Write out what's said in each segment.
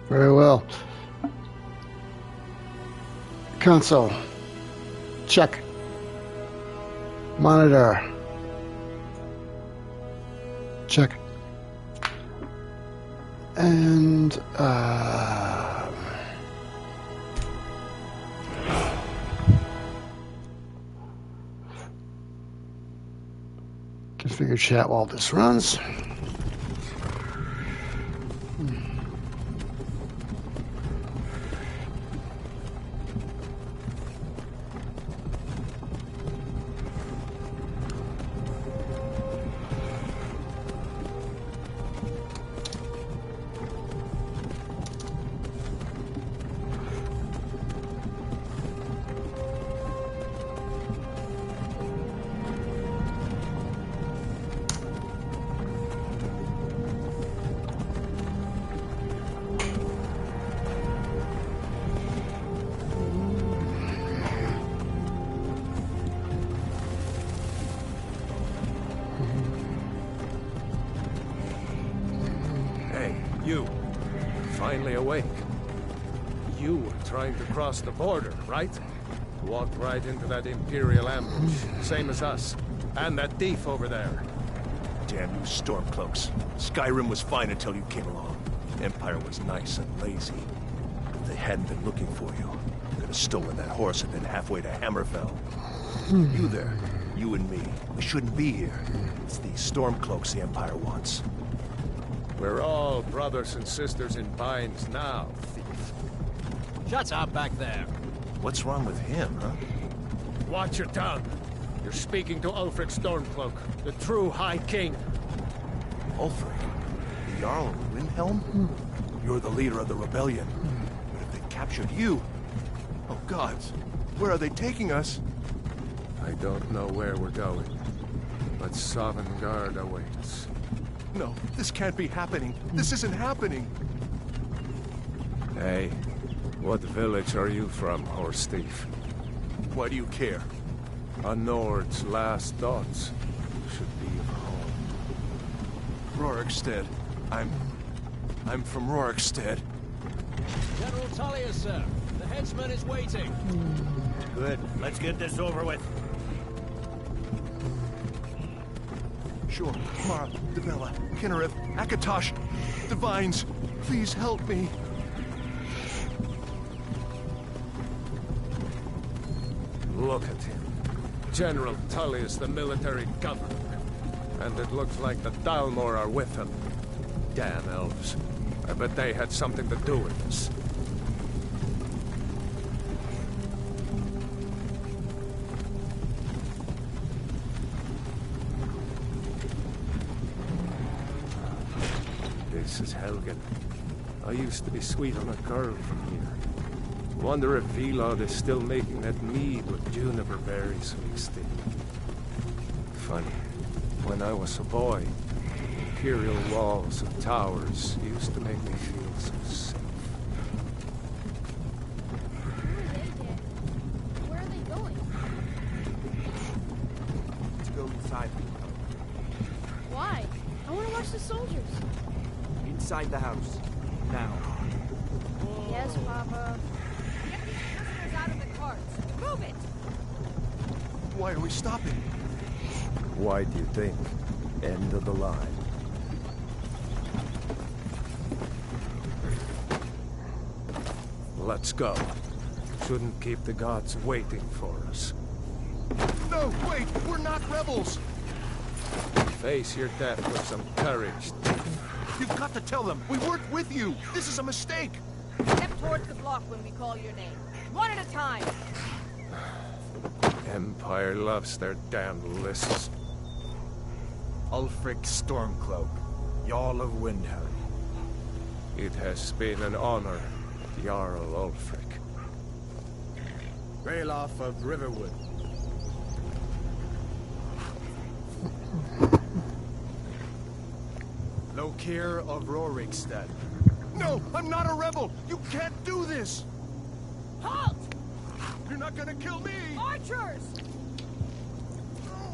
Very well. Console. Check. Monitor. Check. And configure chat while this runs. Finally awake. You were trying to cross the border, right? Walked right into that Imperial ambush, same as us. And that thief over there. Damn you Stormcloaks. Skyrim was fine until you came along. Empire was nice and lazy. If they hadn't been looking for you, could have stolen that horse and been halfway to Hammerfell. You there, you and me, we shouldn't be here. It's these Stormcloaks the Empire wants. We're all brothers and sisters in binds now, thief. Shut up back there. What's wrong with him, huh? Watch your tongue. You're speaking to Ulfric Stormcloak, the true High King. Ulfric? The Jarl of Windhelm? You're the leader of the rebellion. But if they captured you... Oh gods, where are they taking us? I don't know where we're going, but Sovngarde awaits. No, this can't be happening. This isn't happening. Hey, what village are you from, horse thief? Why do you care? A Nord's last thoughts should be of home. Rorikstead. I'm from Rorikstead. General Tullius, sir. The headsman is waiting. Good. Let's get this over with. Sure. Mara, Devella, Kinnereth, Akatosh, Divines, please help me. Look at him. General Tullius, the military governor. And it looks like the Dalmor are with him. Damn elves. I bet they had something to do with this. This is Helgen. I used to be sweet on a girl from here. Wonder if Vilod is still making that mead with juniper berries mixed in. Funny, when I was a boy, imperial walls and towers used to make me feel so safe. Where are they going? Let's go inside. Why? I want to watch the soldiers. Inside the house. Now. Yes, Papa. Get these prisoners out of the carts. Move it! Why are we stopping? Why do you think? End of the line. Let's go. Shouldn't keep the gods waiting for us. No, wait! We're not rebels! Face your death with some courage. You've got to tell them! We weren't with you! This is a mistake! Step towards the block when we call your name. One at a time. Empire loves their damned lists. Ulfric Stormcloak, Jarl of Windhelm. It has been an honor, Jarl Ulfric. Ralof of Riverwood. Lokir of Rorikstead. No! I'm not a rebel! You can't do this! Halt! You're not gonna kill me! Archers!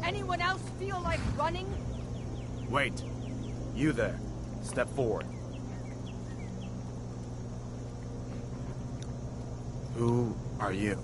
Anyone else feel like running? Wait. You there. Step forward. Who are you?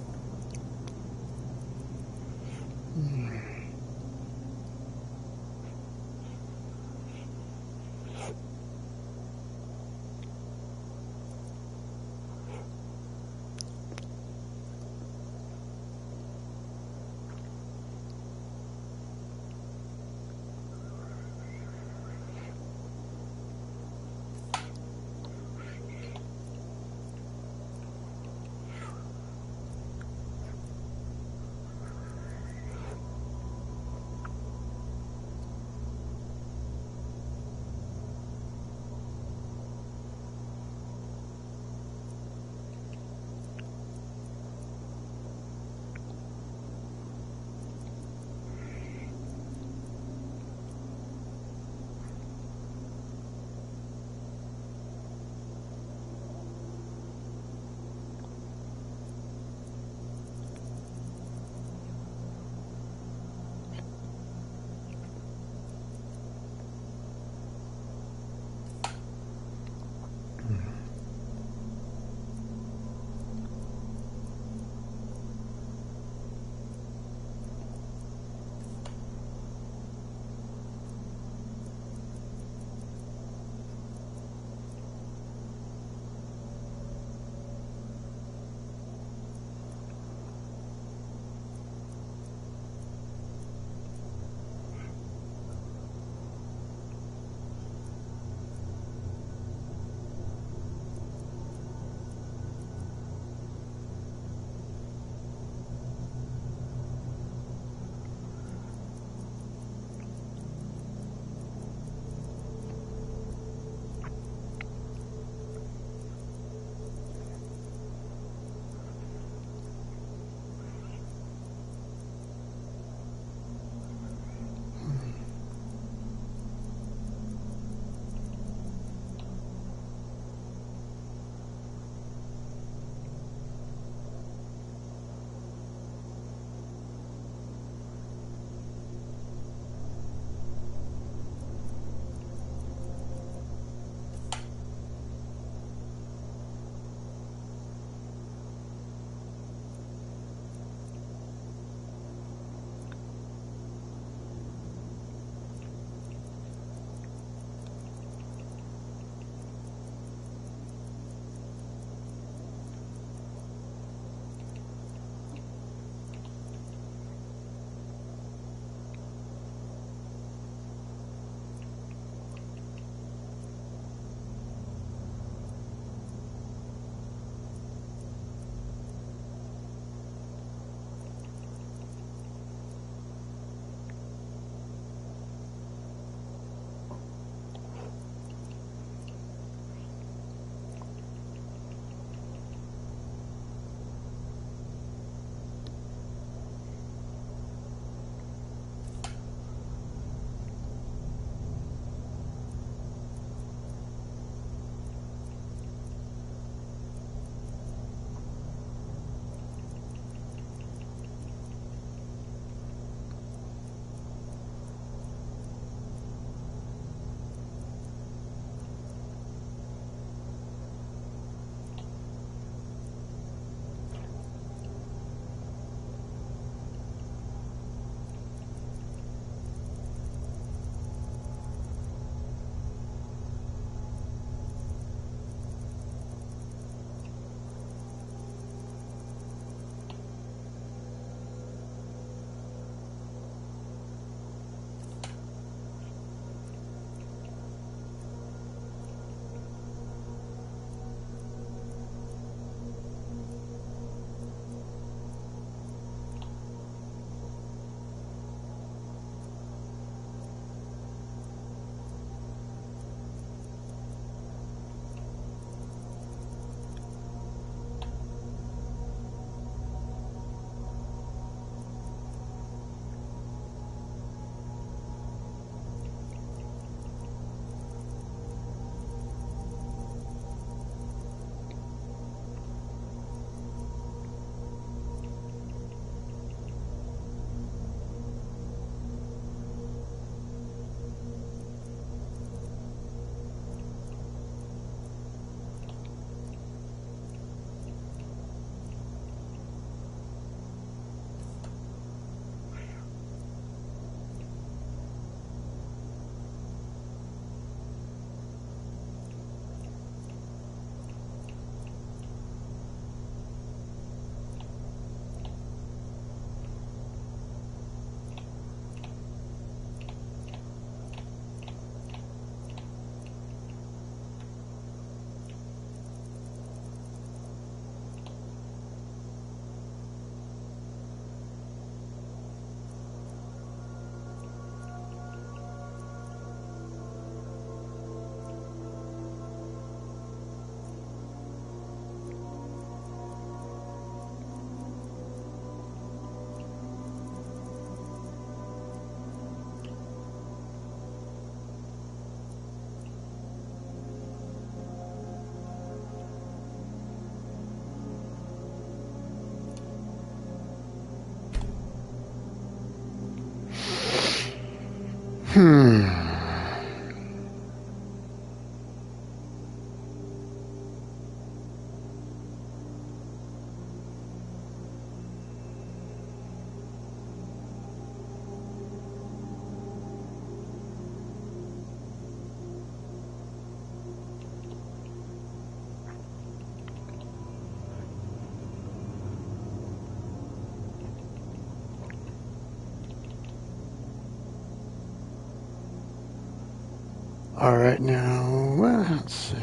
All right, now, let's see.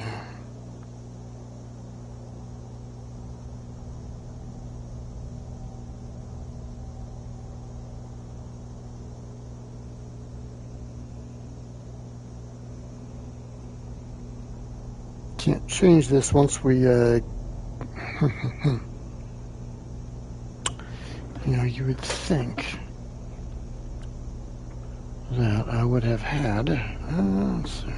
Can't change this once we, you know, you would think that I would have had, let's see.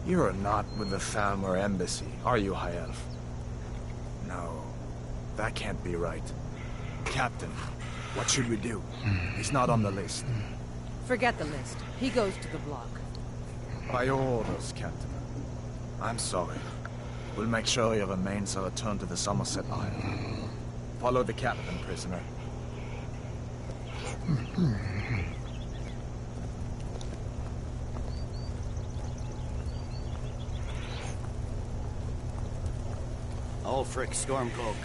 You're not with the Falmer embassy, are you, High Elf? No, that can't be right. Captain, what should we do? He's not on the list. Forget the list. He goes to the block. By your orders, Captain. I'm sorry. We'll make sure he remains a return to the Somerset Isle. Follow the captain, prisoner. Ulfric Stormcloak.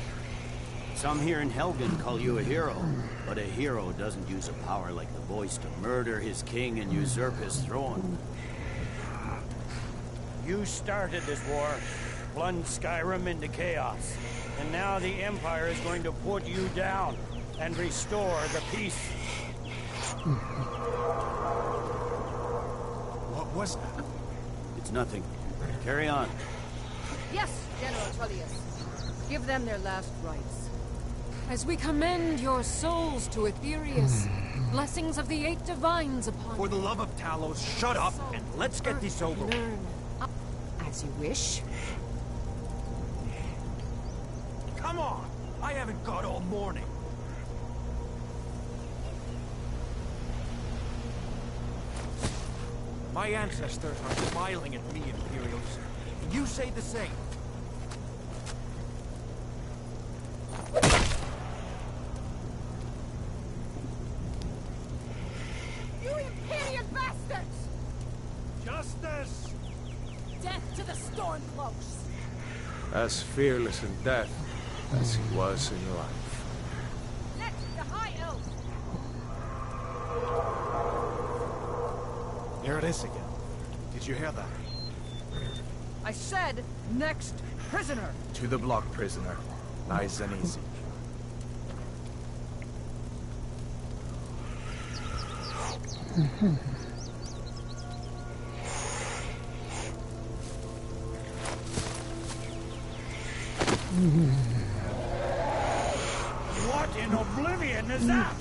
Some here in Helgen call you a hero, but a hero doesn't use a power like the voice to murder his king and usurp his throne. You started this war, plunged Skyrim into chaos, and now the Empire is going to put you down and restore the peace. What was that? It's nothing. Carry on. Yes, General Tullius. Give them their last rites. As we commend your souls to Aetherius, blessings of the 8 divines upon For the love of Talos, shut up and let's get this over with. Learn. As you wish. Come on! I haven't got all morning. My ancestors are smiling at me, Imperials. And you say the same. You Imperial bastards! Justice! Death to the Stormcloaks! As fearless in death as he was in life. Next, the High Elf! There it is again. Did you hear that? I said, next prisoner! To the block, prisoner. Nice and easy. What in oblivion is that?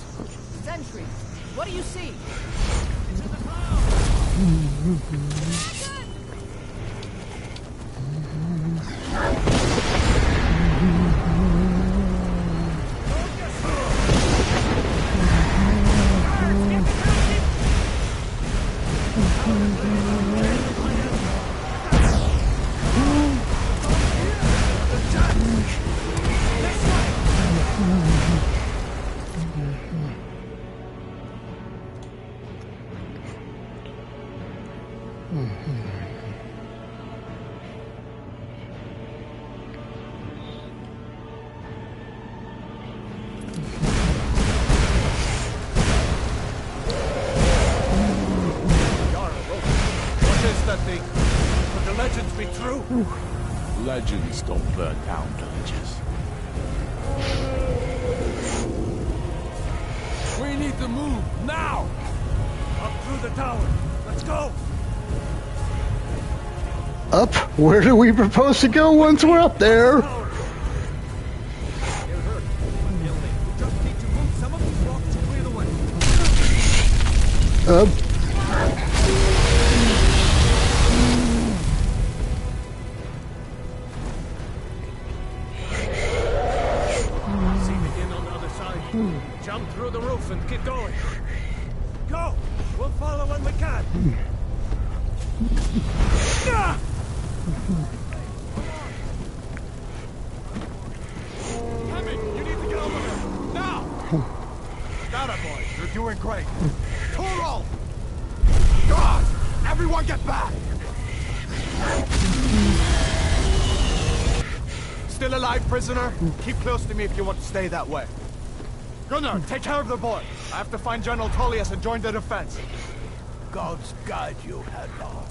Sentry, what do you see? Legends don't burn down villages. We need to move, now! Up through the tower. Let's go! Up? Where do we propose to go once we're up there? Up. Jump through the roof and keep going. Go! We'll follow when we can. Hemi, you need to get over there. Now! Got it, boys. You're doing great. Toro! God! Everyone get back! Still alive, prisoner? Keep close to me if you want to stay that way. Gunnar, take care of the boy. I have to find General Tullius and join the defense. Gods guide you, Hadlar.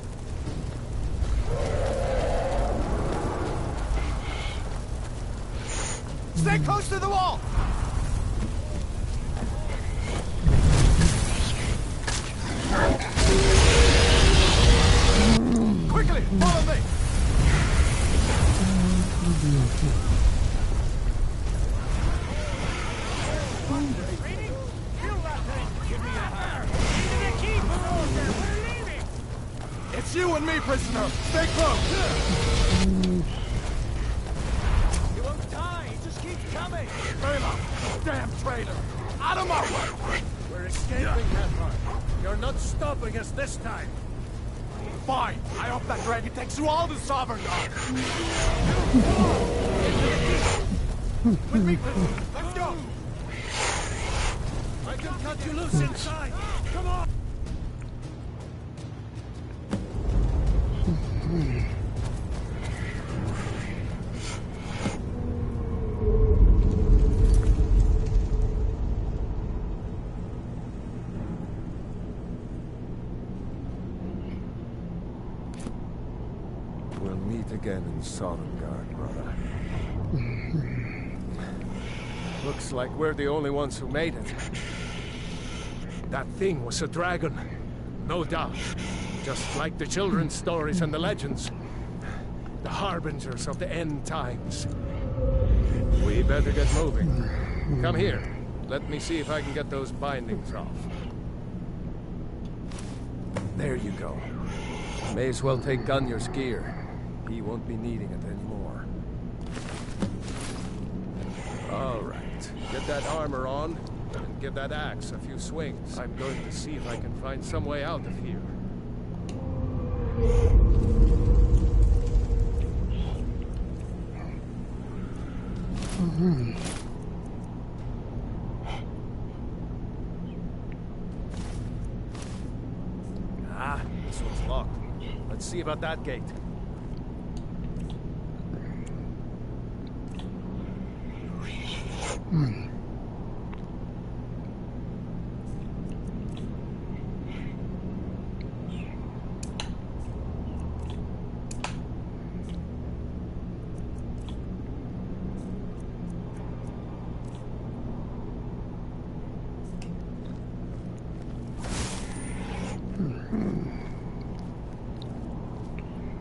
Stay close to the wall! Quickly, follow me! It's you and me, prisoner. Stay close. You won't die. Just keep coming. Bela, damn traitor. Out of my way. We're escaping, Hadlar. You're not stopping us this time. Fine. I hope that dragon takes you all to Sovereign Guard. With me, prisoner. Let's go. I can cut you loose inside. Come on. We'll meet again in Sovngarde, brother. Looks like we're the only ones who made it. That thing was a dragon, no doubt. Just like the children's stories and the legends. The harbingers of the end times. We better get moving. Come here. Let me see if I can get those bindings off. There you go. May as well take Gunnar's gear. He won't be needing it anymore. All right. Get that armor on, and give that axe a few swings. I'm going to see if I can find some way out of here. Ah, this one's locked. Let's see about that gate.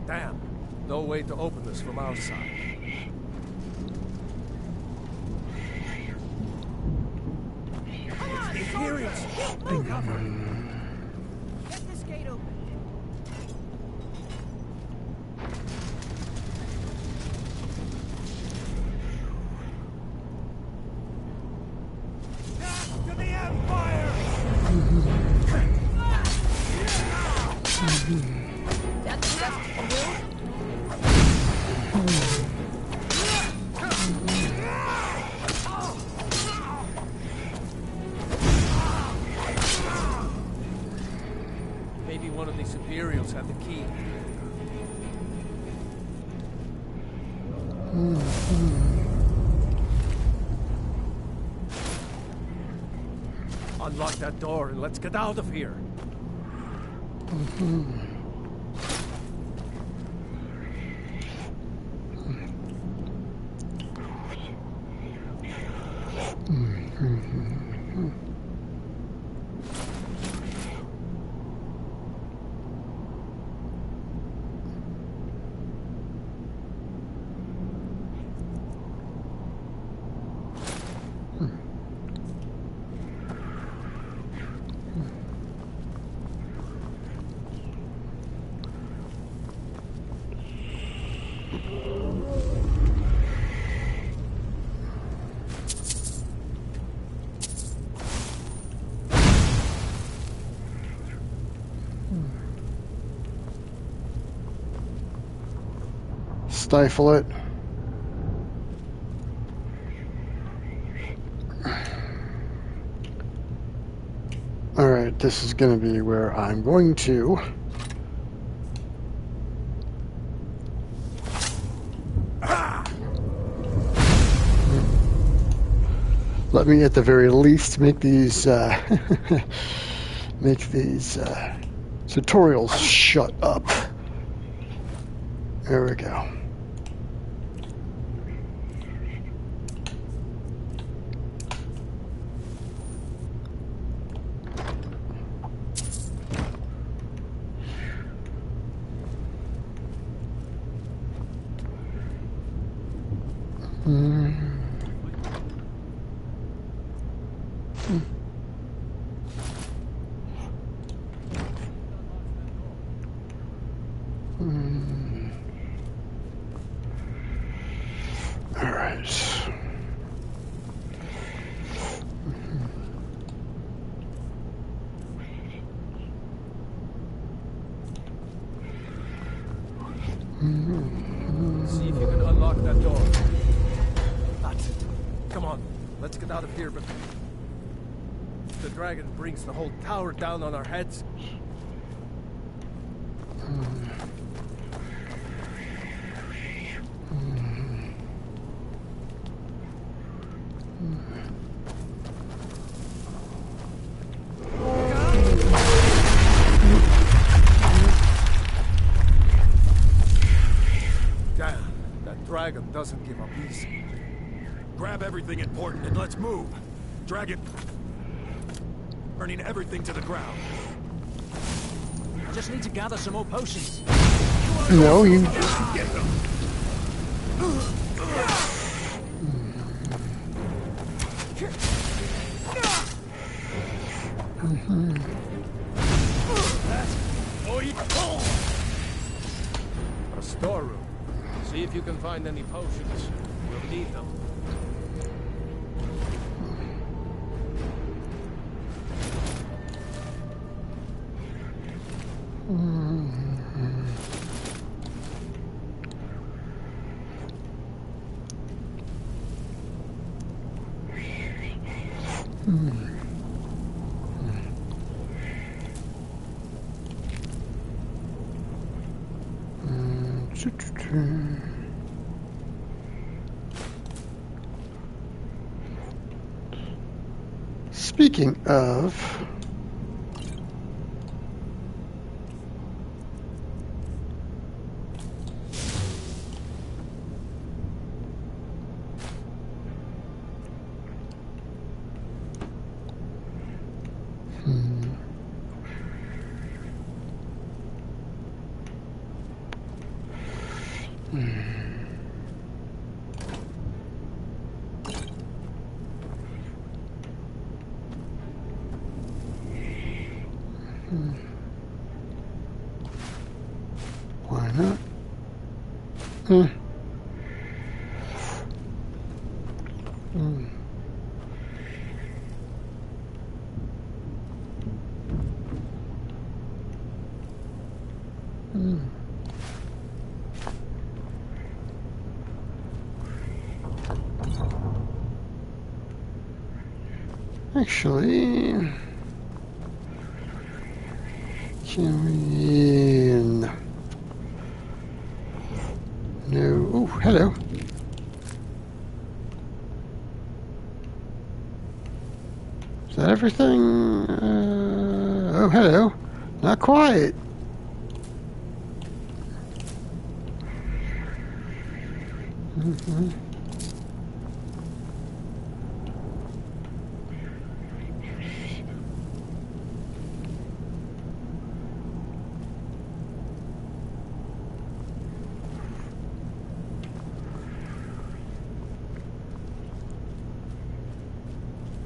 Damn, no way to open this from our side. Imperials! Take cover! Get this gate open. That's the best you can do? Maybe one of the Imperials had the key. Unlock that door and let's get out of here. Stifle it. Alright, this is going to be where I'm going to let me at the very least make these tutorials shut up. There we go. All right. See if you can unlock that door. That's it. Come on, let's get out of here before the dragon brings the whole tower down on our heads. Dragon doesn't give up easy. Grab everything important and let's move. Dragon burning everything to the ground. I just need to gather some more potions. No, you. Get them. A storeroom. See if you can find any potions. We'll need them. Speaking of, why not? Actually, can we? No. Oh, hello. Is that everything? Oh, hello. Not quite.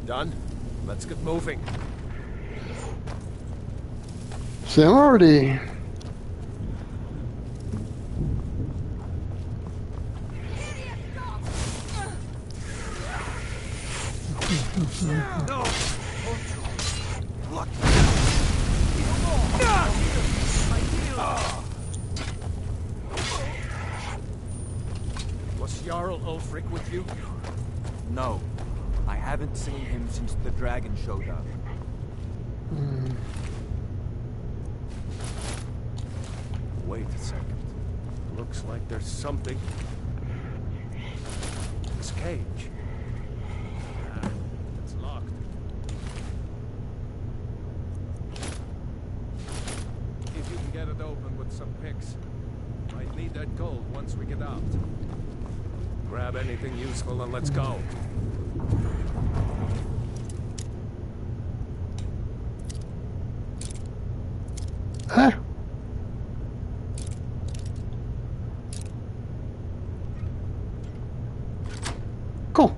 Done? Let's get moving. See, I'm already. Was Jarl Ulfric with you? No. I haven't seen him since the dragon showed up. Wait a second. Looks like there's something. This cage. It's locked. If you can get it open with some picks. Might need that gold once we get out. Grab anything useful and let's go. Huh? Cool.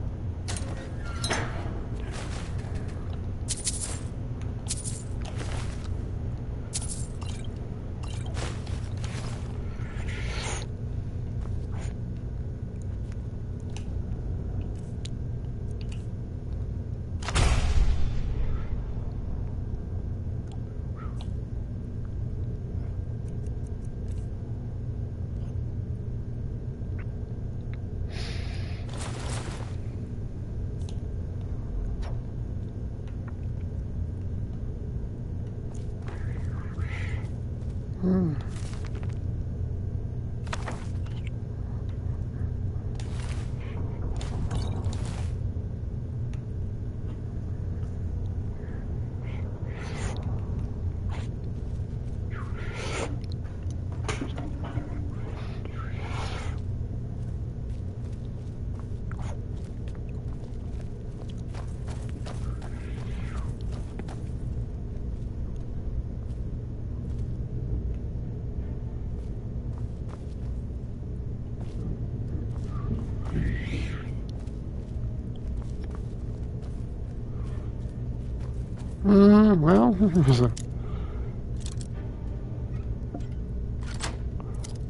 Well,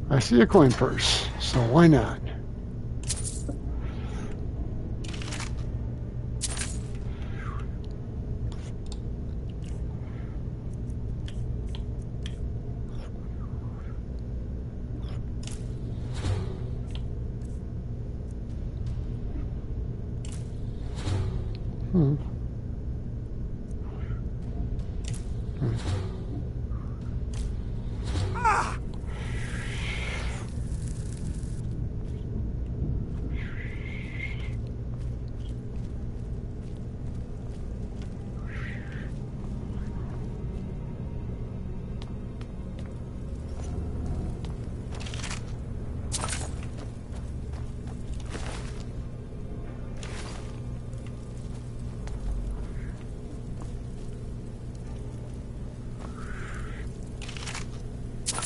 I see a coin purse, so why not?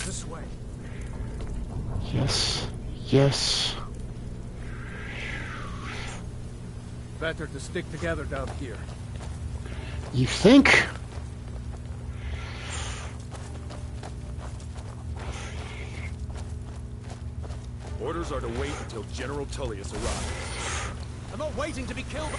This way. Yes. Yes. Better to stick together down here. You think? Orders are to wait until General Tullius arrives. I'm not waiting to be killed.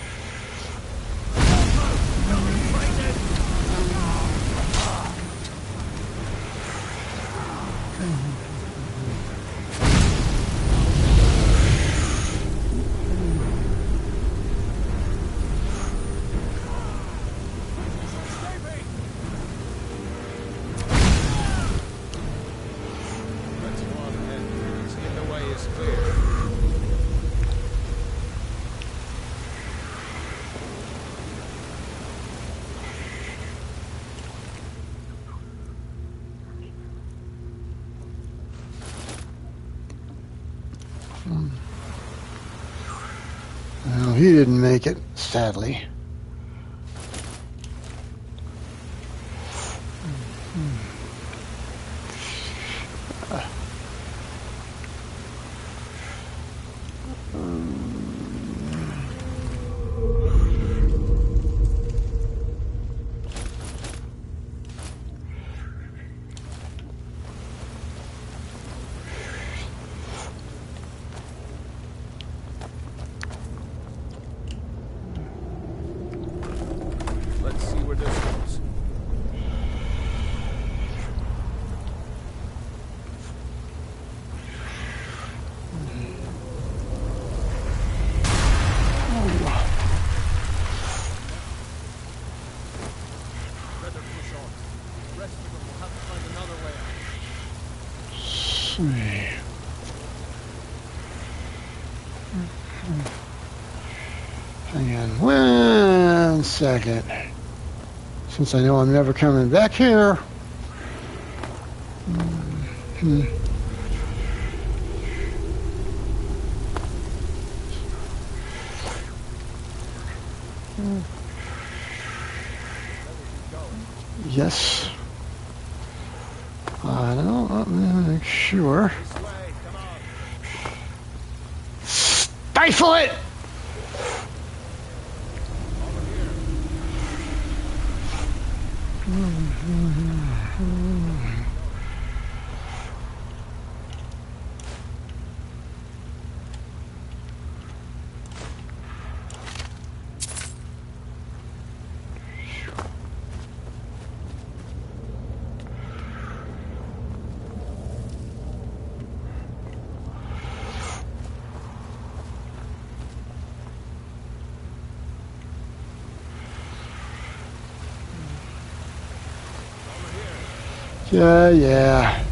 he didn't make it, sadly. Let's see where this goes. Better push on. The rest of them will have to find another way out. Hang on 1 second. Since I know I'm never coming back here. Yes. I don't know. Let me make sure. Stifle it! Yeah.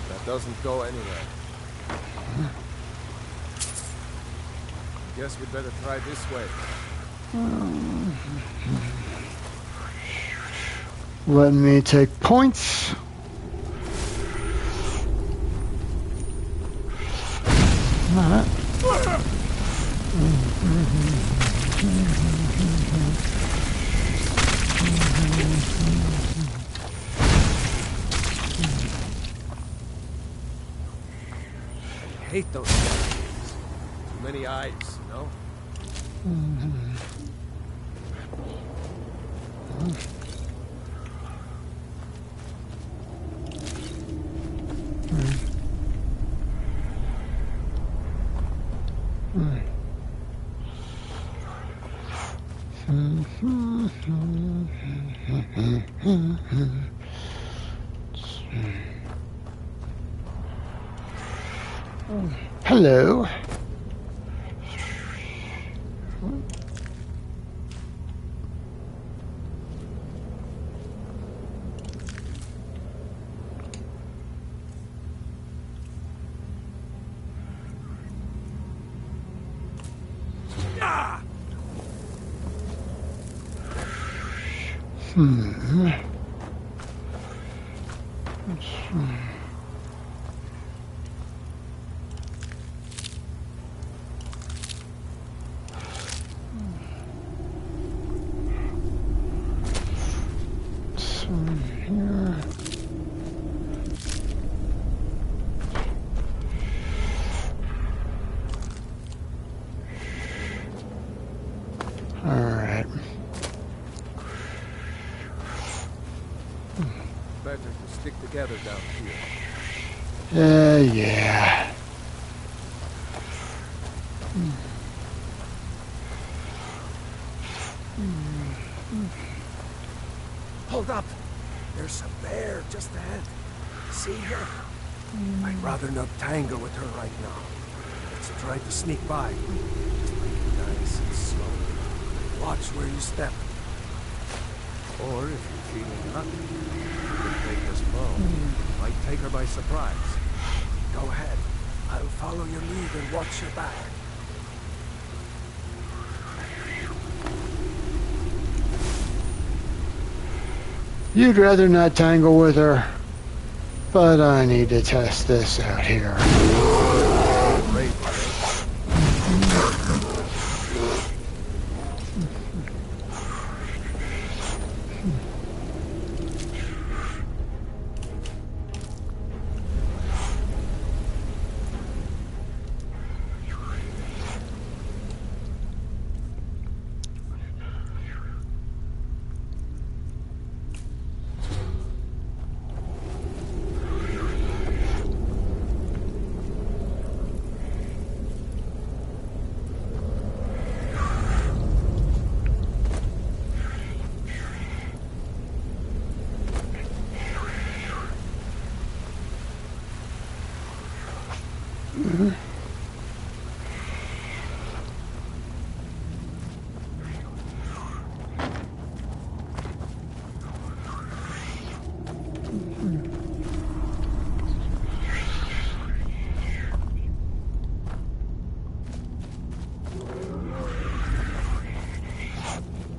That doesn't go anywhere. Guess we'd better try this way. Let me take points. Alright. I hate those things. Too many eyes, you know? Hello. Alright. Better to stick together down here. Yeah. Hold up! There's a bear just ahead. See her? I'd rather not tangle with her right now. Let's try to sneak by. Just nice and slow. Watch where you step. Or if you're feeling lucky, you can take this bow. Might take her by surprise. Go ahead. I'll follow your lead and watch your back. You'd rather not tangle with her. But I need to test this out here.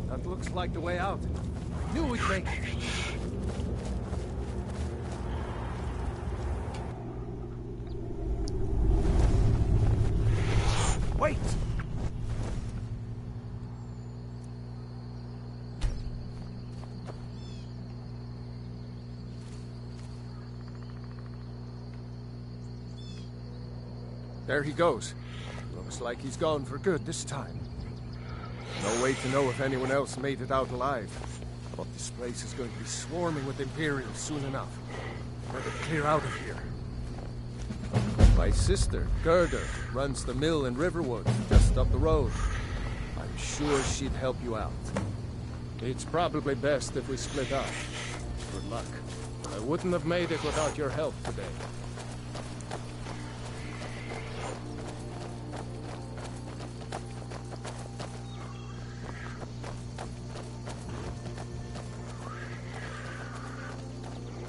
That looks like the way out. I knew we'd make it. Wait! There he goes. Looks like he's gone for good this time. No way to know if anyone else made it out alive. But this place is going to be swarming with Imperials soon enough. Better clear out of here. My sister, Gerda, runs the mill in Riverwood, just up the road. I'm sure she'd help you out. It's probably best if we split up. Good luck. I wouldn't have made it without your help today.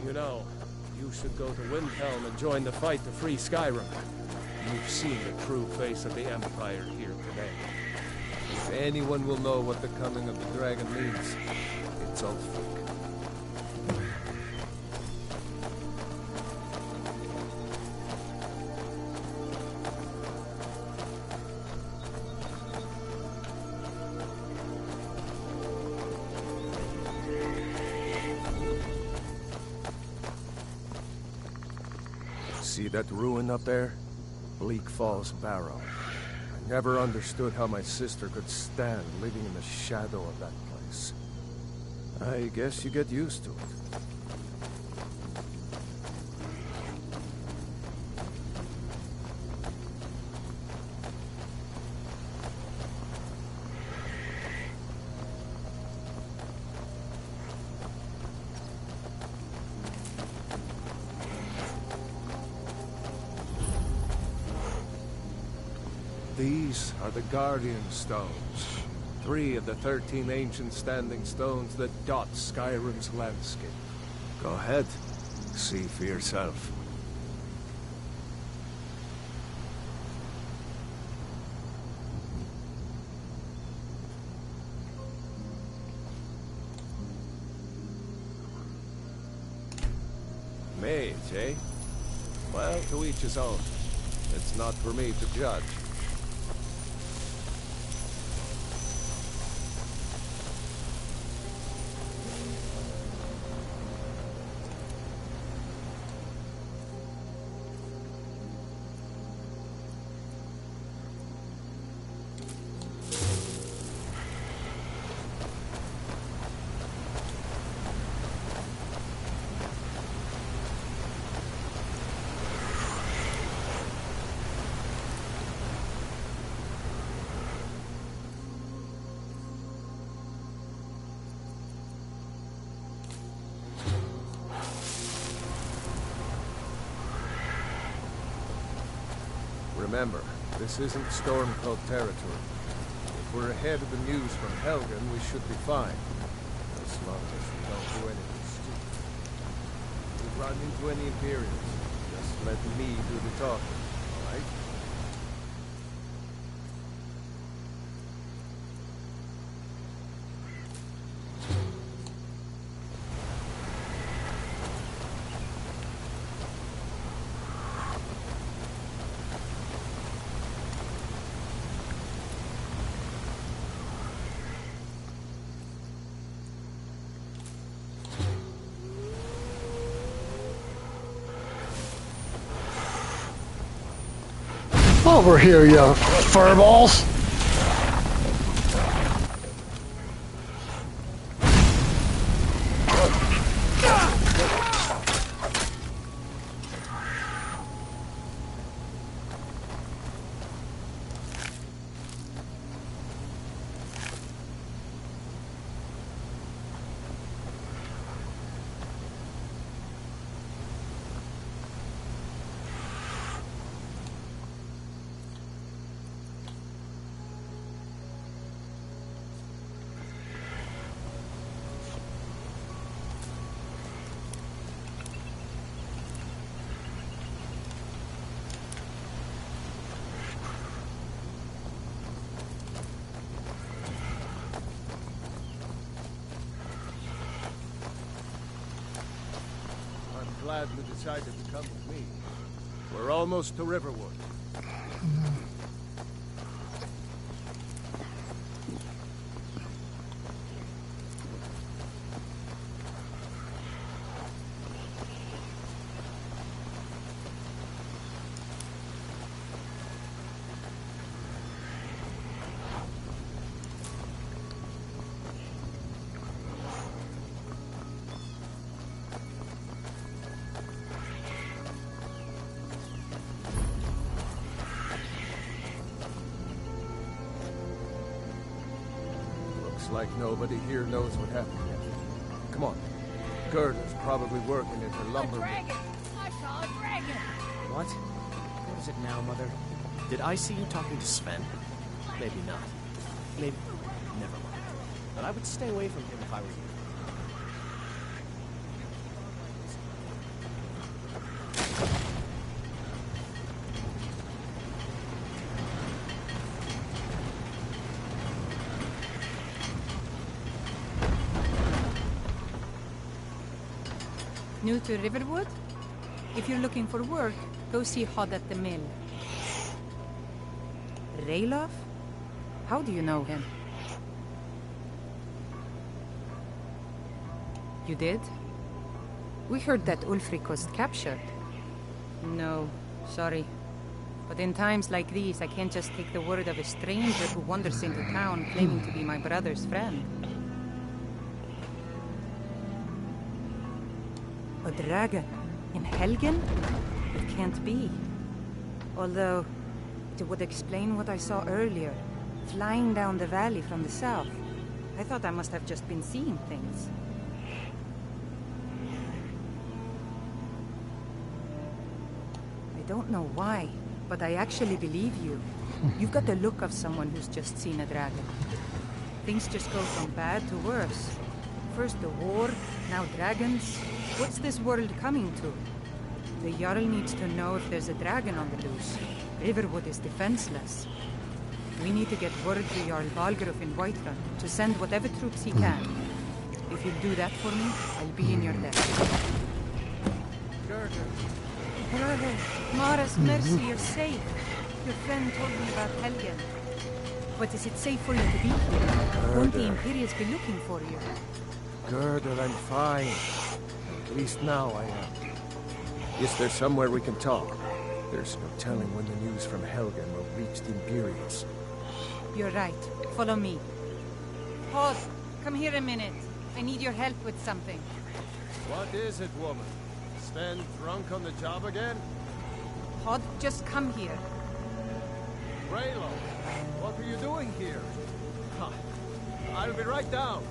You know, you should go to Windhelm and join the fight to free Skyrim. You've seen the true face of the Empire here today. If anyone will know what the coming of the dragon means, it's Ulfric. See that ruin up there? Bleak Falls Barrow. I never understood how my sister could stand living in the shadow of that place. I guess you get used to it. These are the Guardian Stones. 3 of the 13 ancient standing stones that dot Skyrim's landscape. Go ahead. See for yourself. Mage, eh? Well, to each his own. It's not for me to judge. Remember, this isn't Stormcloak territory. If we're ahead of the news from Helgen, we should be fine. As long as we don't do anything stupid. If we run into any Imperials, just let me do the talking, alright? Over here, you furballs! Glad you decided to come with me. We're almost to Riverwood. Like nobody here knows what happened yet. Come on. Gerda's probably working at her lumber mill. I saw a dragon! What? What is it now, Mother? Did I see you talking to Sven? Maybe not. Maybe... Never mind. But I would stay away from him if I were you. New to Riverwood? If you're looking for work, go see Hod at the mill. Rayloff? How do you know him? You did? We heard that Ulfric was captured. No, sorry. But in times like these, I can't just take the word of a stranger who wanders into town claiming to be my brother's friend. A dragon? In Helgen? It can't be. Although, it would explain what I saw earlier, flying down the valley from the south. I thought I must have just been seeing things. I don't know why, but I actually believe you. You've got the look of someone who's just seen a dragon. Things just go from bad to worse. First the war, now dragons. What's this world coming to? The Jarl needs to know if there's a dragon on the loose. Riverwood is defenseless. We need to get word to Jarl Valgruff in Whiterun to send whatever troops he can. If you'll do that for me, I'll be in your debt. Gerda, Mara's mercy, you're safe. Your friend told me about Helgen. But is it safe for you to be here? Won't the Imperials be looking for you? Gerda, I'm fine. At least now I am. Is there somewhere we can talk? There's no telling when the news from Helgen will reach the Imperials. You're right. Follow me. Hod, come here a minute. I need your help with something. What is it, woman? Sven drunk on the job again? Hod, just come here. Raylo, what are you doing here? I'll be right down.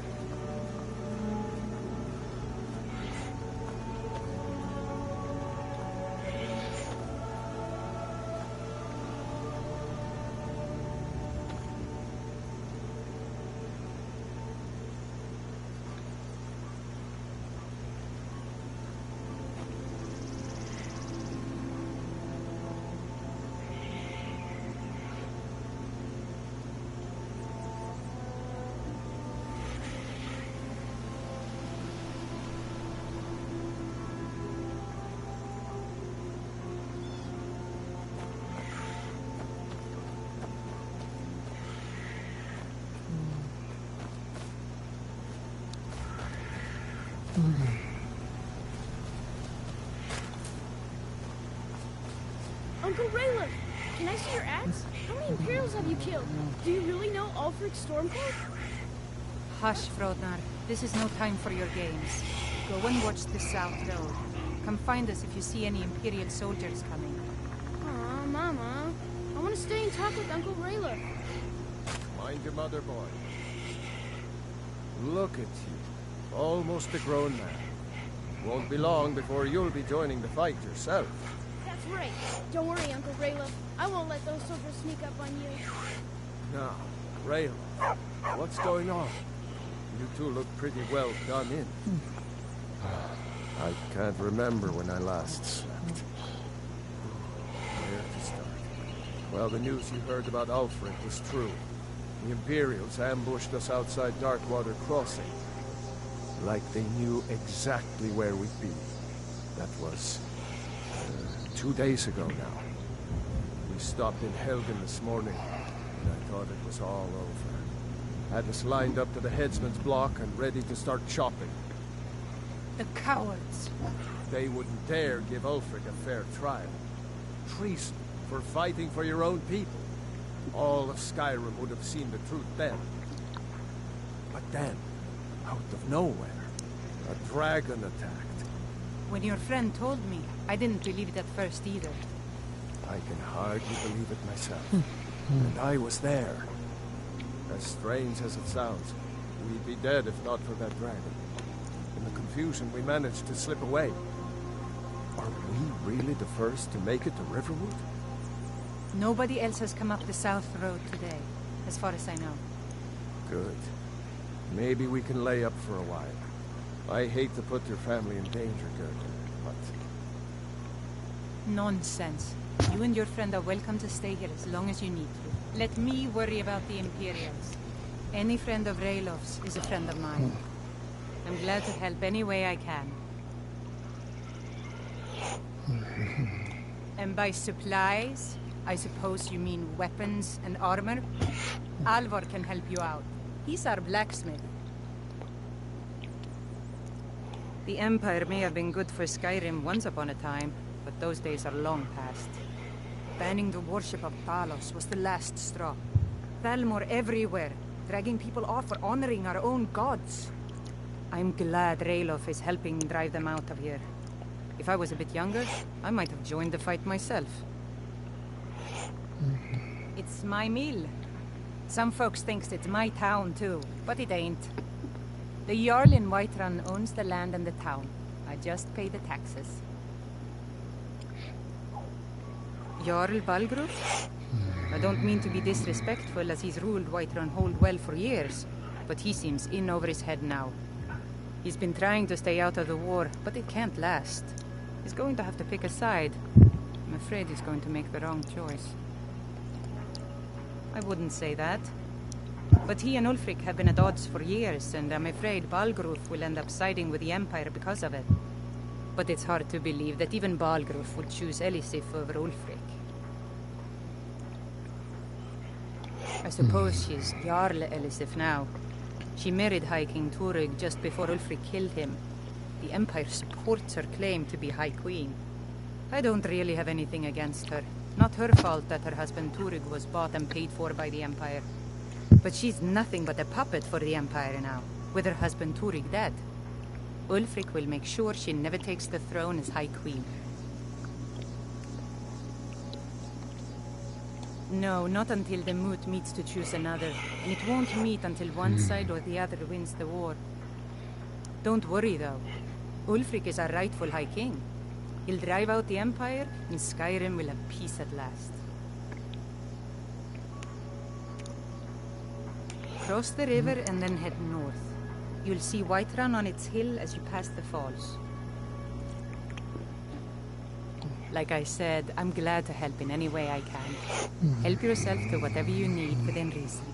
Uncle Raylan! Can I see your axe? How many Imperials have you killed? Do you really know Ulfric Stormcloak? Hush, Frodnar. This is no time for your games. Go and watch the South Road. Come find us if you see any Imperial soldiers coming. Aw, Mama. I want to stay and talk with Uncle Rayla. Mind your mother, boy. Look at you. Almost a grown man. Won't be long before you'll be joining the fight yourself. That's right. Don't worry, Uncle Rayla. I won't let those soldiers sneak up on you. Now, Rayla, what's going on? You two look pretty well done in. I can't remember when I last slept. Where to start? Well, the news you heard about Ulfric was true. The Imperials ambushed us outside Darkwater Crossing. Like they knew exactly where we'd be. That was 2 days ago now. We stopped in Helgen this morning, and I thought it was all over. Had us lined up to the headsman's block and ready to start chopping. The cowards. They wouldn't dare give Ulfric a fair trial. Treason for fighting for your own people. All of Skyrim would have seen the truth then. But then, out of nowhere, a dragon attacked. When your friend told me, I didn't believe it at first either. I can hardly believe it myself. And I was there. As strange as it sounds, we'd be dead if not for that dragon. In the confusion, we managed to slip away. Are we really the first to make it to Riverwood? Nobody else has come up the South Road today, as far as I know. Good. Maybe we can lay up for a while. I hate to put your family in danger, Gerda, but... Nonsense. You and your friend are welcome to stay here as long as you need to. Let me worry about the Imperials. Any friend of Raylof's is a friend of mine. I'm glad to help any way I can. And by supplies, I suppose you mean weapons and armor? Alvor can help you out. He's our blacksmith. The Empire may have been good for Skyrim once upon a time, but those days are long past. Banning the worship of Talos was the last straw. Thalmor everywhere, dragging people off for honoring our own gods. I'm glad Raylof is helping drive them out of here. If I was a bit younger, I might have joined the fight myself. It's my mill. Some folks thinks it's my town too, but it ain't. The Jarl in Whiterun owns the land and the town. I just pay the taxes. Jarl Balgruf? I don't mean to be disrespectful as he's ruled Whiterun hold well for years, but he seems in over his head now. He's been trying to stay out of the war, but it can't last. He's going to have to pick a side. I'm afraid he's going to make the wrong choice. I wouldn't say that. But he and Ulfric have been at odds for years, and I'm afraid Balgruf will end up siding with the Empire because of it. But it's hard to believe that even Balgruf would choose Elisif over Ulfric. I suppose she's Jarl Elisif now. She married High King Turug just before Ulfric killed him. The Empire supports her claim to be High Queen. I don't really have anything against her. Not her fault that her husband Turug was bought and paid for by the Empire. But she's nothing but a puppet for the Empire now, with her husband Turug dead. Ulfric will make sure she never takes the throne as High Queen. No, not until the Moot meets to choose another, and it won't meet until one side or the other wins the war. Don't worry though. Ulfric is our rightful High King. He'll drive out the Empire, and Skyrim will have peace at last. Cross the river and then head north. You'll see Whiterun on its hill as you pass the falls. Like I said, I'm glad to help in any way I can. Help yourself to whatever you need within reason.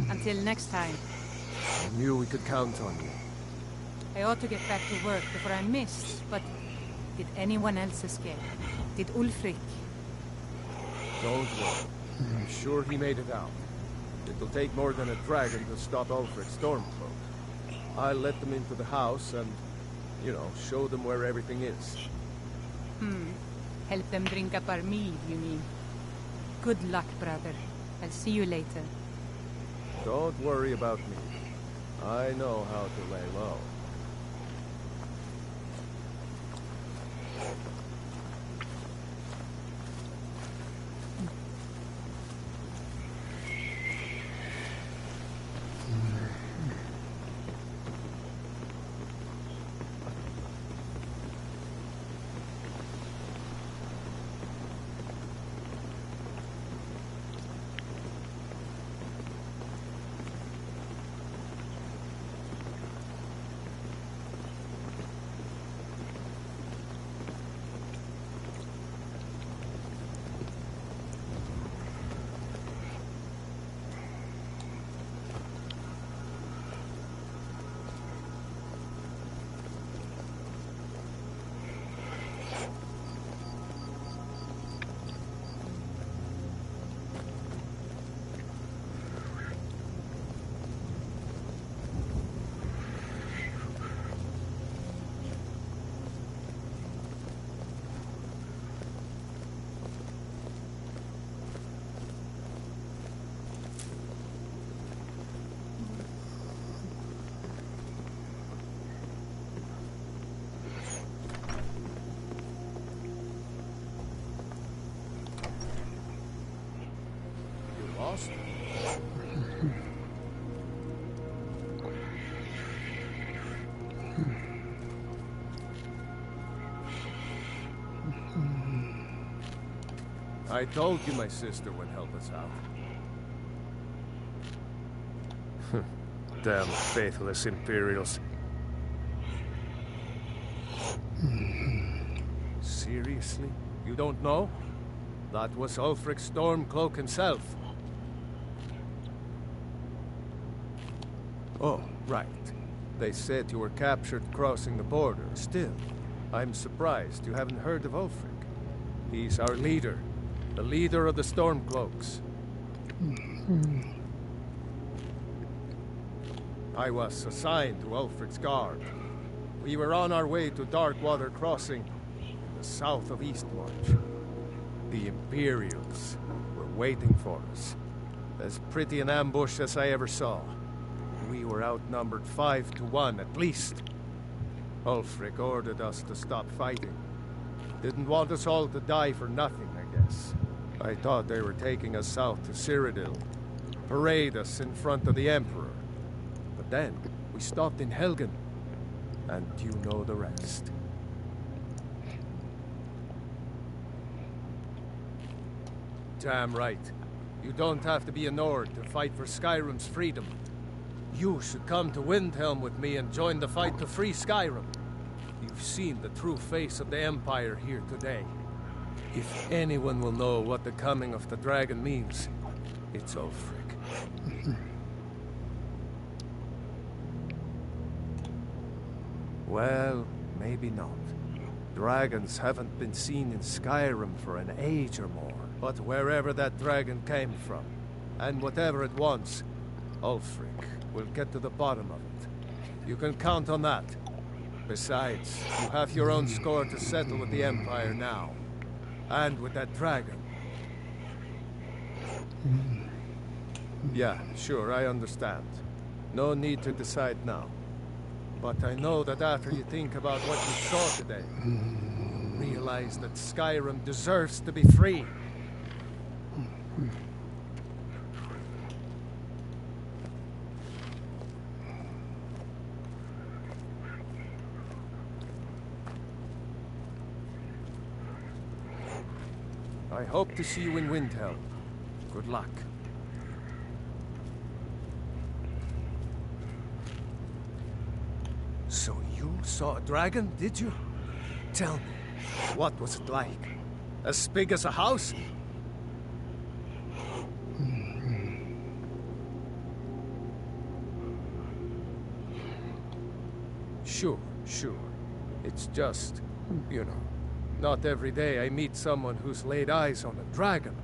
Until next time. I knew we could count on you. I ought to get back to work before I miss, but did anyone else escape? Did Ulfric? Don't worry. I'm sure he made it out. It'll take more than a dragon to stop Ulfric's Stormcloak. I'll let them into the house and, you know, show them where everything is. Help them drink up our mead, you mean? Good luck, brother. I'll see you later. Don't worry about me. I know how to lay low. Lost? I told you my sister would help us out. Damn faithless Imperials. Seriously? You don't know? That was Ulfric's Stormcloak himself. Oh, right. They said you were captured crossing the border. Still, I'm surprised you haven't heard of Ulfric. He's our leader. The leader of the Stormcloaks. I was assigned to Ulfric's guard. We were on our way to Darkwater Crossing, in the south of Eastmarch. The Imperials were waiting for us. As pretty an ambush as I ever saw. We were outnumbered 5 to 1 at least. Ulfric ordered us to stop fighting. Didn't want us all to die for nothing, I guess. I thought they were taking us south to Cyrodiil, parade us in front of the Emperor. But then, we stopped in Helgen, and you know the rest. Damn right. You don't have to be a Nord to fight for Skyrim's freedom. You should come to Windhelm with me and join the fight to free Skyrim. You've seen the true face of the Empire here today. If anyone will know what the coming of the dragon means, it's Ulfric. Well, maybe not. Dragons haven't been seen in Skyrim for an age or more. But wherever that dragon came from, and whatever it wants, Ulfric will get to the bottom of it. You can count on that. Besides, you have your own score to settle with the Empire now. And with that dragon. Yeah, sure, I understand. No need to decide now. But I know that after you think about what you saw today, realize that Skyrim deserves to be free. I hope to see you in Windhelm. Good luck. So you saw a dragon, did you? Tell me, what was it like? As big as a house? Sure. It's just, you know, not every day I meet someone who's laid eyes on a dragon.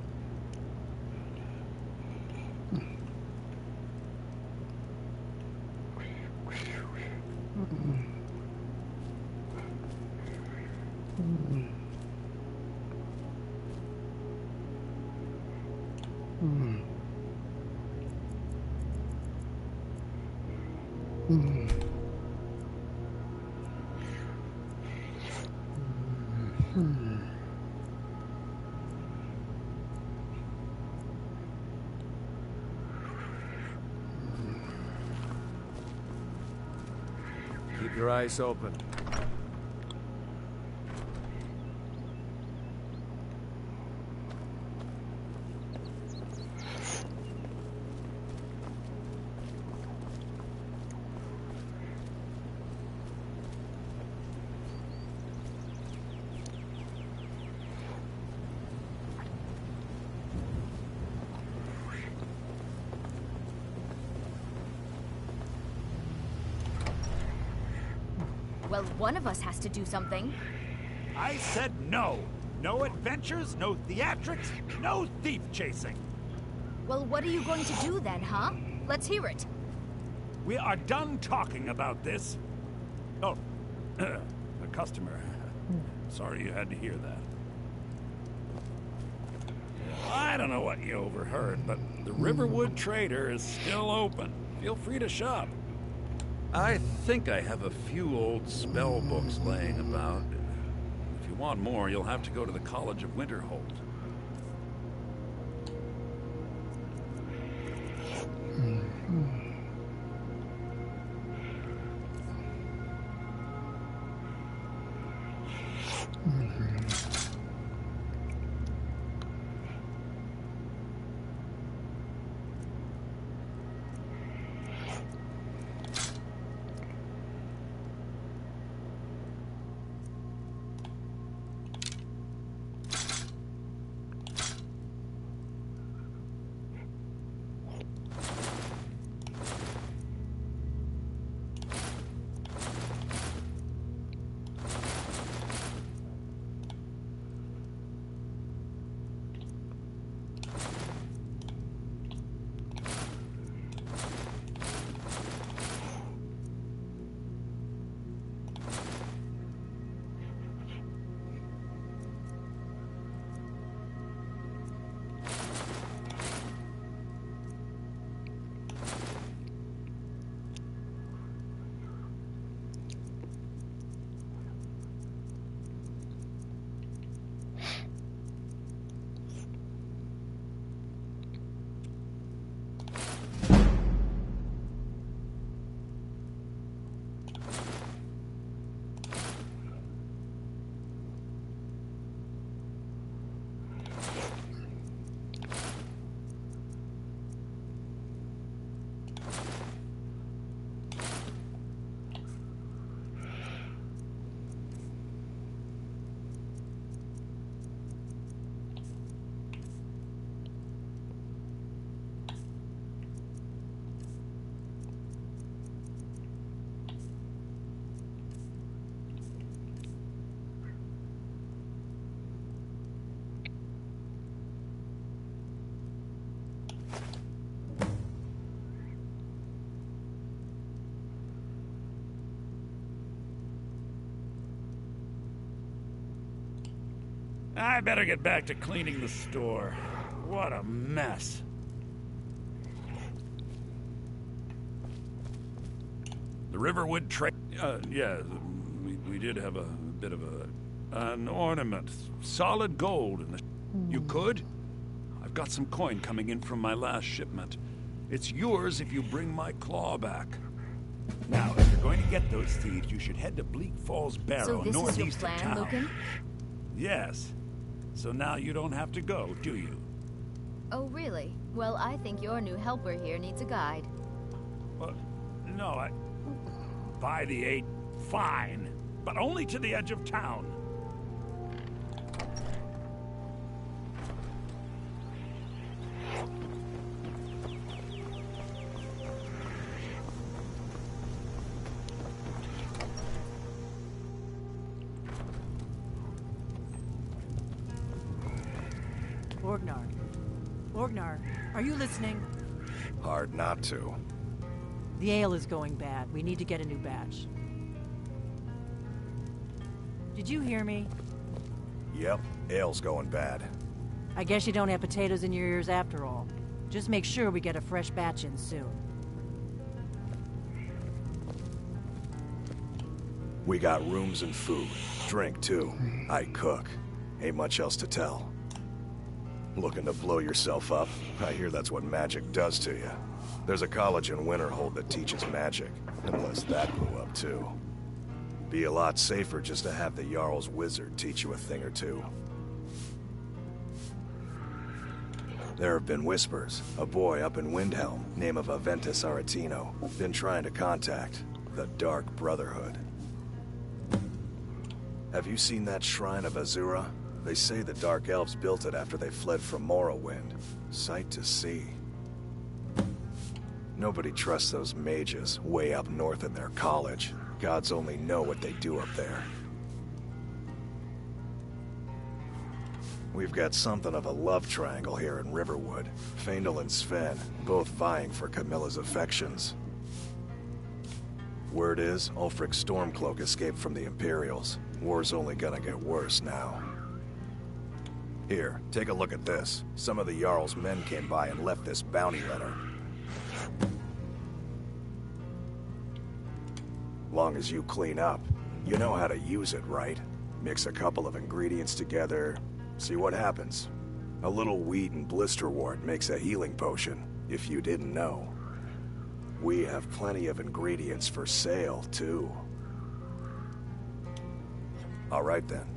Keep your eyes open. Well, one of us has to do something. I said no. No adventures, no theatrics, no thief chasing. Well, what are you going to do then, huh? Let's hear it. We are done talking about this. Oh, a customer. Sorry you had to hear that. I don't know what you overheard, but the Riverwood Trader is still open. Feel free to shop. I think I have a few old spell books laying about. If you want more, you'll have to go to the College of Winterhold. I better get back to cleaning the store. What a mess. The Riverwood Trade... yeah, we did have a bit of an ornament. Solid gold in the... You could? I've got some coin coming in from my last shipment. It's yours if you bring my claw back. Now, if you're going to get those thieves, you should head to Bleak Falls Barrow, So this is your northeast plan, of town. Loken? Yes. So now you don't have to go, do you? Oh, really? Well, I think your new helper here needs a guide. Well, no, by the 8, fine. But only to the edge of town. Orgnar, are you listening? Hard not to. The ale is going bad. We need to get a new batch. Did you hear me? Yep, ale's going bad. I guess you don't have potatoes in your ears after all. Just make sure we get a fresh batch in soon. We got rooms and food. Drink, too. I cook. Ain't much else to tell. Looking to blow yourself up? I hear that's what magic does to you. There's a college in Winterhold that teaches magic. Unless that blew up, too. Be a lot safer just to have the Jarl's wizard teach you a thing or two. There have been whispers. A boy up in Windhelm, name of Aventus Aretino, been trying to contact the Dark Brotherhood. Have you seen that shrine of Azura? They say the Dark Elves built it after they fled from Morrowind. Sight to see. Nobody trusts those mages way up north in their college. Gods only know what they do up there. We've got something of a love triangle here in Riverwood. Faendal and Sven, both vying for Camilla's affections. Word is, Ulfric Stormcloak escaped from the Imperials. War's only gonna get worse now. Here, take a look at this. Some of the Jarl's men came by and left this bounty letter. Long as you clean up, you know how to use it, right? Mix a couple of ingredients together, see what happens. A little wheat and blisterwort makes a healing potion, if you didn't know. We have plenty of ingredients for sale, too. All right, then.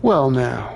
Well, now.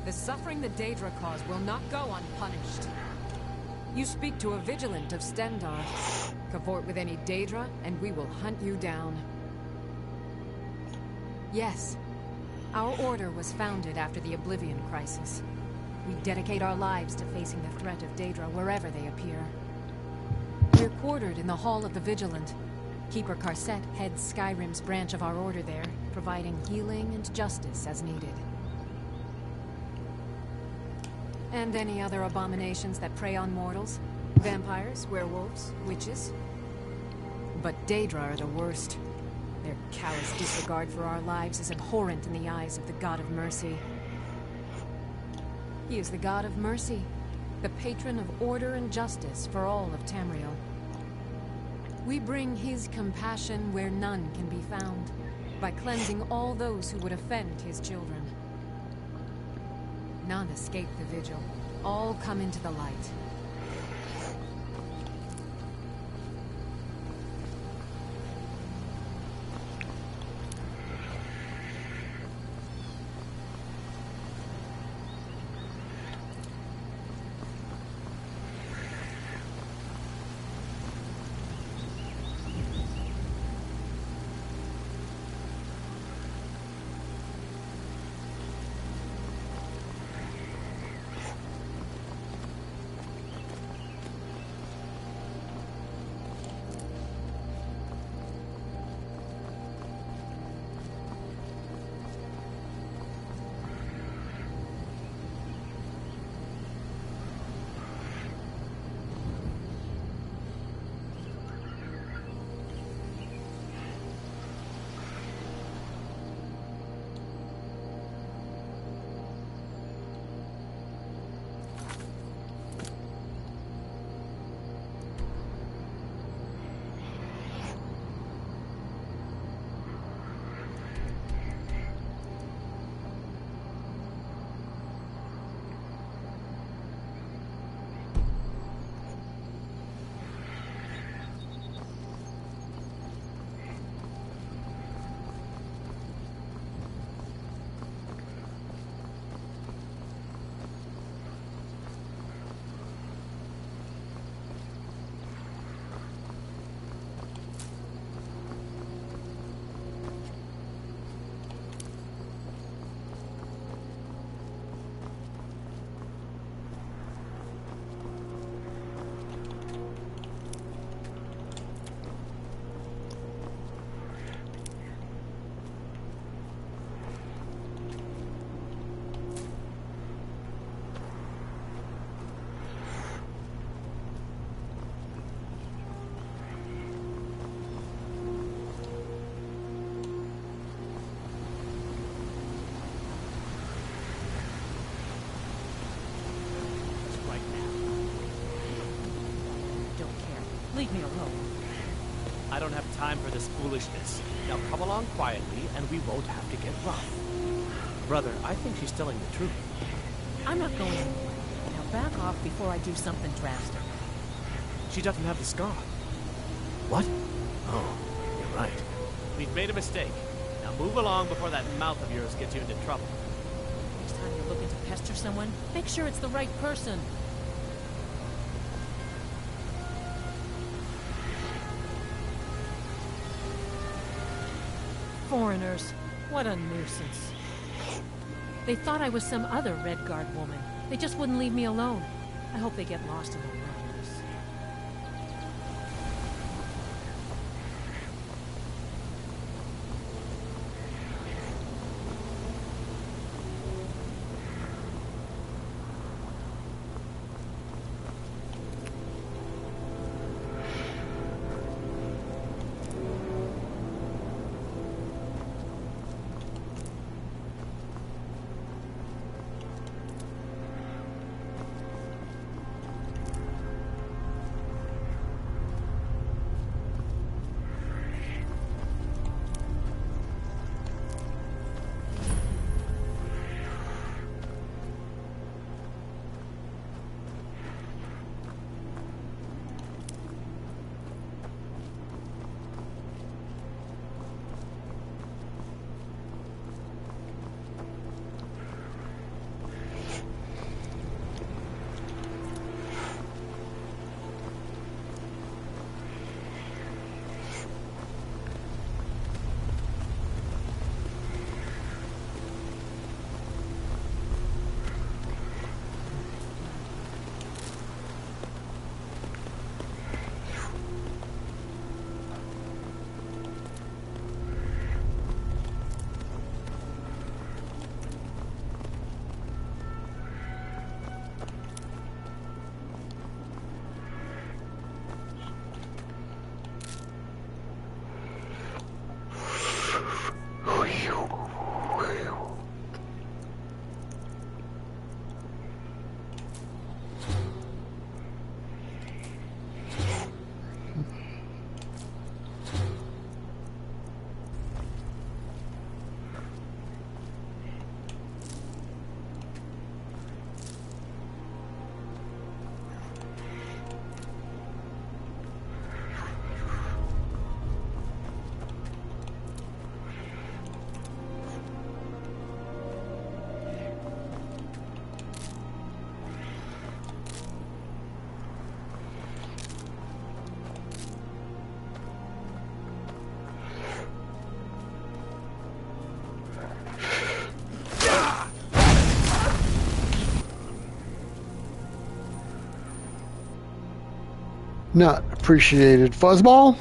The suffering the Daedra cause will not go unpunished. You speak to a vigilant of Stendar. Cavort with any Daedra, and we will hunt you down. Yes, our order was founded after the Oblivion Crisis. We dedicate our lives to facing the threat of Daedra wherever they appear. We're quartered in the Hall of the Vigilant. Keeper Karset heads Skyrim's branch of our order there, providing healing and justice as needed. And any other abominations that prey on mortals? Vampires, werewolves, witches? But Daedra are the worst. Their callous disregard for our lives is abhorrent in the eyes of the God of Mercy. He is the God of Mercy, the patron of order and justice for all of Tamriel. We bring his compassion where none can be found, by cleansing all those who would offend his children. None escape the vigil. All come into the light. leave me alone. I don't have time for this foolishness. Now come along quietly, and we won't have to get rough. Brother, I think she's telling the truth. I'm not going anywhere. Now back off before I do something drastic. She doesn't have the scar. What? Oh, you're right. We've made a mistake. Now move along before that mouth of yours gets you into trouble. Next time you're looking to pester someone, make sure it's the right person. Foreigners. What a nuisance. They thought I was some other Red Guard woman. They just wouldn't leave me alone. I hope they get lost in the wilderness. Not appreciated. Fuzzball?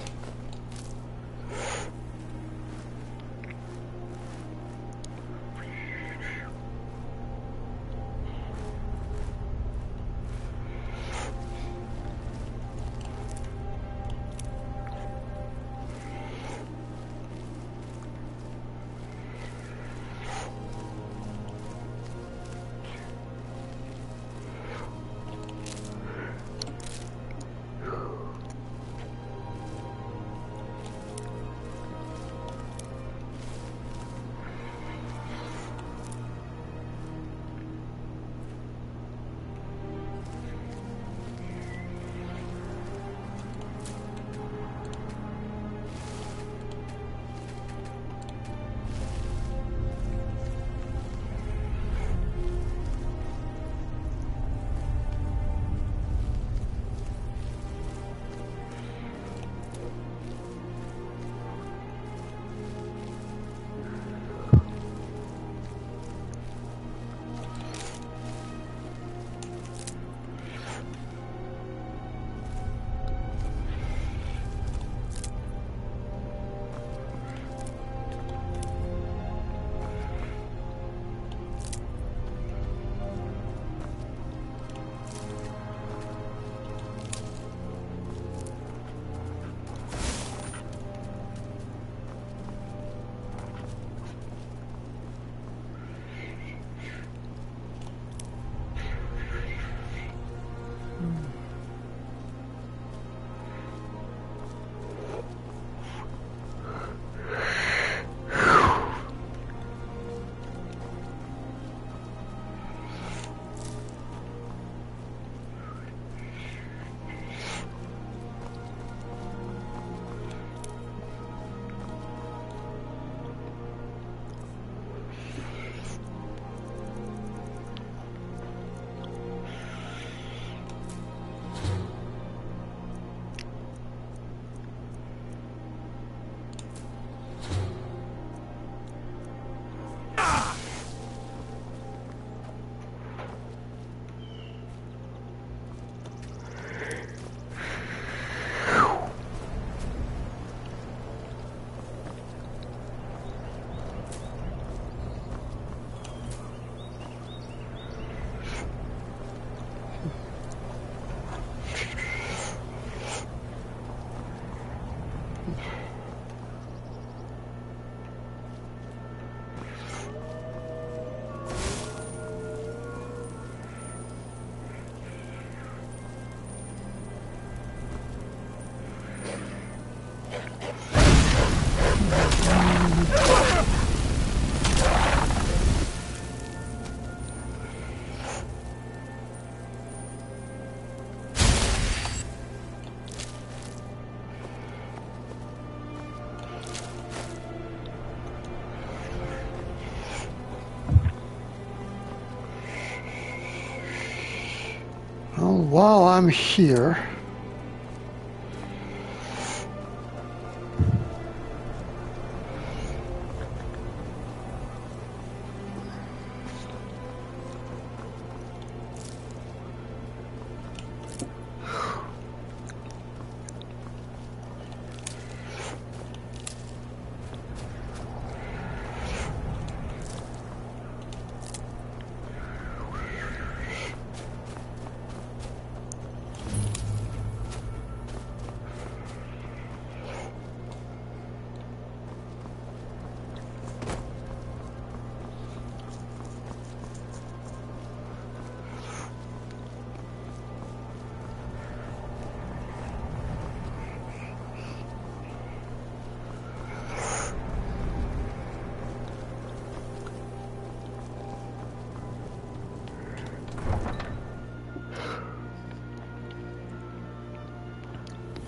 Well, while I'm here...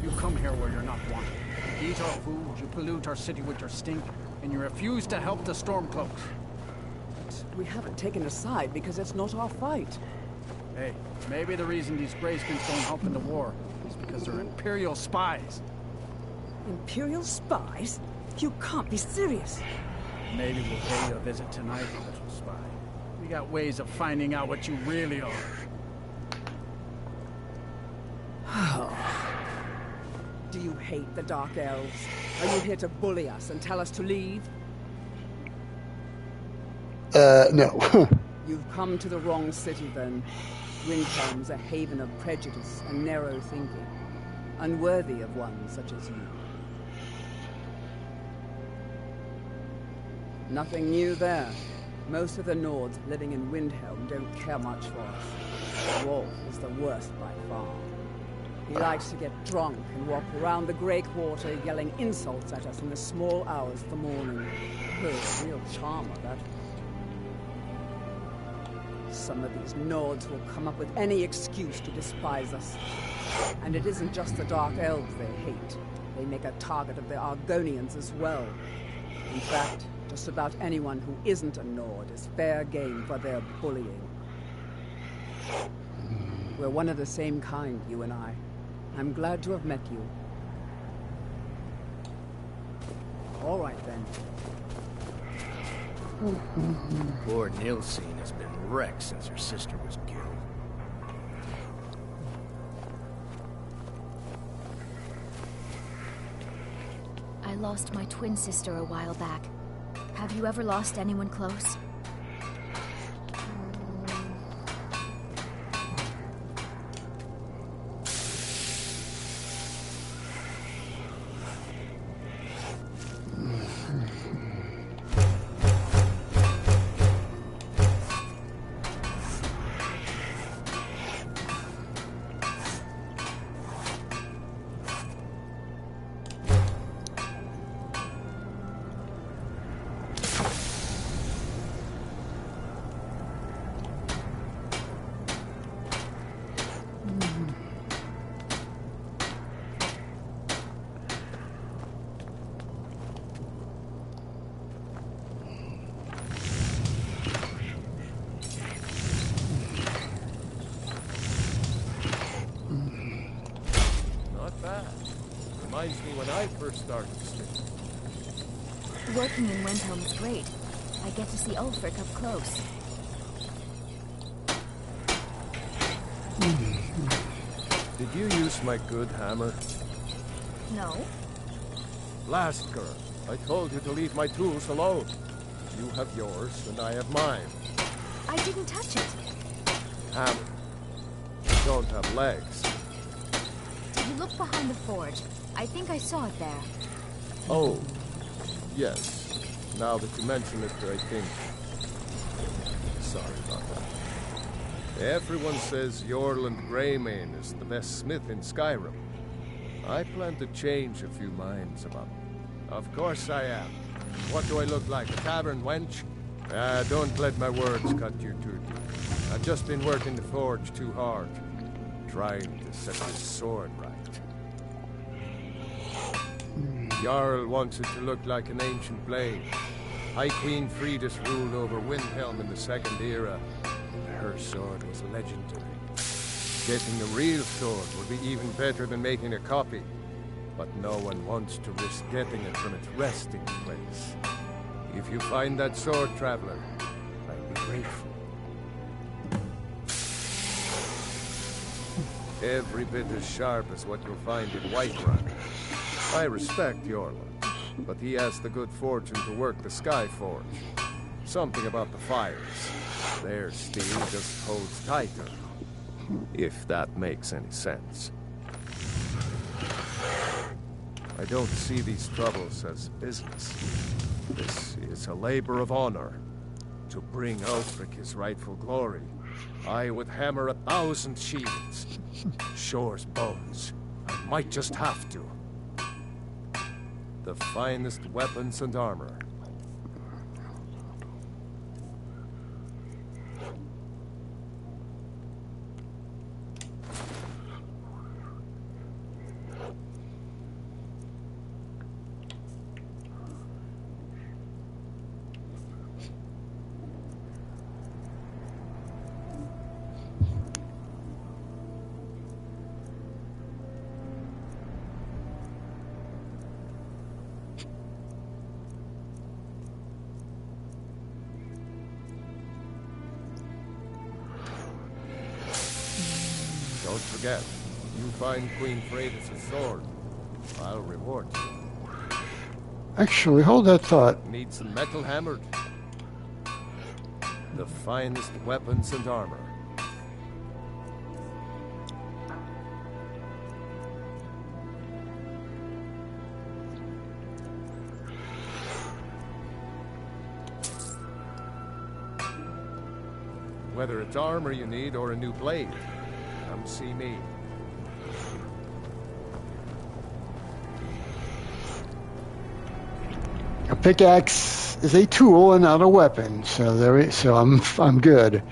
You come here where you're not wanted. You eat our food, you pollute our city with your stink, and you refuse to help the Stormcloaks. We haven't taken a side because it's not our fight. Hey, maybe the reason these Greyskins don't help in the war is because they're Imperial spies. Imperial spies? You can't be serious. Maybe we'll pay you a visit tonight, little spy. We got ways of finding out what you really are. Do you hate the Dark Elves? Are you here to bully us and tell us to leave? No. You've come to the wrong city, then. Windhelm's a haven of prejudice and narrow thinking, unworthy of one such as you. Nothing new there. Most of the Nords living in Windhelm don't care much for us. Wolf is the worst by far. He likes to get drunk and walk around the Grey Quarter yelling insults at us in the small hours of the morning. Oh, real charmer, that. Some of these Nords will come up with any excuse to despise us. And it isn't just the Dark Elves they hate. They make a target of the Argonians as well. In fact, just about anyone who isn't a Nord is fair game for their bullying. We're one of the same kind, you and I. I'm glad to have met you. All right, then. Poor Nilsine has been wrecked since her sister was killed. I lost my twin sister a while back. Have you ever lost anyone close? Reminds me when I first started sticking. Working in Windhelm is great. I get to see Ulfric up close. Did you use my good hammer? No. Last girl, I told you to leave my tools alone. You have yours, and I have mine. I didn't touch it. Hammer. Don't have legs. Did you look behind the forge? I think I saw it there. Oh, yes. Now that you mention it, I think. Sorry about that. Everyone says Yorland Greymane is the best smith in Skyrim. I plan to change a few minds about it. Of course I am. What do I look like, a tavern wench? Don't let my words cut you too deep. I've just been working the forge too hard. Trying to set this sword right. Jarl wants it to look like an ancient blade. High Queen Fridas ruled over Windhelm in the Second Era. Her sword was legendary. Getting the real sword would be even better than making a copy. But no one wants to risk getting it from its resting place. If you find that sword, traveler, I'd be grateful. Every bit as sharp as what you'll find in Whiterun. I respect Yorland, but he has the good fortune to work the Skyforge. Something about the fires. Their steel just holds tighter. If that makes any sense. I don't see these troubles as business. This is a labor of honor. To bring Ulfric his rightful glory, I would hammer 1,000 shields. Shore's bones. I might just have to. The finest weapons and armor. Don't forget, you find Queen Freydis' sword, I'll reward you. Actually, hold that thought. Need some metal hammered? The finest weapons and armor. Whether it's armor you need or a new blade, come see me. A pickaxe is a tool and not a weapon, so I'm good.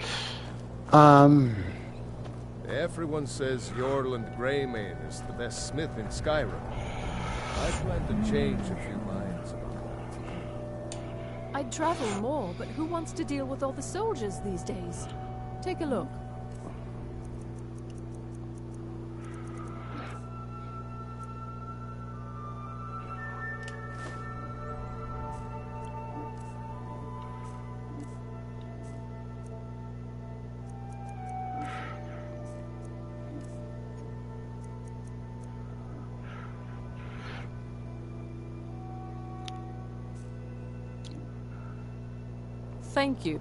Everyone says Yorland Greymane is the best smith in Skyrim. I plan to change a few minds about that. I'd travel more, but who wants to deal with all the soldiers these days? Take a look. Thank you.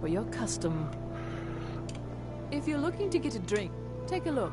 For your custom. If you're looking to get a drink, take a look.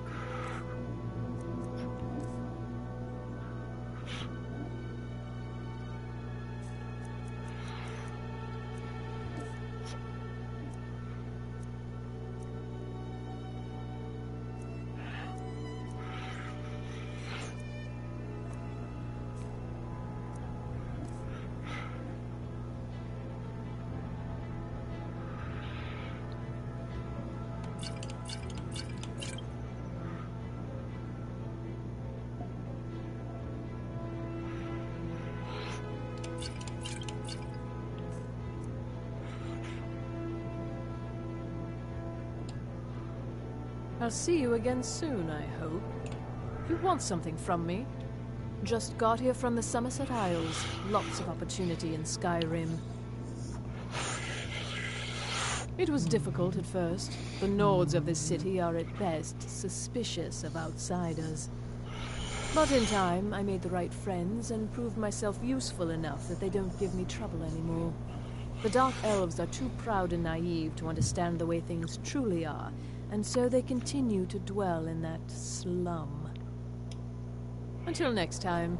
I'll see you again soon, I hope. You want something from me? Just got here from the Somerset Isles. Lots of opportunity in Skyrim. It was difficult at first. The Nords of this city are at best suspicious of outsiders. But in time, I made the right friends and proved myself useful enough that they don't give me trouble anymore. The Dark Elves are too proud and naive to understand the way things truly are, and so they continue to dwell in that slum. Until next time.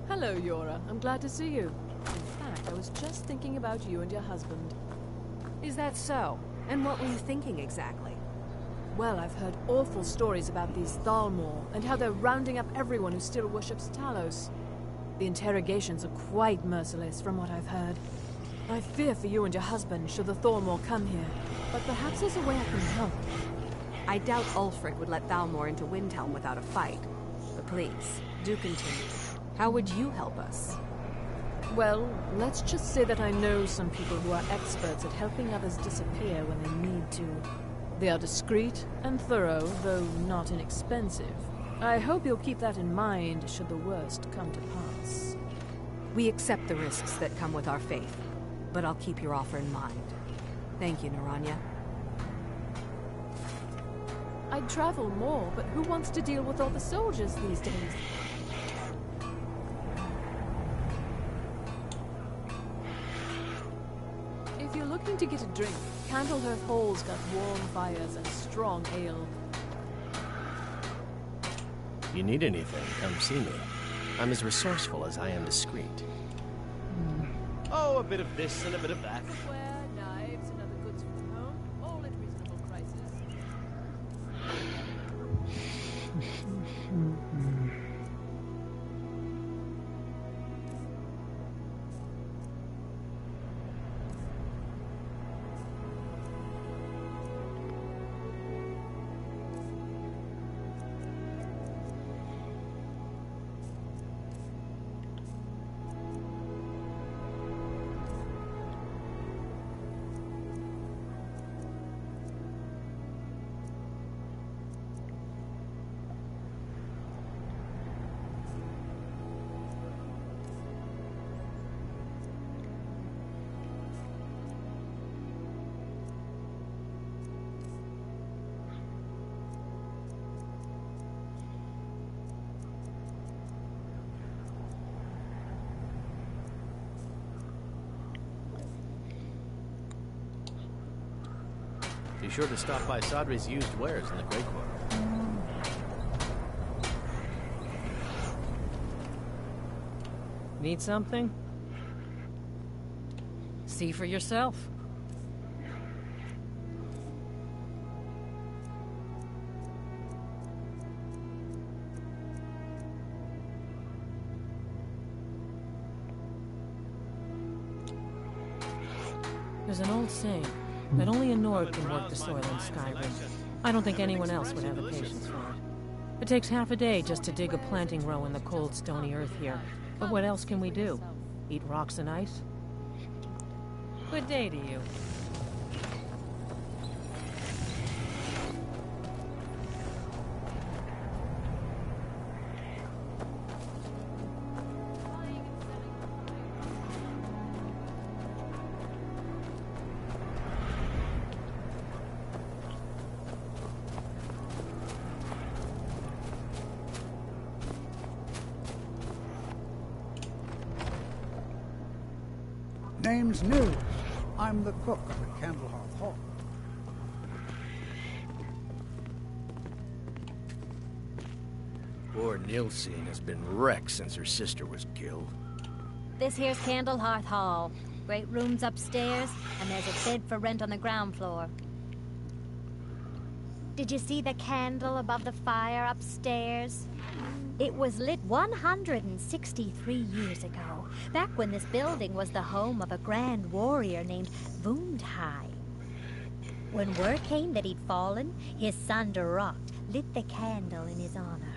Hello, Yora. I'm glad to see you. In fact, I was just thinking about you and your husband. Is that so? And what were you thinking exactly? Well, I've heard awful stories about these Thalmor, and how they're rounding up everyone who still worships Talos. The interrogations are quite merciless, from what I've heard. I fear for you and your husband should the Thormore come here, but perhaps there's a way I can help. I doubt Ulfric would let Thalmor into Windhelm without a fight. But please, do continue. How would you help us? Well, let's just say that I know some people who are experts at helping others disappear when they need to. They are discreet and thorough, though not inexpensive. I hope you'll keep that in mind should the worst come to pass. We accept the risks that come with our faith, but I'll keep your offer in mind. Thank you, Naranya. I'd travel more, but who wants to deal with all the soldiers these days? If you're looking to get a drink, Candlehearth Hall's got warm fires and strong ale. If you need anything, come see me. I'm as resourceful as I am discreet. Oh, a bit of this and a bit of that. Cookware, knives, and other goods from the home, all at reasonable prices. Be sure to stop by Sodri's used wares in the Grey Quarter. Need something? See for yourself. There's an old saying that only a Nord can work the soil in Skyrim. I don't think anyone else would have the patience for it. It takes half a day just to dig a planting row in the cold, stony earth here. But what else can we do? Eat rocks and ice? Good day to you. Name's Nils. I'm the cook at Candlehearth Hall. Poor Nilsine has been wrecked since her sister was killed. This here's Candlehearth Hall. Great rooms upstairs, and there's a bed for rent on the ground floor. Did you see the candle above the fire upstairs? It was lit 163 years ago, back when this building was the home of a grand warrior named Wundhai. When word came that he'd fallen, his son Durok lit the candle in his honor.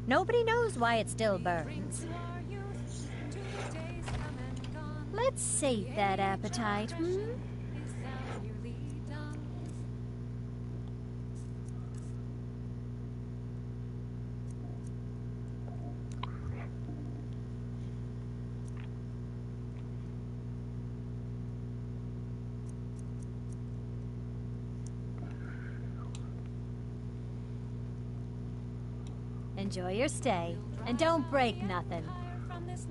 Nobody knows why it still burns. Let's sate that appetite, hmm? Enjoy your stay, and don't break nothing.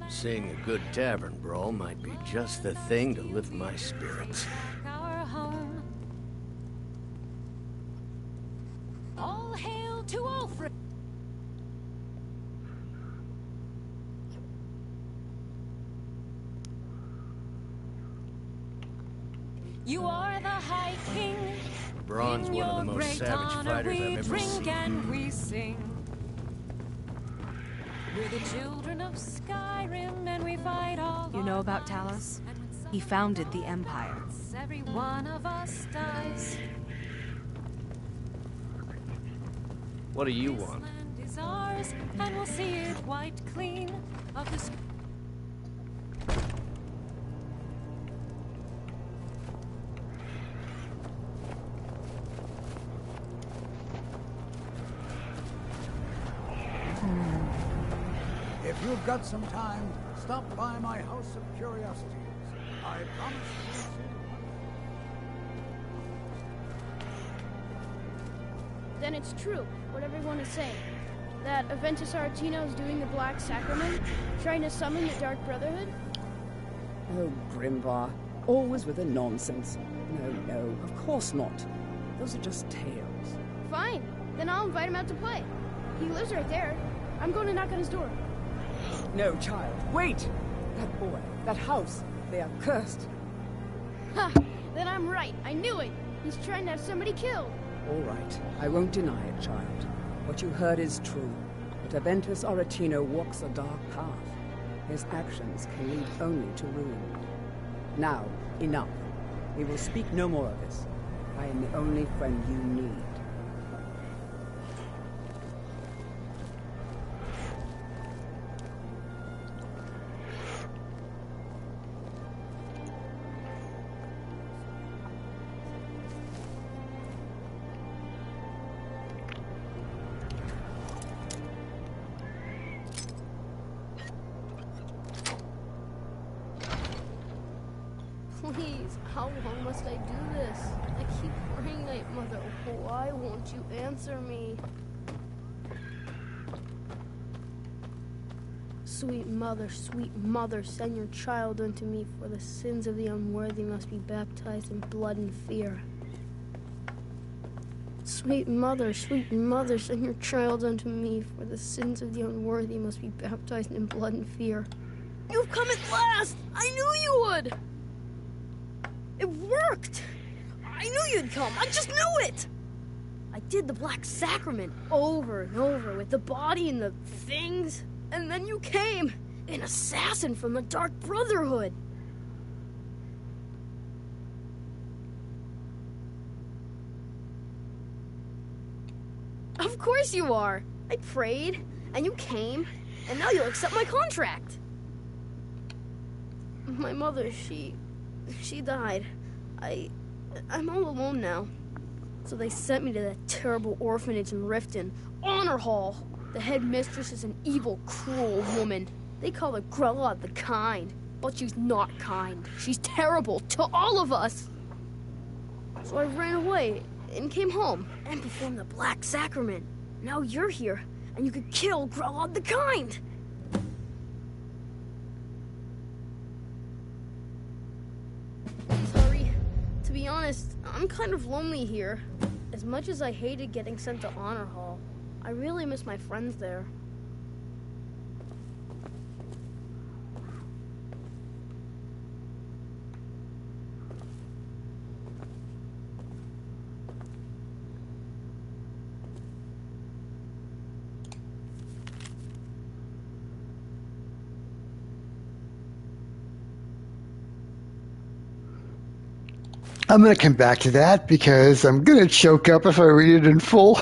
Seeing a good tavern brawl might be just the thing to lift my spirits. Our home. All hail to Ulfric! You are the High King. Braun's one of the most savage fighters I've ever drink seen. and we sing. We're the children of Skyrim, and we fight all. You know about Talos? He founded the Empire. Every one of us dies. What do you want? Land is ours, and we'll see it wiped clean of the. If you've got some time, stop by my House of Curiosities. I promise you'll see. Then it's true, what everyone is saying. That Aventus Aretino is doing the Black Sacrament, trying to summon the Dark Brotherhood? Oh, Grimvar. Always with the nonsense. No, of course not. Those are just tales. Fine, then I'll invite him out to play. He lives right there. I'm going to knock on his door. No, child. Wait! That boy, that house, they are cursed. Ha! Then I'm right. I knew it. He's trying to have somebody killed. All right. I won't deny it, child. What you heard is true. But Aventus Aretino walks a dark path. His actions can lead only to ruin. Now, enough. We will speak no more of this. I am the only friend you need. Please, how long must I do this? I keep praying, Night Mother. Why won't you answer me? Sweet mother, send your child unto me, for the sins of the unworthy must be baptized in blood and fear. Sweet mother, send your child unto me, for the sins of the unworthy must be baptized in blood and fear. You've come at last! I knew you would! It worked! I knew you'd come! I just knew it! I did the Black Sacrament over and over with the body and the things, and then you came! An assassin from the Dark Brotherhood! Of course you are! I prayed, and you came, and now you'll accept my contract! My mother, she died. I'm all alone now. So they sent me to that terrible orphanage in Riften, Honor Hall. The headmistress is an evil, cruel woman. They call her Grella the Kind, but she's not kind. She's terrible to all of us. So I ran away and came home and performed the Black Sacrament. Now you're here, and you could kill Grella the Kind. To be honest, I'm kind of lonely here. As much as I hated getting sent to Honor Hall, I really miss my friends there. I'm going to come back to that because I'm going to choke up if I read it in full.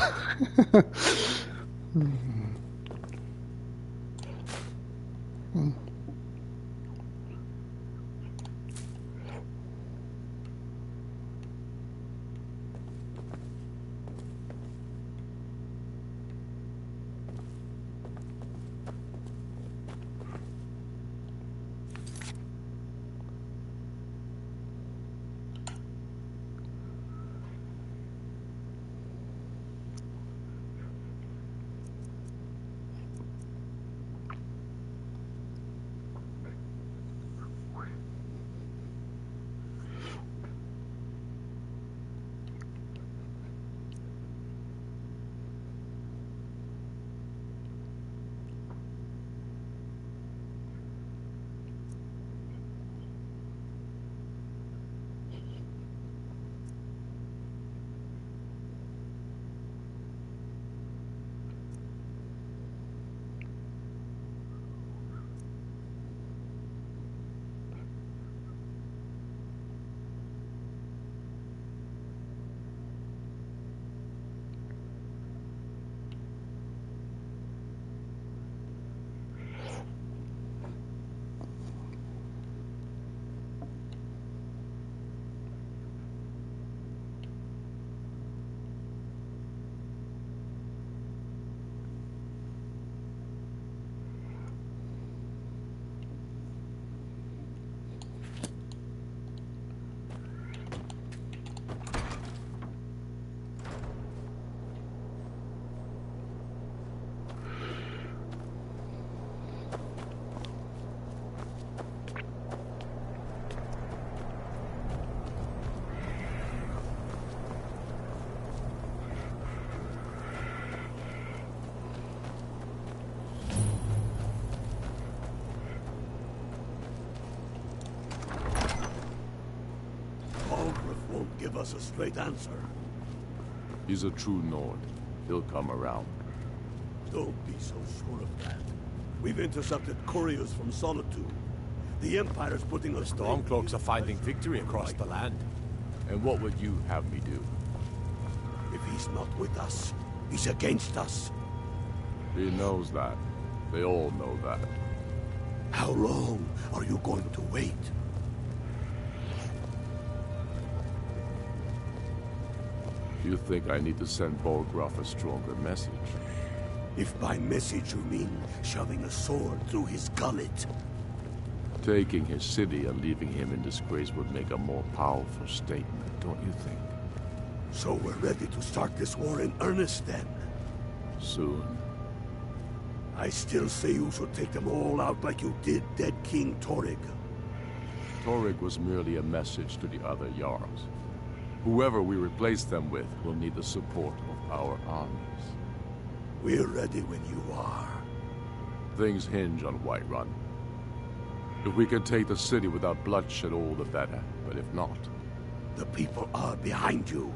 us a straight answer. He's a true Nord. He'll come around. Don't be so sure of that. We've intercepted couriers from Solitude. The Empire's putting us... Stormcloaks are finding victory across the land. And what would you have me do? If he's not with us, he's against us. He knows that. They all know that. How long are you going to wait? You think I need to send Bolgraf a stronger message? If by message you mean shoving a sword through his gullet. Taking his city and leaving him in disgrace would make a more powerful statement, don't you think? So we're ready to start this war in earnest then? Soon. I still say you should take them all out like you did dead King Torrig. Torrig was merely a message to the other Jarls. Whoever we replace them with will need the support of our armies. We're ready when you are. Things hinge on Whiterun. If we can take the city without bloodshed, all the better. But if not... The people are behind you.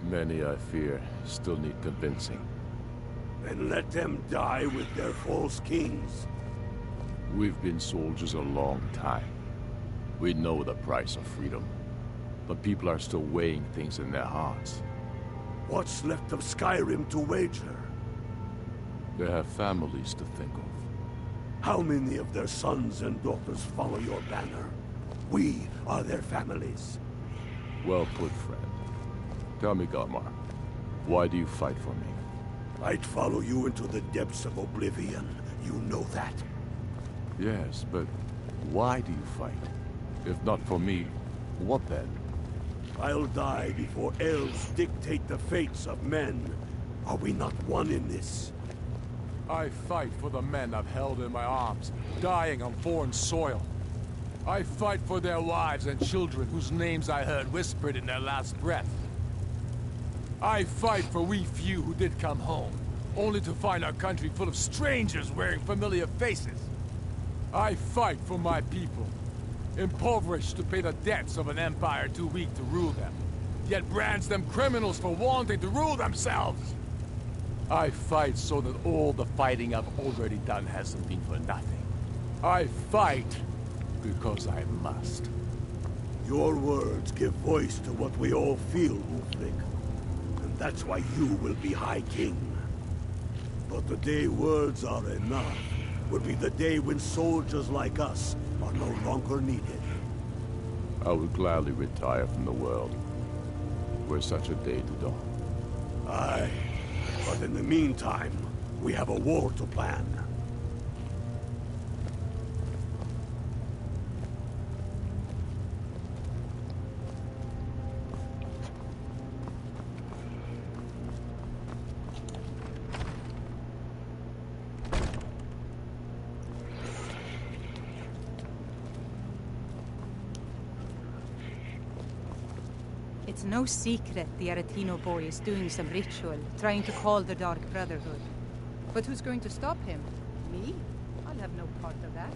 Many, I fear, still need convincing. Then let them die with their false kings. We've been soldiers a long time. We know the price of freedom. But people are still weighing things in their hearts. What's left of Skyrim to wager? They have families to think of. How many of their sons and daughters follow your banner? We are their families. Well put, friend. Tell me, Galmar, why do you fight for me? I'd follow you into the depths of oblivion. You know that. Yes, but why do you fight? If not for me, what then? I'll die before elves dictate the fates of men. Are we not one in this? I fight for the men I've held in my arms, dying on foreign soil. I fight for their wives and children whose names I heard whispered in their last breath. I fight for we few who did come home, only to find our country full of strangers wearing familiar faces. I fight for my people, impoverished to pay the debts of an empire too weak to rule them, yet brands them criminals for wanting to rule themselves. I fight so that all the fighting I've already done hasn't been for nothing. I fight because I must. Your words give voice to what we all feel, Ulfric. And that's why you will be High King. But the day words are enough will be the day when soldiers like us are no longer needed. I would gladly retire from the world, were such a day to dawn. Aye, but in the meantime, we have a war to plan. It's no secret the Aretino boy is doing some ritual, trying to call the Dark Brotherhood. But who's going to stop him? Me? I'll have no part of that.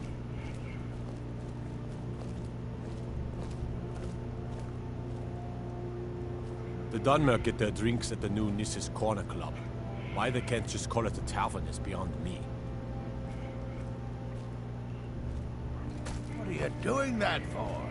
The Dunmer get their drinks at the new Nissa's Corner Club. Why they can't just call it a tavern is beyond me. What are you doing that for?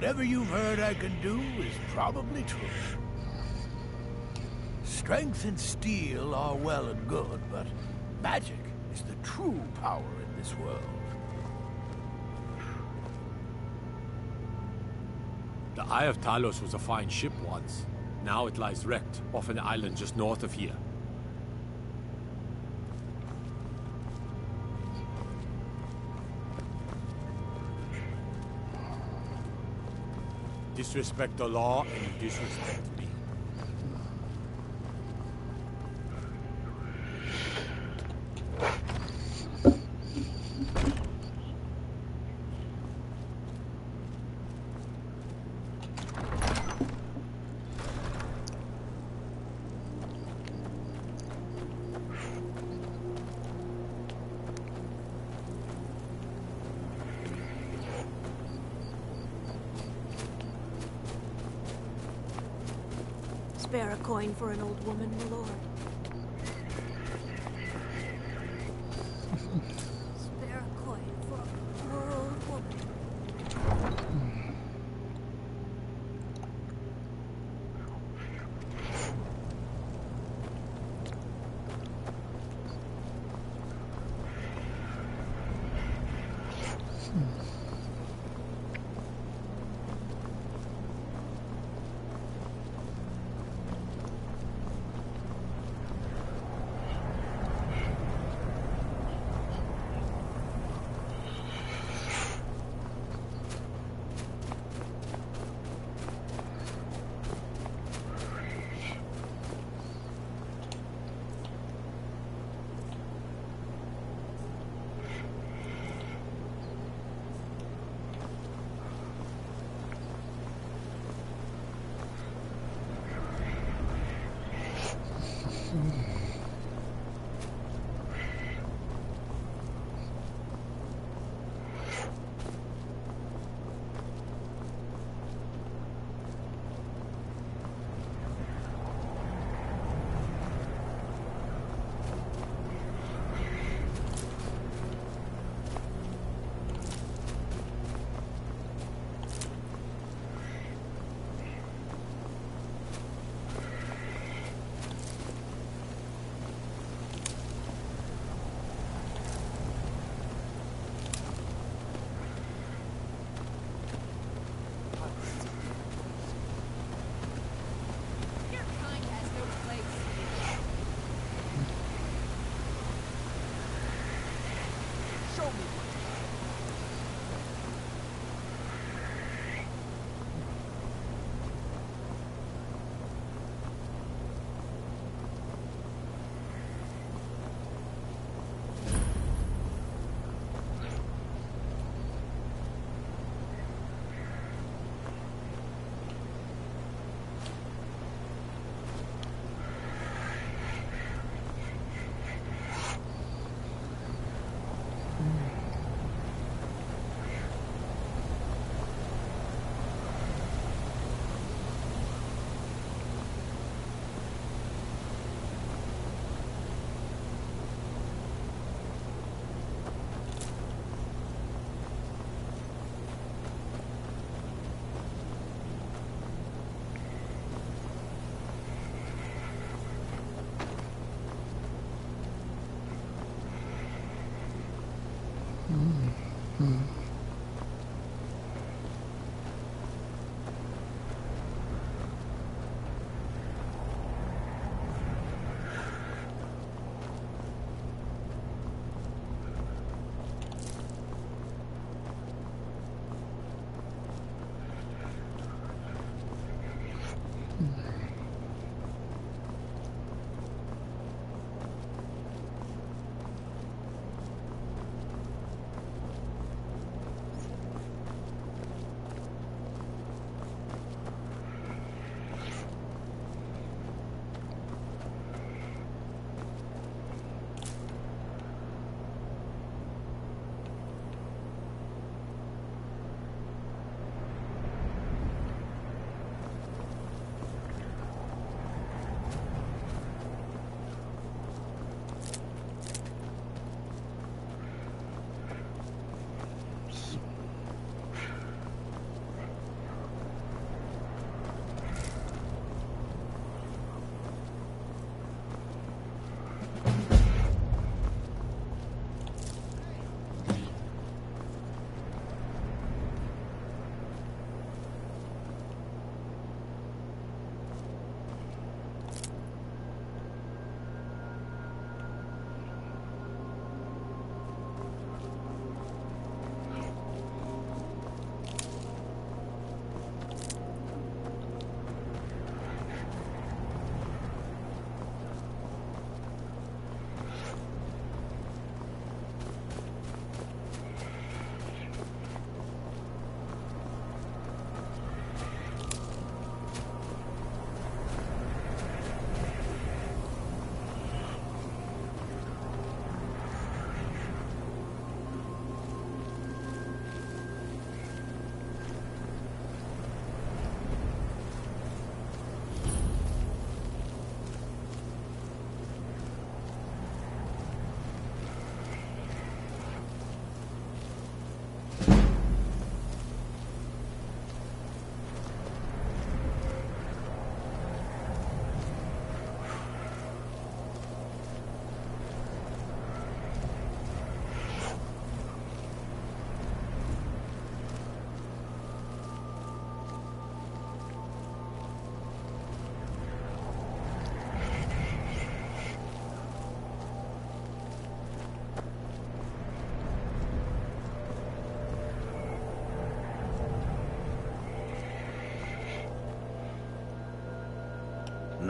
Whatever you've heard I can do is probably true. Strength and steel are well and good, but magic is the true power in this world. The Eye of Talos was a fine ship once. Now it lies wrecked off an island just north of here. Disrespect the law and you disrespect me. Spare a coin for an old woman, my lord. Spare a coin for an old woman.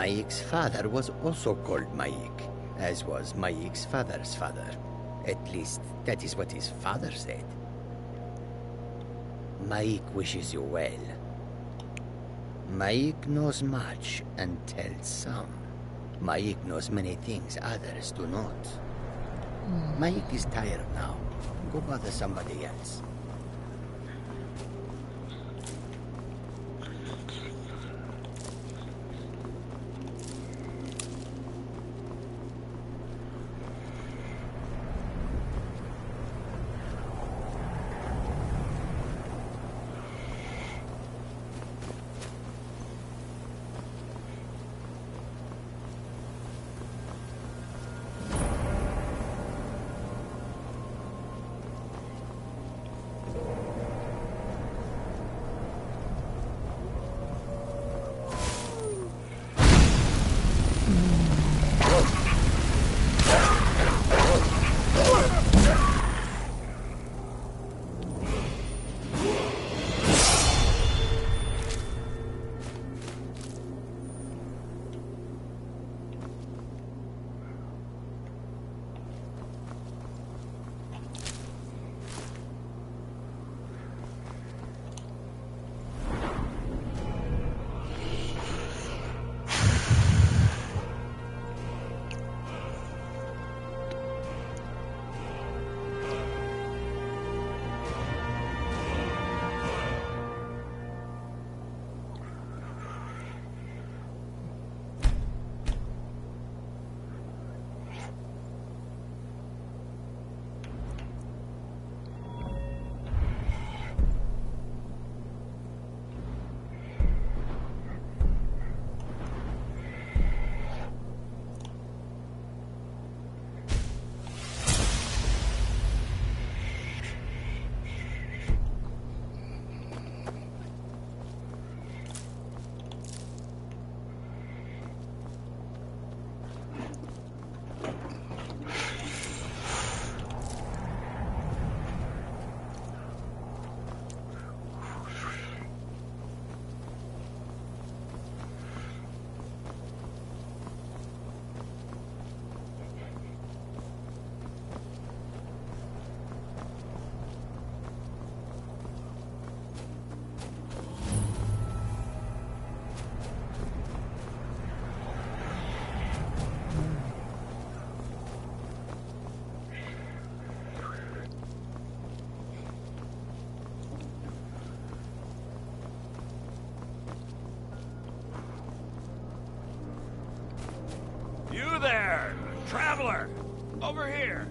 Maik's father was also called Maik, as was Maik's father's father. At least, that is what his father said. Maik wishes you well. Maik knows much and tells some. Maik knows many things others do not. Maik is tired now. Go bother somebody else. You there, traveler! Over here!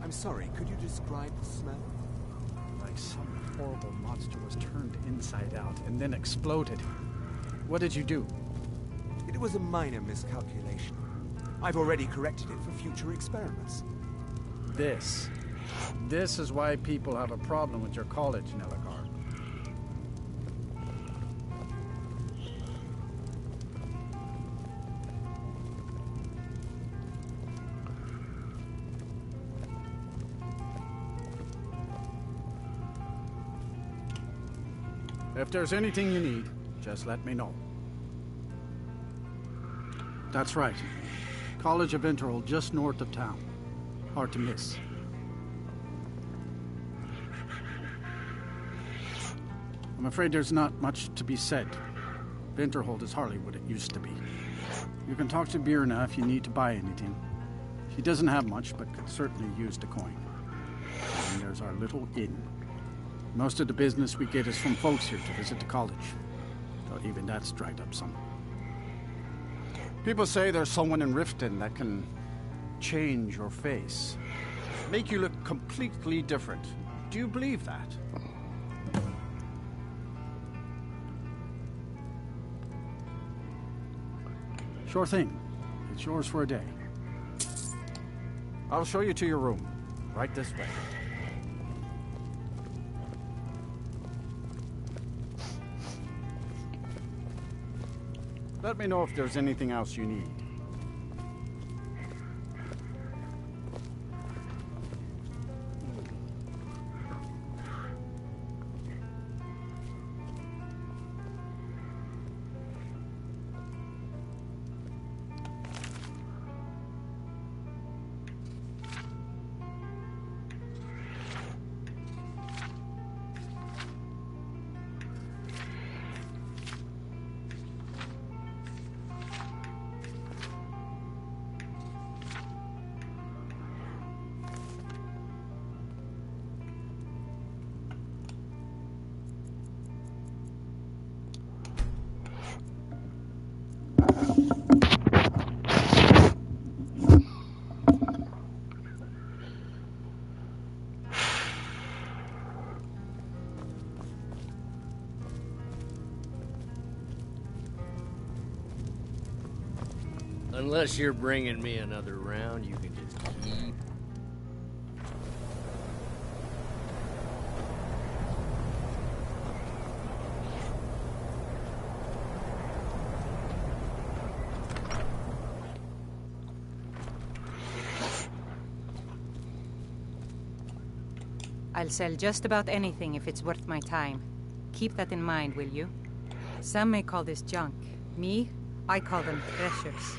I'm sorry, could you describe the smell? Like some horrible monster was turned inside out and then exploded. What did you do? It was a minor miscalculation. I've already corrected it for future experiments. This is why people have a problem with your college, Nelligar. If there's anything you need, just let me know. That's right. College of Winterhold, just north of town. Hard to miss. I'm afraid there's not much to be said. Winterhold is hardly what it used to be. You can talk to Birna if you need to buy anything. She doesn't have much, but could certainly use the coin. And there's our little inn. Most of the business we get is from folks here to visit the college. Though even that's dried up some. People say there's someone in Riften that can change your face. Make you look completely different. Do you believe that? Sure thing. It's yours for a day. I'll show you to your room. Right this way. Let me know if there's anything else you need. Unless you're bringing me another round, you can just keep. I'll sell just about anything if it's worth my time. Keep that in mind, will you? Some may call this junk. Me, I call them treasures.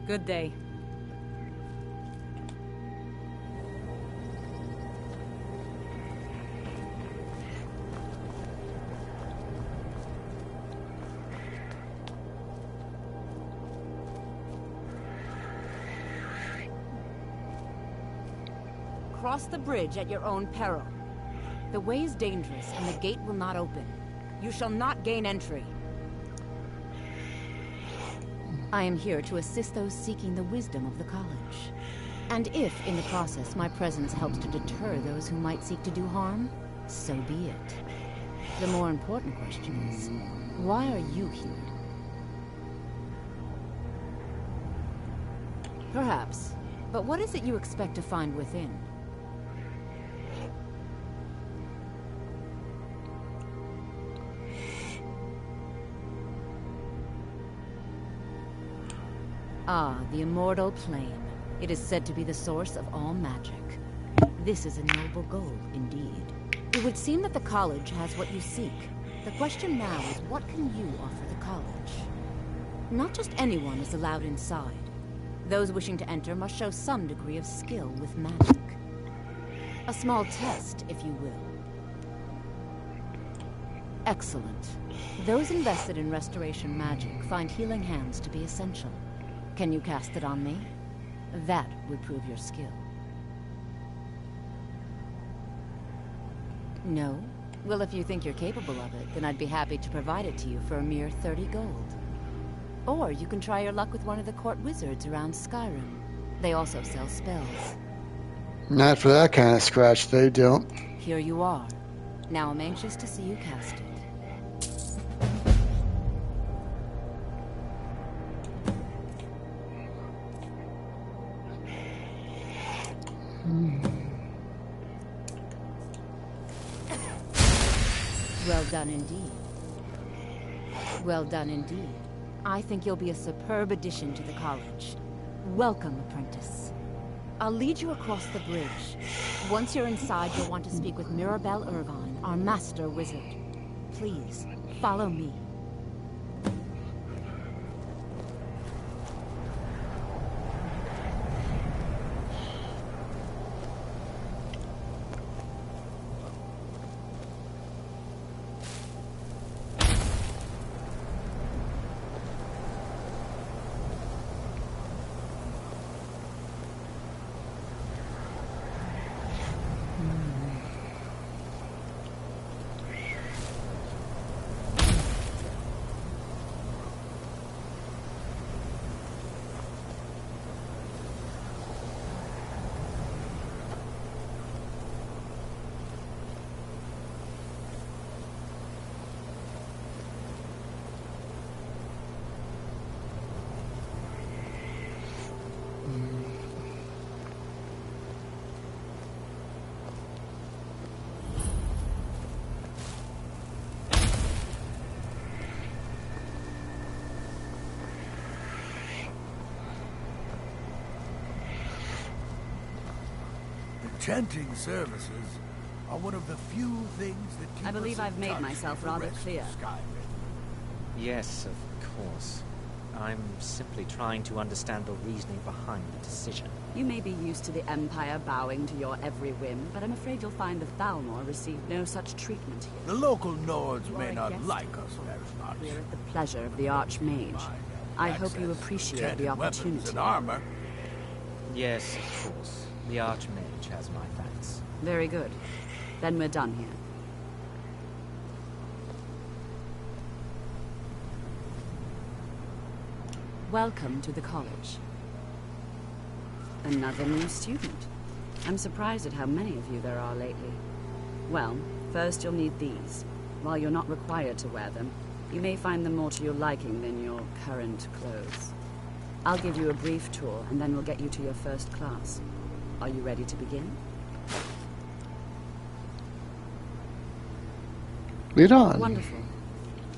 Good day. Cross the bridge at your own peril. The way is dangerous and the gate will not open. You shall not gain entry. I am here to assist those seeking the wisdom of the college. And if, in the process, my presence helps to deter those who might seek to do harm, so be it. The more important question is, why are you here? Perhaps. But what is it you expect to find within? Ah, the immortal plane. It is said to be the source of all magic. This is a noble goal, indeed. It would seem that the college has what you seek. The question now is, what can you offer the college? Not just anyone is allowed inside. Those wishing to enter must show some degree of skill with magic. A small test, if you will. Excellent. Those invested in restoration magic find healing hands to be essential. Can you cast it on me? That would prove your skill. No? Well, if you think you're capable of it, then I'd be happy to provide it to you for a mere 30 gold. Or you can try your luck with one of the court wizards around Skyrim. They also sell spells. Not for that kind of scratch, they don't. Here you are. Now I'm anxious to see you cast it. Well done indeed. Well done indeed. I think you'll be a superb addition to the college. Welcome, apprentice. I'll lead you across the bridge. Once you're inside, you'll want to speak with Mirabelle Irvine, our master wizard. Please, follow me. Chanting services are one of the few things that keep I believe us in I've made touch myself with the rather rest of clear. Skyrim. Yes, of course. I'm simply trying to understand the reasoning behind the decision. You may be used to the Empire bowing to your every whim, but I'm afraid you'll find the Thalmor received no such treatment here. The local Nords You are may a not guest like us very much. We're at the pleasure of the Archmage. I hope you appreciate the Enchanted weapons opportunity. and armor. Yes, of course. The Archmage has my thanks. Very good. Then we're done here. Welcome to the college. Another new student. I'm surprised at how many of you there are lately. Well, first you'll need these. While you're not required to wear them, you may find them more to your liking than your current clothes. I'll give you a brief tour, and then we'll get you to your first class. Are you ready to begin? Lead on. Wonderful.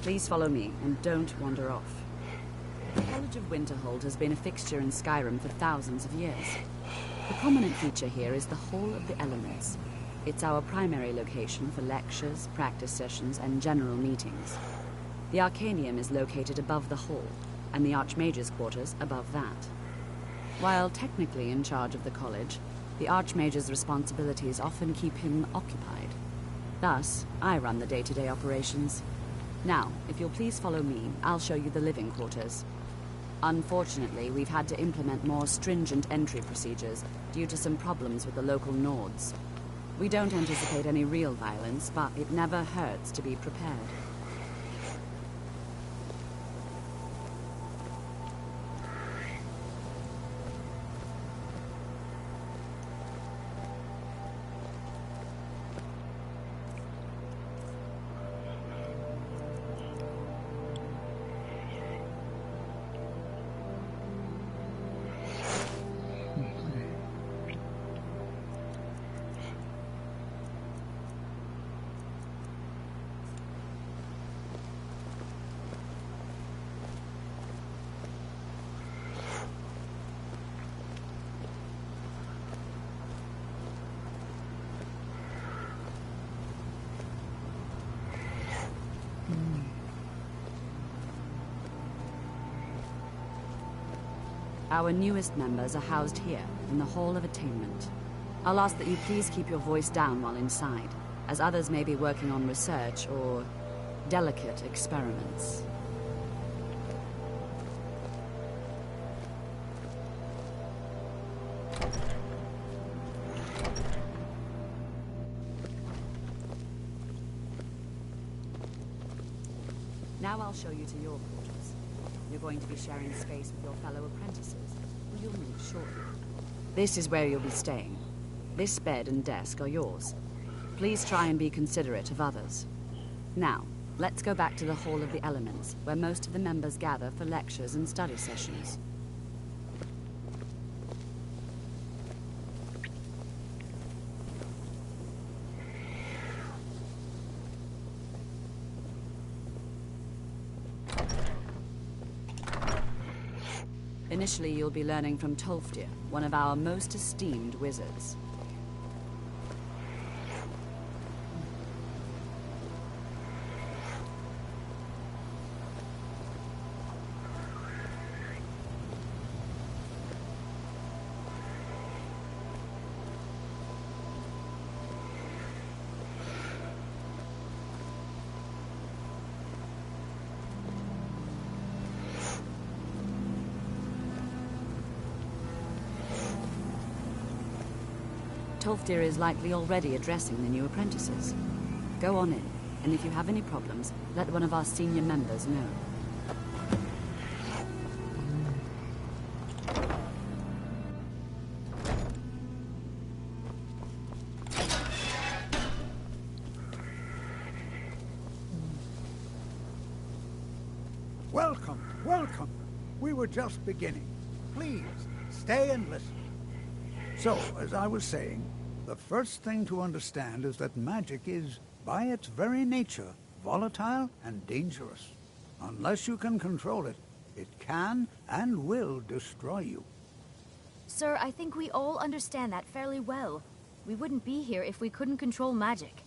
Please follow me, and don't wander off. The College of Winterhold has been a fixture in Skyrim for thousands of years. The prominent feature here is the Hall of the Elements. It's our primary location for lectures, practice sessions, and general meetings. The Arcanium is located above the hall, and the Archmage's quarters above that. While technically in charge of the college, the Archmage's responsibilities often keep him occupied. Thus, I run the day-to-day operations. Now, if you'll please follow me, I'll show you the living quarters. Unfortunately, we've had to implement more stringent entry procedures due to some problems with the local Nords. We don't anticipate any real violence, but it never hurts to be prepared. Our newest members are housed here, in the Hall of Attainment. I'll ask that you please keep your voice down while inside, as others may be working on research or delicate experiments. Now I'll show you to your quarters. You're going to be sharing space with your fellow apprentices, who you'll meet shortly. This is where you'll be staying. This bed and desk are yours. Please try and be considerate of others. Now, let's go back to the Hall of the Elements, where most of the members gather for lectures and study sessions. Initially, you'll be learning from Tolfdir, one of our most esteemed wizards. Tolfdir is likely already addressing the new apprentices. Go on in, and if you have any problems, let one of our senior members know. Welcome, welcome. We were just beginning. Please, stay and listen. So, as I was saying, the first thing to understand is that magic is, by its very nature, volatile and dangerous. Unless you can control it, it can and will destroy you. Sir, I think we all understand that fairly well. We wouldn't be here if we couldn't control magic.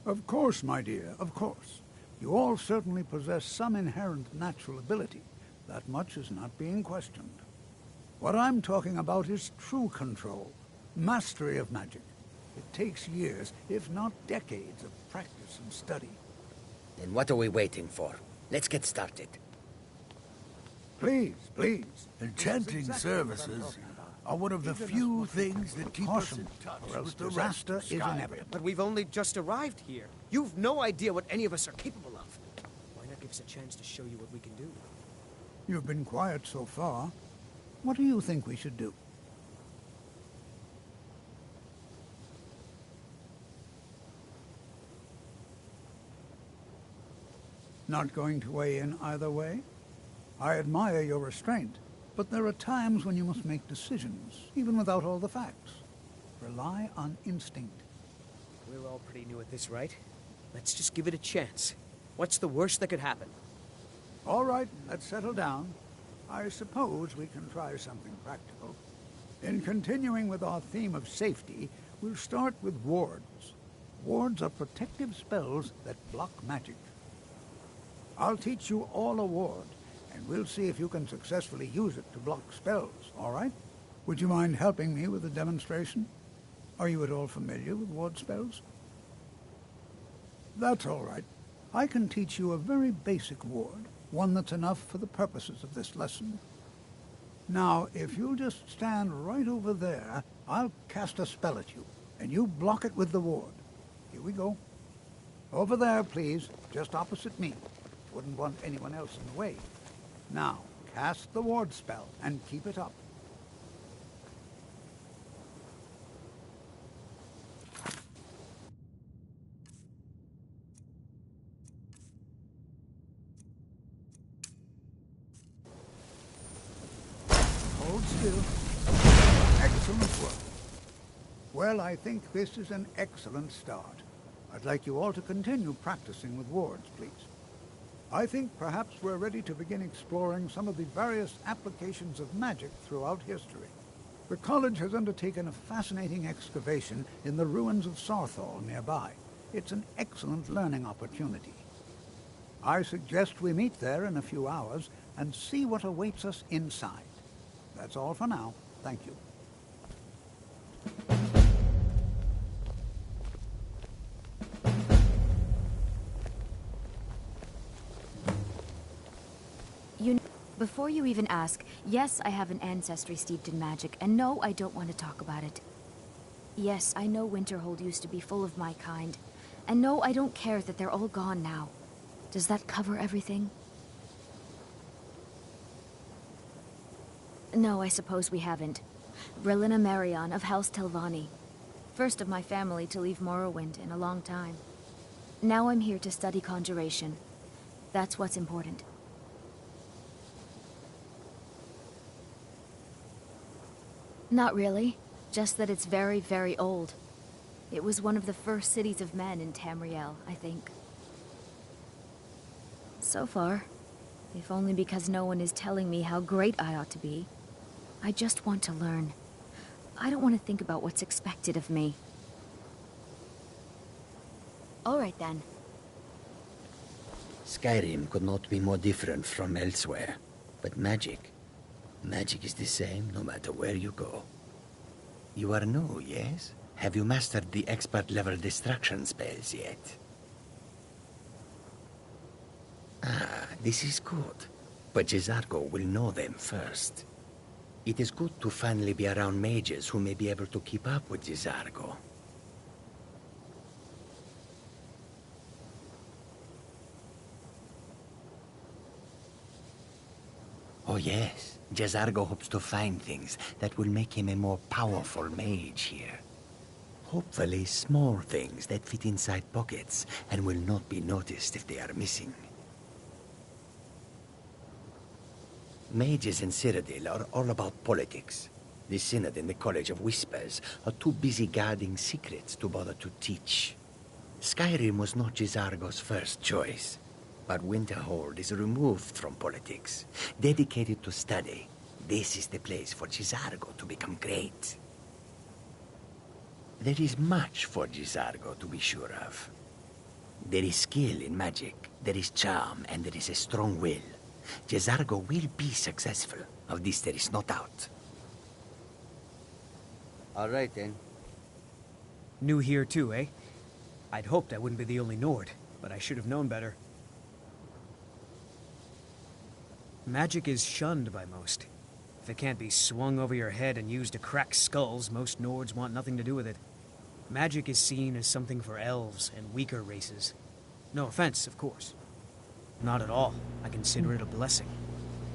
Of course, my dear, of course. You all certainly possess some inherent natural ability. That much is not being questioned. What I'm talking about is true control, mastery of magic. It takes years, if not decades, of practice and study. Then what are we waiting for? Let's get started. Please, please. Enchanting services are one of the few things that keep us in touch with the rest of Skyrim. But we've only just arrived here. You've no idea what any of us are capable of. Why not give us a chance to show you what we can do? You've been quiet so far. What do you think we should do? Not going to weigh in either way? I admire your restraint, but there are times when you must make decisions, even without all the facts. Rely on instinct. We're all pretty new at this, right? Let's just give it a chance. What's the worst that could happen? All right, let's settle down. I suppose we can try something practical. In continuing with our theme of safety, we'll start with wards. Wards are protective spells that block magic. I'll teach you all a ward, and we'll see if you can successfully use it to block spells, all right? Would you mind helping me with the demonstration? Are you at all familiar with ward spells? That's all right. I can teach you a very basic ward, one that's enough for the purposes of this lesson. Now, if you'll just stand right over there, I'll cast a spell at you, and you block it with the ward. Here we go. Over there, please, just opposite me. Wouldn't want anyone else in the way. Now, cast the ward spell, and keep it up. Hold still. Excellent work. Well, I think this is an excellent start. I'd like you all to continue practicing with wards, please. I think perhaps we're ready to begin exploring some of the various applications of magic throughout history. The college has undertaken a fascinating excavation in the ruins of Sarthal nearby. It's an excellent learning opportunity. I suggest we meet there in a few hours and see what awaits us inside. That's all for now. Thank you. Before you even ask, yes, I have an ancestry steeped in magic, and no, I don't want to talk about it. Yes, I know Winterhold used to be full of my kind, and no, I don't care that they're all gone now. Does that cover everything? No, I suppose we haven't. Relina Marion of House Telvanni. First of my family to leave Morrowind in a long time. Now I'm here to study conjuration. That's what's important. Not really. Just that it's very, very old. It was one of the first cities of men in Tamriel, I think. So far, if only because no one is telling me how great I ought to be. I just want to learn. I don't want to think about what's expected of me. All right then. Skyrim could not be more different from elsewhere. But magic is the same no matter where you go. You are new, yes? Have you mastered the expert-level destruction spells yet? Ah, this is good. But Jezargo will know them first. It is good to finally be around mages who may be able to keep up with Jezargo. Oh yes, Jezargo hopes to find things that will make him a more powerful mage here. Hopefully small things that fit inside pockets and will not be noticed if they are missing. Mages in Cyrodiil are all about politics. The Synod and the College of Whispers are too busy guarding secrets to bother to teach. Skyrim was not Jezargo's first choice. But Winterhold is removed from politics, dedicated to study. This is the place for Jezargo to become great. There is much for Jezargo to be sure of. There is skill in magic, there is charm, and there is a strong will. Jezargo will be successful. Of this there is no doubt. All right, then. New here too, eh? I'd hoped I wouldn't be the only Nord, but I should have known better. Magic is shunned by most. If it can't be swung over your head and used to crack skulls, most Nords want nothing to do with it. Magic is seen as something for elves and weaker races. No offense, of course. Not at all. I consider it a blessing.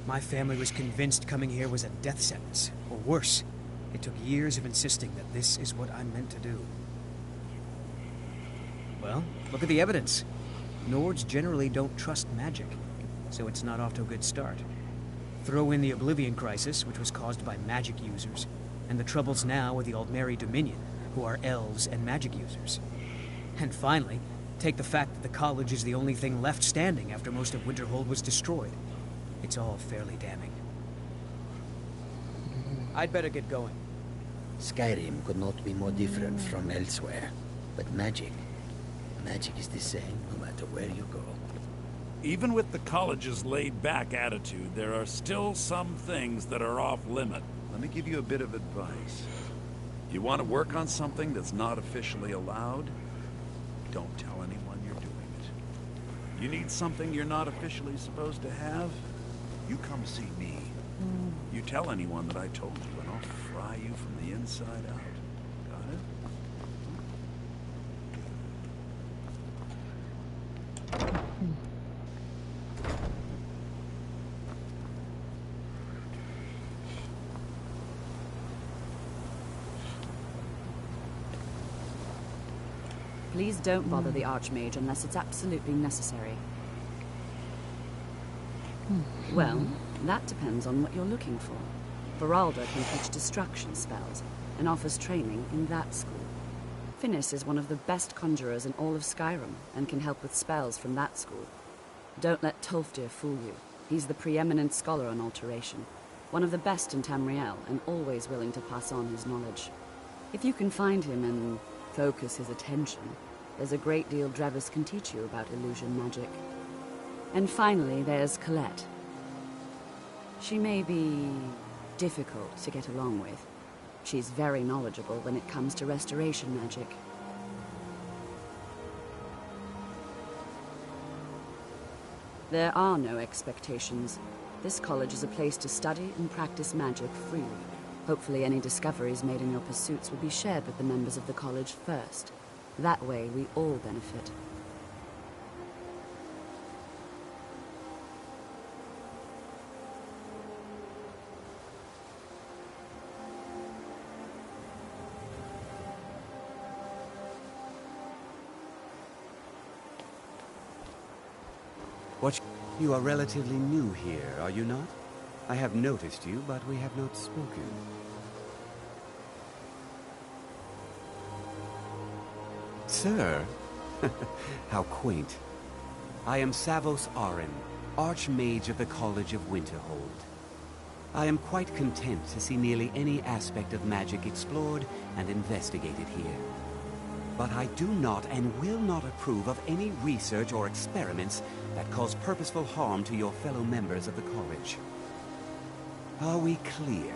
My family was convinced coming here was a death sentence, or worse. It took years of insisting that this is what I'm meant to do. Well, look at the evidence. Nords generally don't trust magic, so it's not off to a good start. Throw in the Oblivion Crisis, which was caused by magic users, and the troubles now with the Aldmeri Dominion, who are elves and magic users. And finally, take the fact that the college is the only thing left standing after most of Winterhold was destroyed. It's all fairly damning. I'd better get going. Skyrim could not be more different from elsewhere. But magic is the same no matter where you go. Even with the college's laid-back attitude, there are still some things that are off-limit. Let me give you a bit of advice. You want to work on something that's not officially allowed? Don't tell anyone you're doing it. You need something you're not officially supposed to have? You come see me. You tell anyone that I told you, and I'll fry you from the inside out. Got it? Please don't bother the Archmage unless it's absolutely necessary. Well, that depends on what you're looking for. Veralda can teach destruction spells and offers training in that school. Finis is one of the best conjurers in all of Skyrim and can help with spells from that school. Don't let Tolfdir fool you. He's the preeminent scholar on alteration, one of the best in Tamriel and always willing to pass on his knowledge. If you can find him and focus his attention, there's a great deal Drevis can teach you about illusion magic. And finally, there's Colette. She may be difficult to get along with. She's very knowledgeable when it comes to restoration magic. There are no expectations. This college is a place to study and practice magic freely. Hopefully any discoveries made in your pursuits will be shared with the members of the college first. That way, we all benefit. What? You are relatively new here, are you not? I have noticed you, but we have not spoken. Sir? How quaint. I am Savos Arin, Archmage of the College of Winterhold. I am quite content to see nearly any aspect of magic explored and investigated here. But I do not and will not approve of any research or experiments that cause purposeful harm to your fellow members of the college. Are we clear?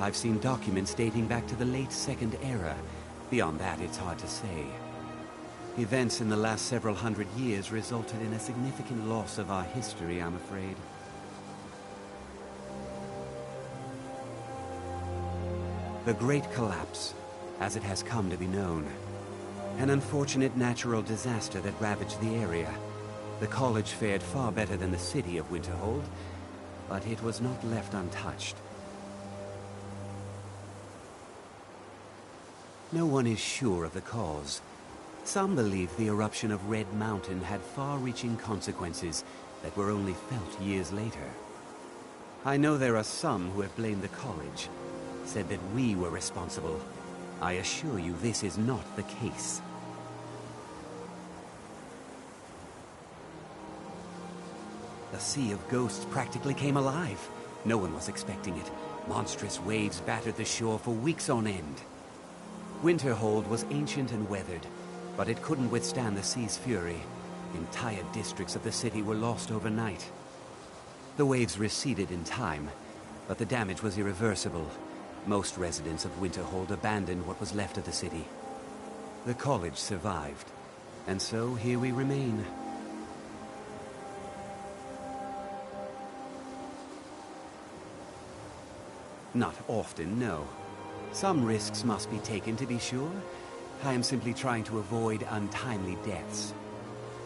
I've seen documents dating back to the late Second Era. Beyond that, it's hard to say. Events in the last several hundred years resulted in a significant loss of our history, I'm afraid. The Great Collapse, as it has come to be known. An unfortunate natural disaster that ravaged the area. The college fared far better than the city of Winterhold, but it was not left untouched. No one is sure of the cause. Some believe the eruption of Red Mountain had far-reaching consequences that were only felt years later. I know there are some who have blamed the college, said that we were responsible. I assure you this is not the case. The Sea of Ghosts practically came alive. No one was expecting it. Monstrous waves battered the shore for weeks on end. Winterhold was ancient and weathered, but it couldn't withstand the sea's fury. Entire districts of the city were lost overnight. The waves receded in time, but the damage was irreversible. Most residents of Winterhold abandoned what was left of the city. The college survived, and so here we remain. Not often, no. Some risks must be taken, to be sure. I am simply trying to avoid untimely deaths.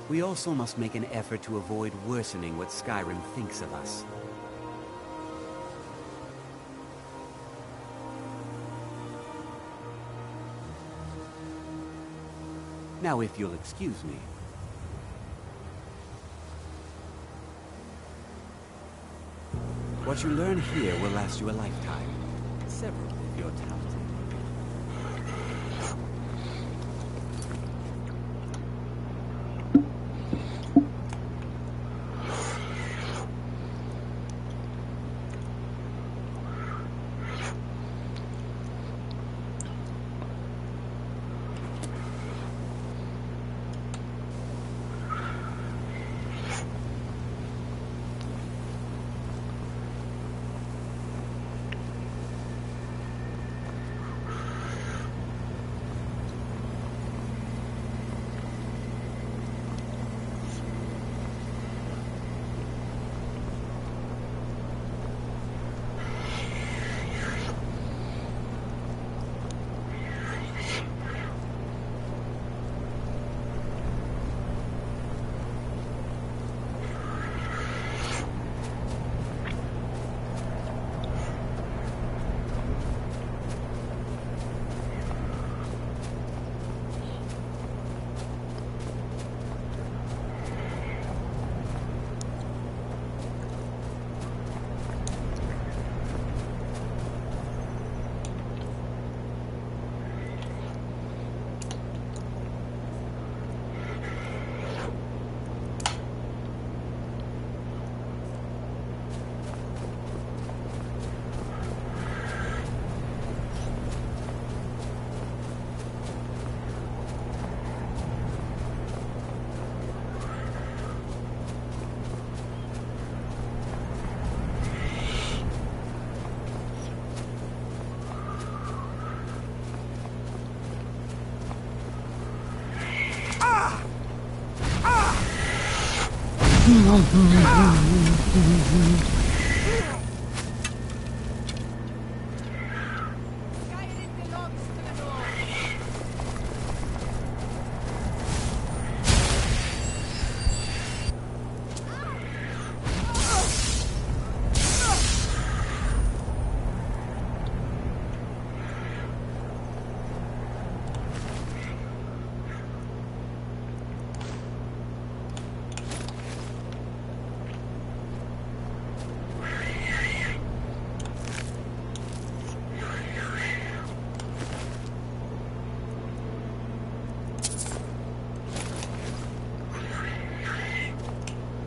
We also must make an effort to avoid worsening what Skyrim thinks of us. Now, if you'll excuse me. What you learn here will last you a lifetime. Several if you're talented.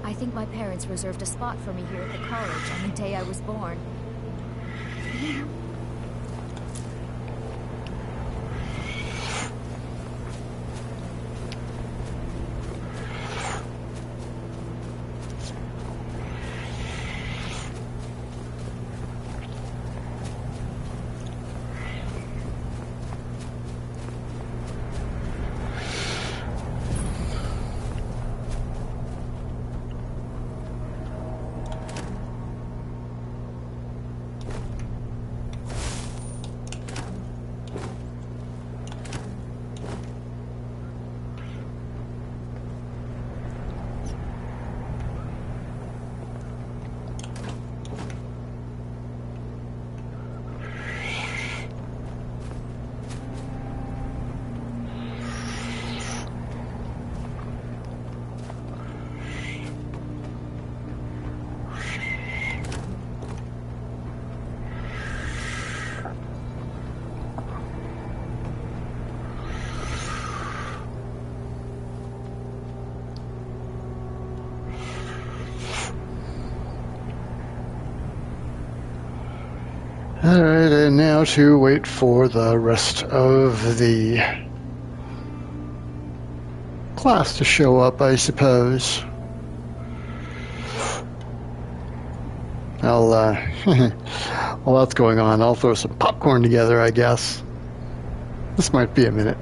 I think my parents reserved a spot for me here at the college on the day I was born. Alright, and now to wait for the rest of the class to show up, I suppose. While that's going on, I'll throw some popcorn together, I guess. This might be a minute.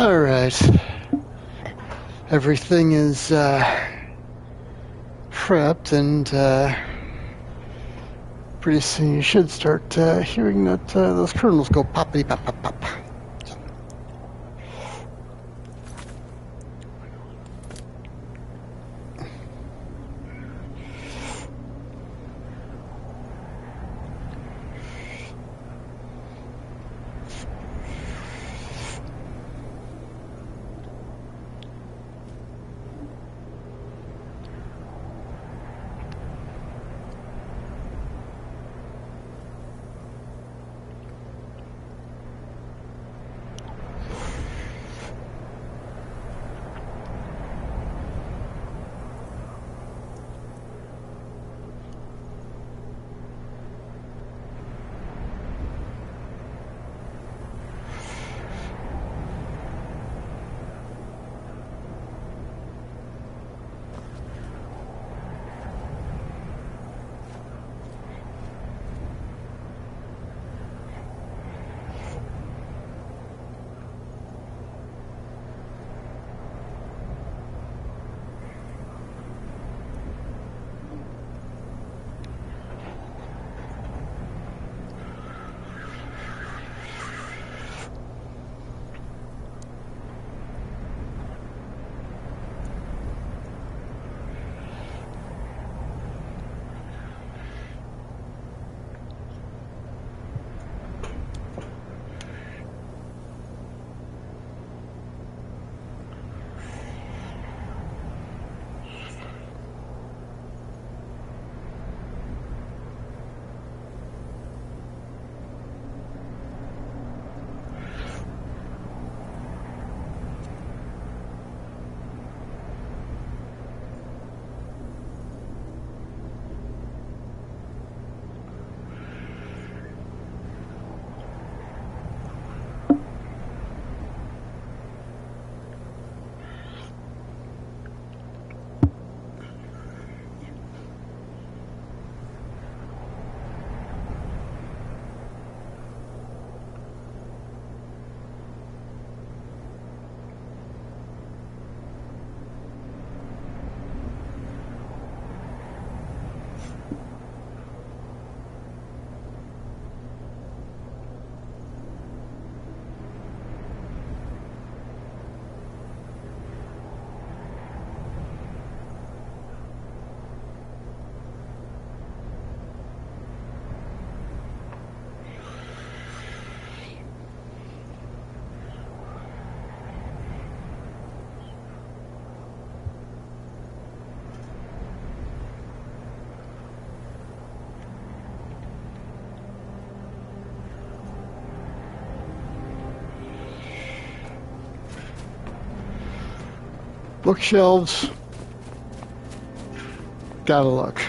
All right. Everything is prepped, and pretty soon you should start hearing that those kernels go poppity pop pop pop. Bookshelves. Gotta look.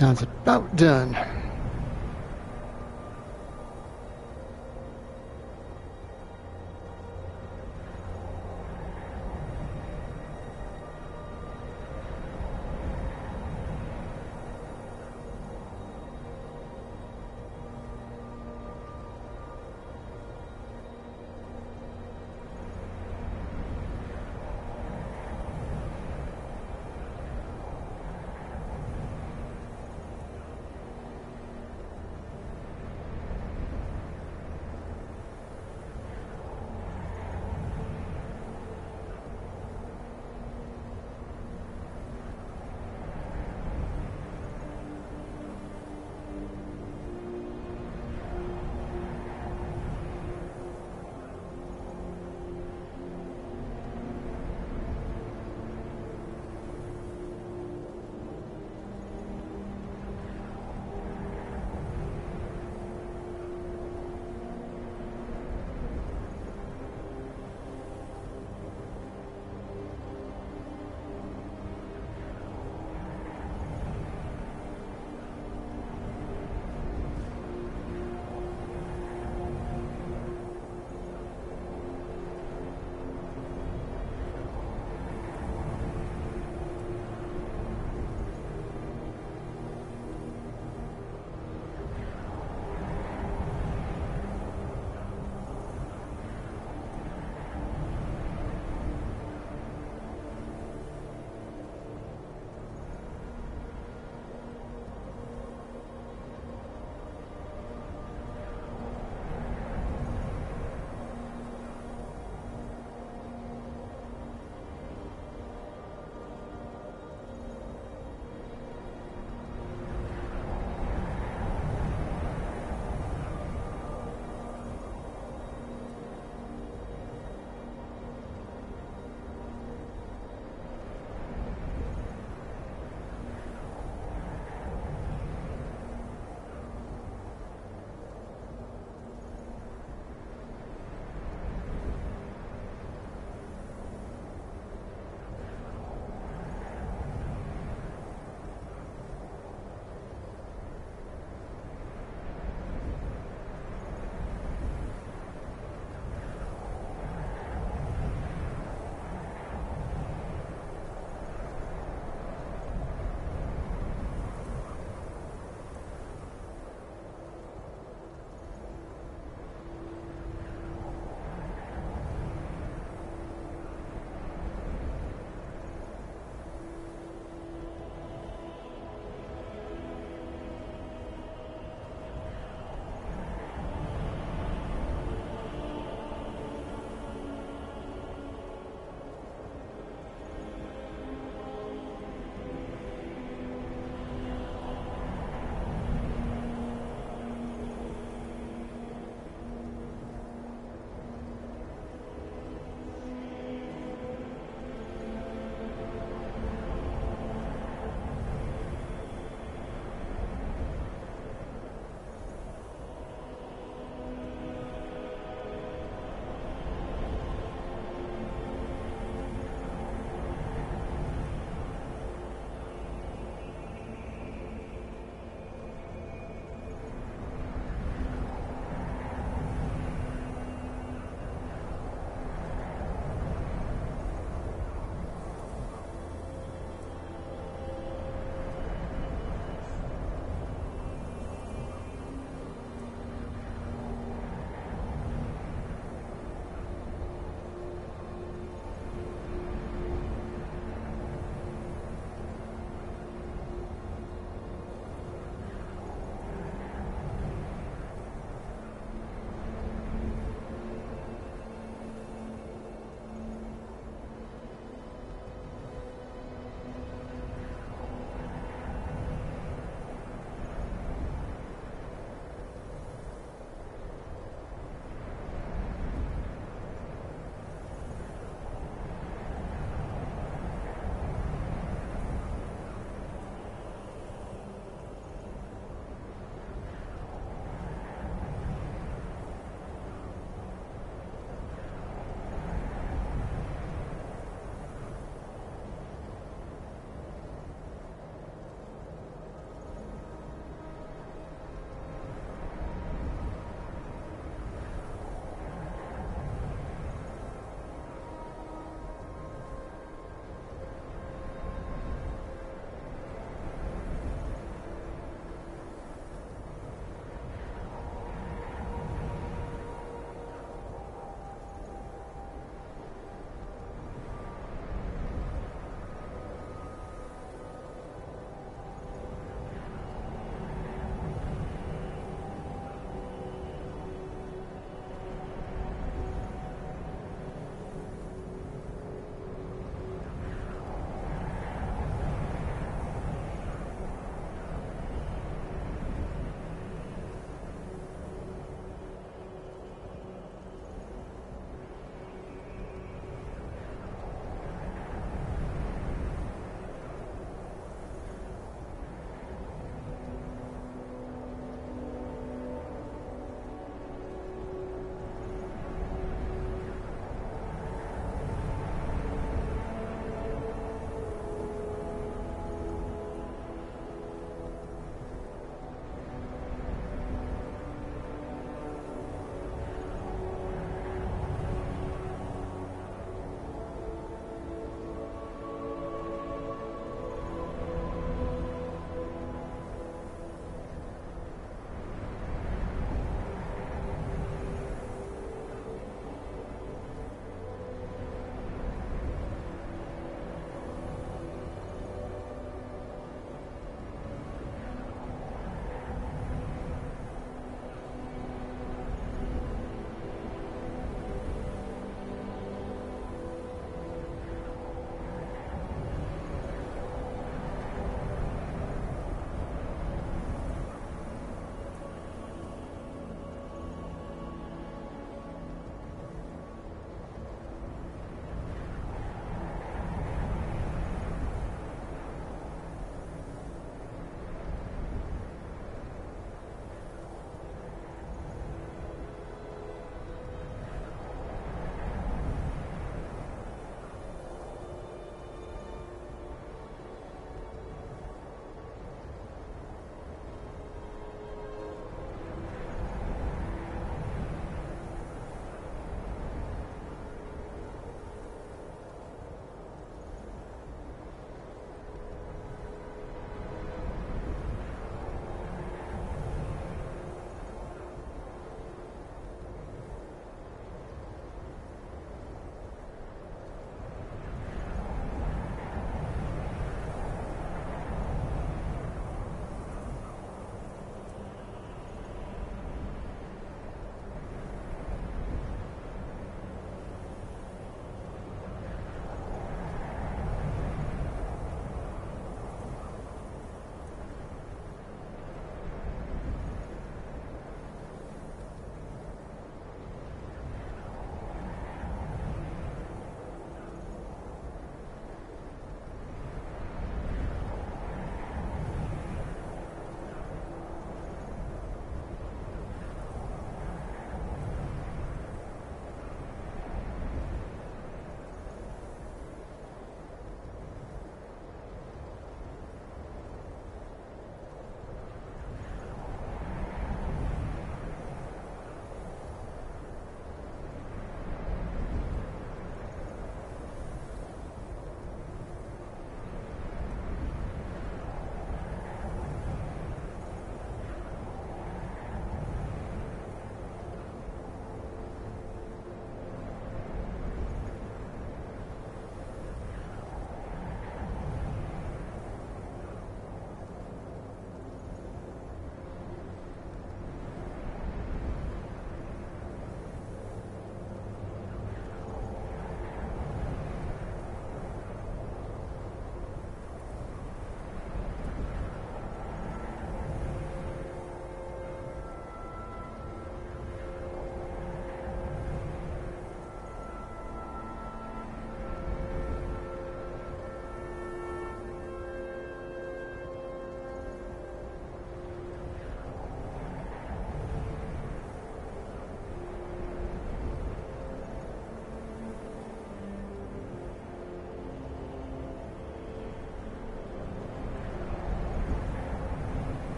Sounds about done.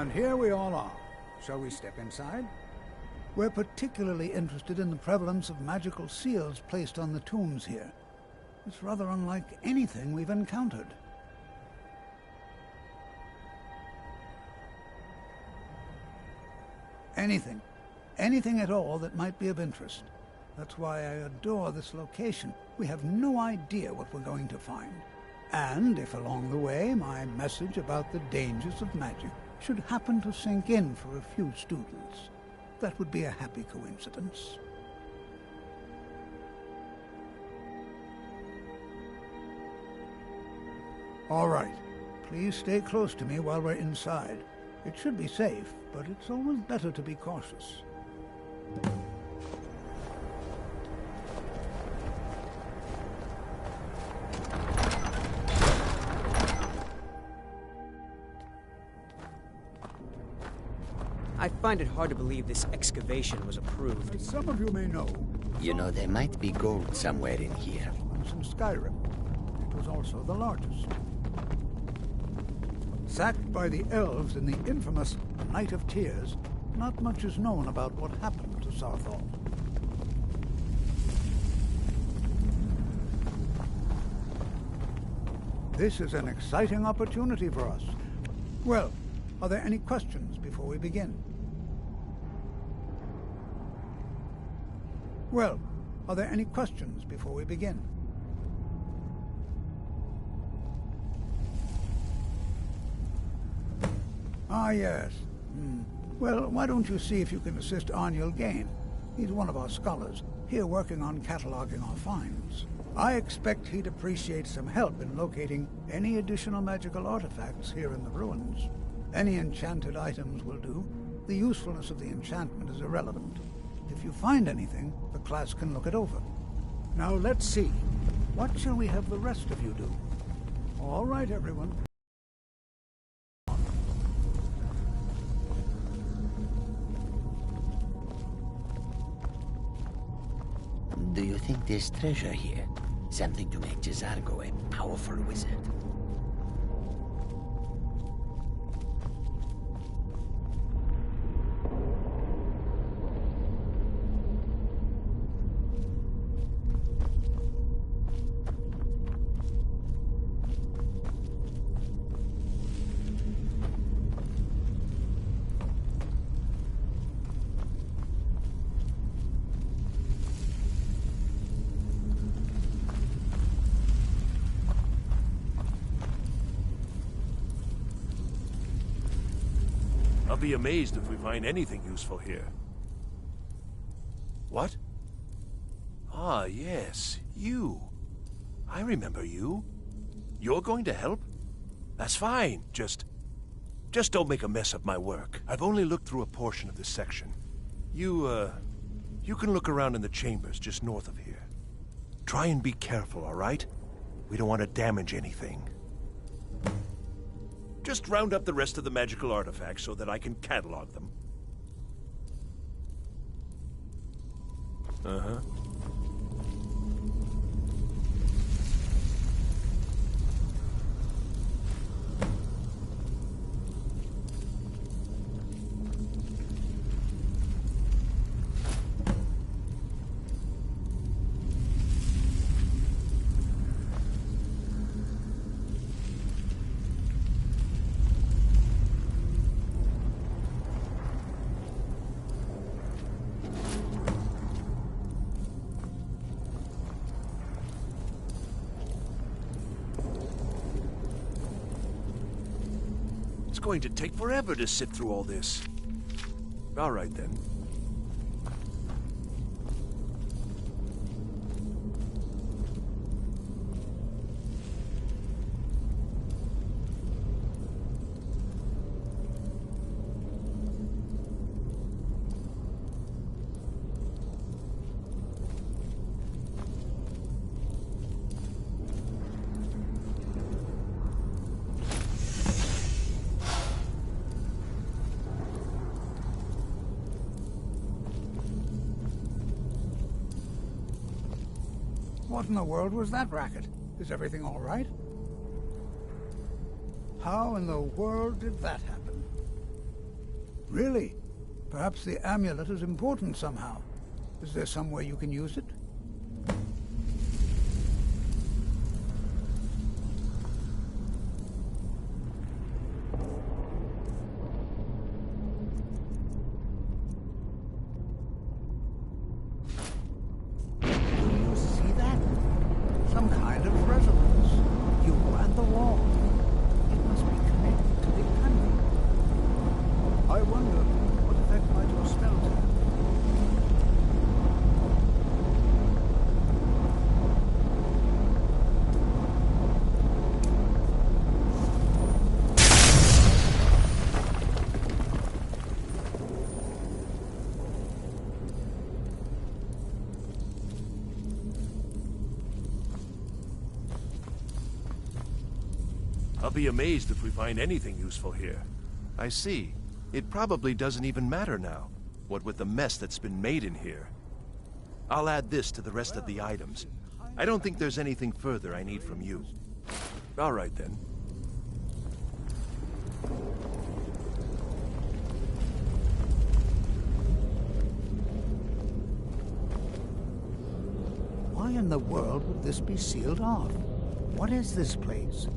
And here we all are. Shall we step inside? We're particularly interested in the prevalence of magical seals placed on the tombs here. It's rather unlike anything we've encountered. Anything. Anything at all that might be of interest. That's why I adore this location. We have no idea what we're going to find. And if along the way my message about the dangers of magic should happen to sink in for a few students, that would be a happy coincidence. All right. Please stay close to me while we're inside. It should be safe, but it's always better to be cautious. I find it hard to believe this excavation was approved. As some of you may know, You know, there might be gold somewhere in here. once in Skyrim. It was also the largest. Sacked by the elves in the infamous Night of Tears, not much is known about what happened to Southall. This is an exciting opportunity for us. Well, are there any questions before we begin? Well, are there any questions before we begin? Ah, yes. Well, why don't you see if you can assist Arniel Gain? He's one of our scholars, here working on cataloging our finds. I expect he'd appreciate some help in locating any additional magical artifacts here in the ruins. Any enchanted items will do. The usefulness of the enchantment is irrelevant. If you find anything, the class can look it over. Now let's see. What shall we have the rest of you do? All right, everyone. Do you think there's treasure here? Something to make Jizargo a powerful wizard? I'll be amazed if we find anything useful here. What? Ah, yes, you. I remember you. You're going to help? That's fine. Just don't make a mess of my work. I've only looked through a portion of this section. You can look around in the chambers just north of here. Try and be careful, all right? We don't want to damage anything. Just round up the rest of the magical artifacts so that I can catalog them. Uh-huh. It's going to take forever to sit through all this. All right, then. What in the world was that racket? Is everything all right? How in the world did that happen? Really? Perhaps the amulet is important somehow. Is there some way you can use it? Do you see that? Some kind of resonance. You and the wall. It must be connected to the canyon. I wonder what effect might your spells have. I'll be amazed if we find anything useful here. I see. It probably doesn't even matter now, what with the mess that's been made in here. I'll add this to the rest of the items. I don't think there's anything further I need from you. All right, then. Why in the world would this be sealed off? What is this place?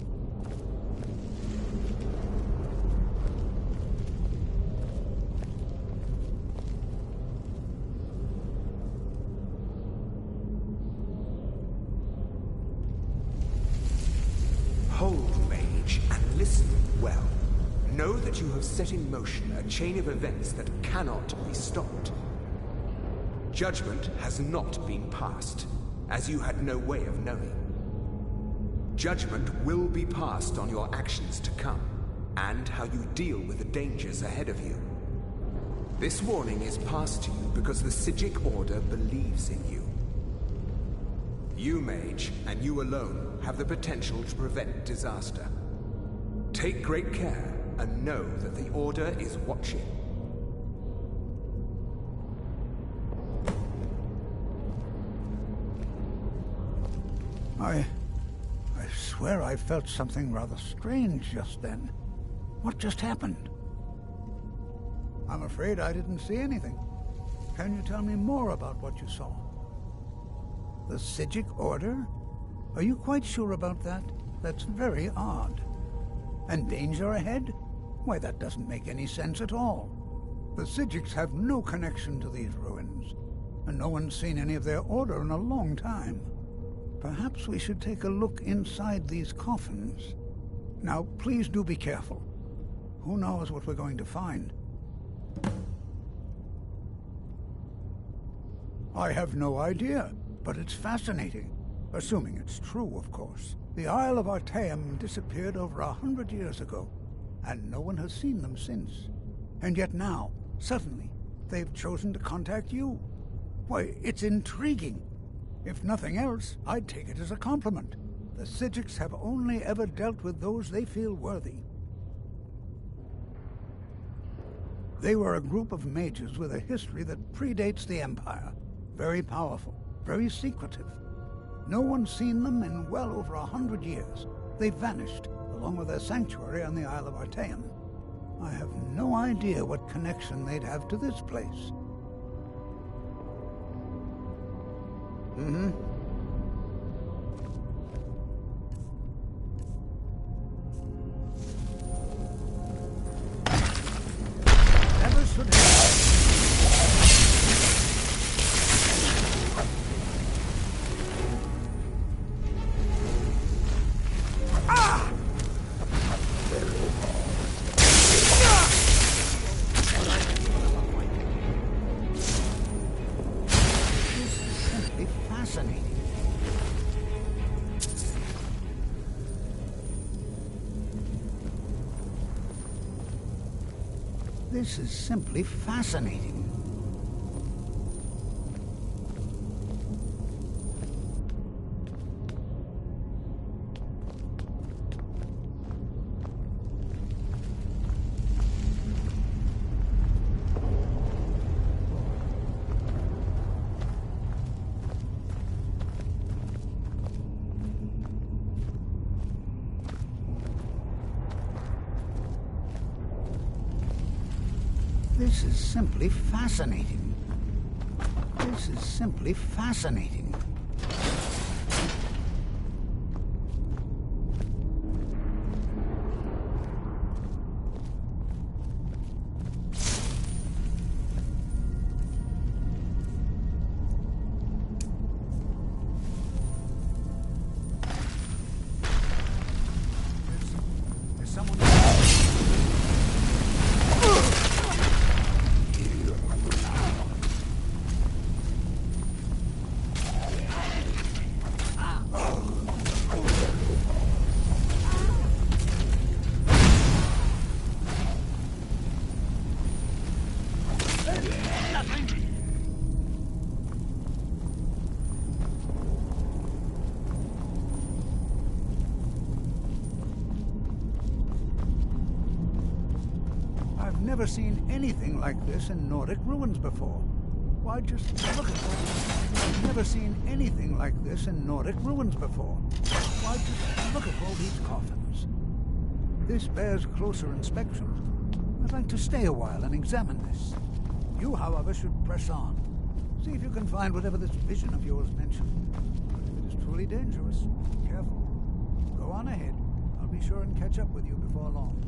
Hold, mage, and listen well. Know that you have set in motion a chain of events that cannot be stopped. Judgment has not been passed, as you had no way of knowing. Judgment will be passed on your actions to come, and how you deal with the dangers ahead of you. This warning is passed to you because the Psijic Order believes in you. You, mage, and you alone, have the potential to prevent disaster. Take great care, and know that the Order is watching. I swear I felt something rather strange just then. What just happened? I'm afraid I didn't see anything. Can you tell me more about what you saw? The Psijic Order? Are you quite sure about that? That's very odd. And danger ahead? Why, that doesn't make any sense at all. The Psijics have no connection to these ruins, and no one's seen any of their order in a long time. Perhaps we should take a look inside these coffins. Now, please do be careful. Who knows what we're going to find? I have no idea, but it's fascinating. Assuming it's true, of course. The Isle of Artaeum disappeared over 100 years ago, and no one has seen them since. And yet now, suddenly, they've chosen to contact you. Why, it's intriguing. If nothing else, I'd take it as a compliment. The Psijics have only ever dealt with those they feel worthy. They were a group of mages with a history that predates the Empire. Very powerful, very secretive. No one's seen them in well over 100 years. They vanished, along with their sanctuary on the Isle of Artaeum. I have no idea what connection they'd have to this place. Never should This is simply fascinating. This is simply fascinating. This is simply fascinating. There's someone. I've never seen anything like this in Nordic ruins before. Why, just look at all. I've never seen anything like this in Nordic ruins before. Why, just look at all these coffins. This bears closer inspection. I'd like to stay a while and examine this. You, however, should press on. See if you can find whatever this vision of yours mentioned. But if it is truly dangerous, be careful. Go on ahead. I'll be sure and catch up with you before long.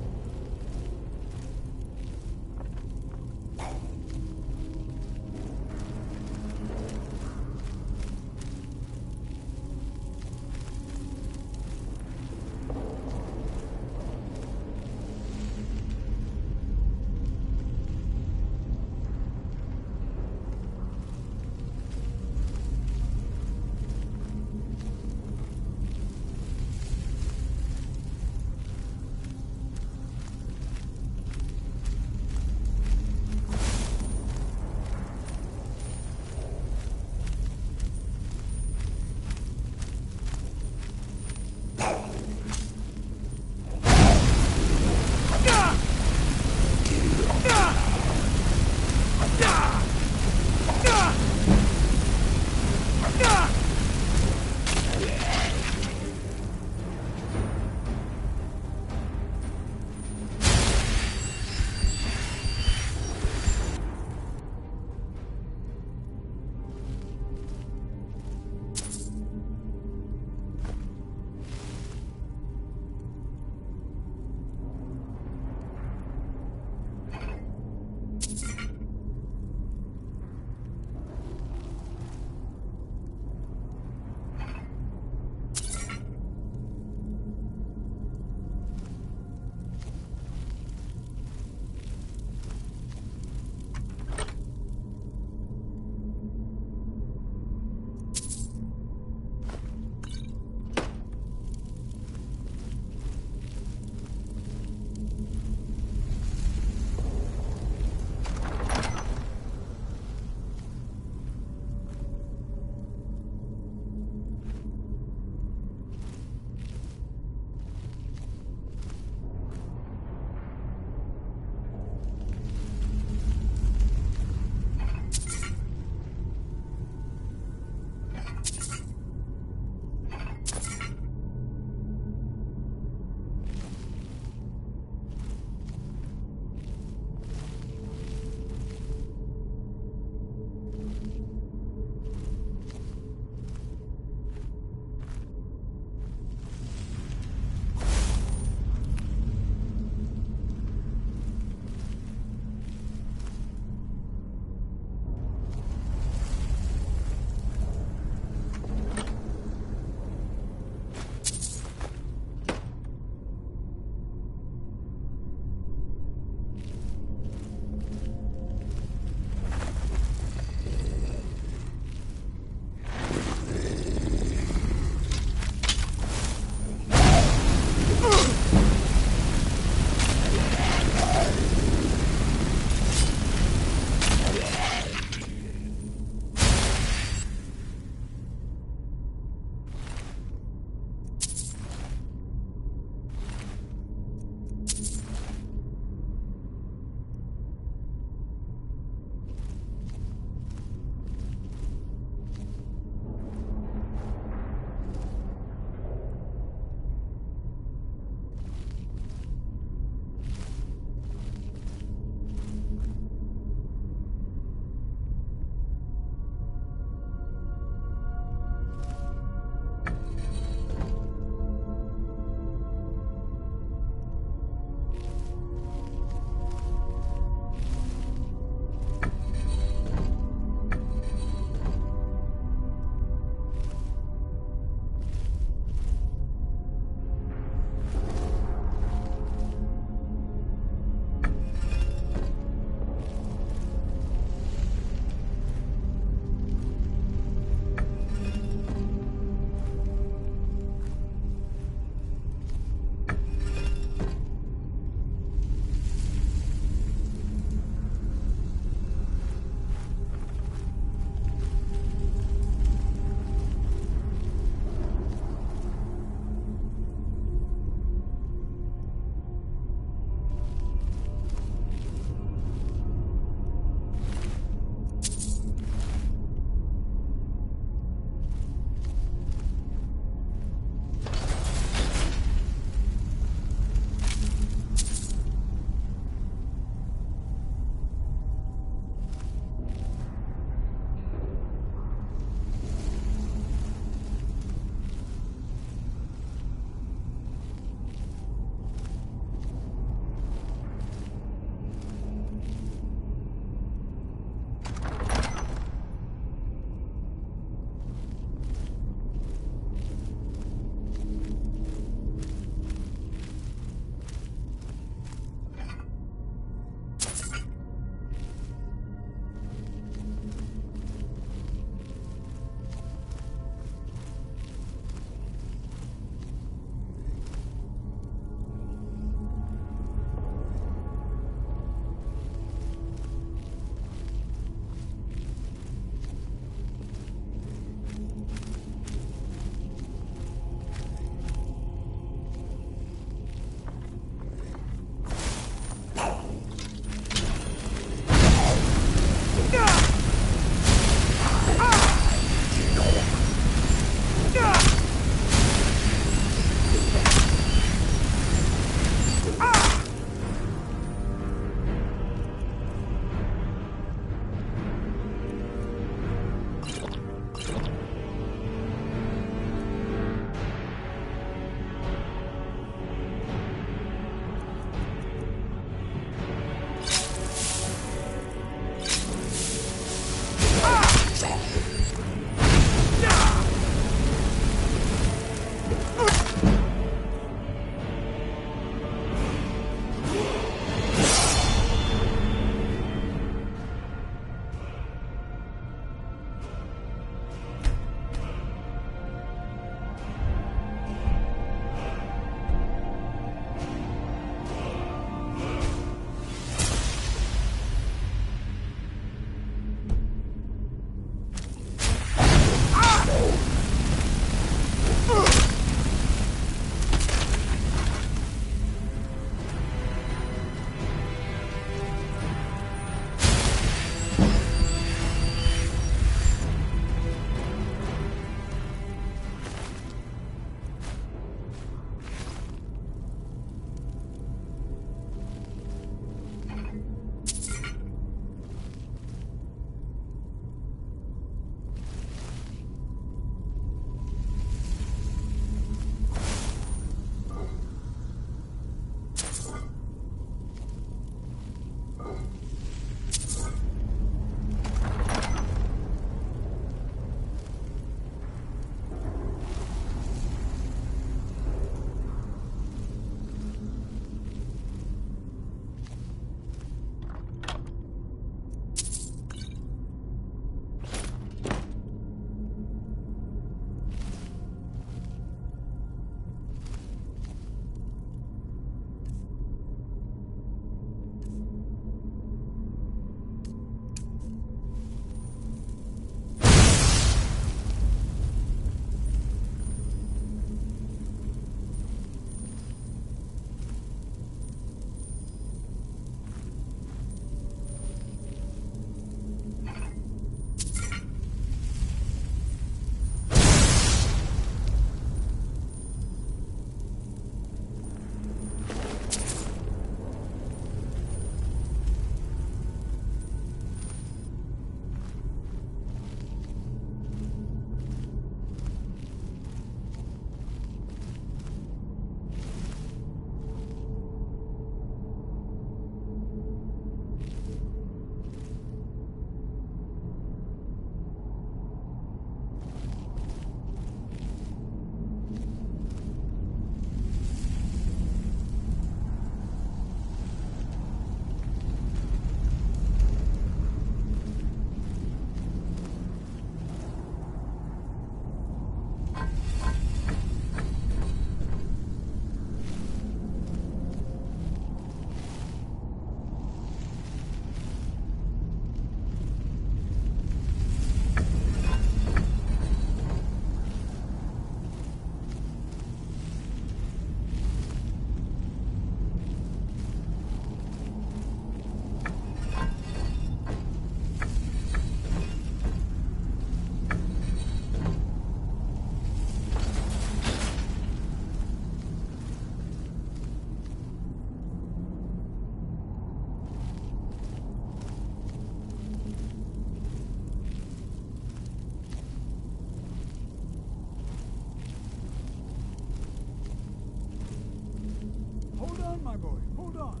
my boy. Hold on.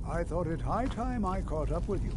I thought it high time I caught up with you.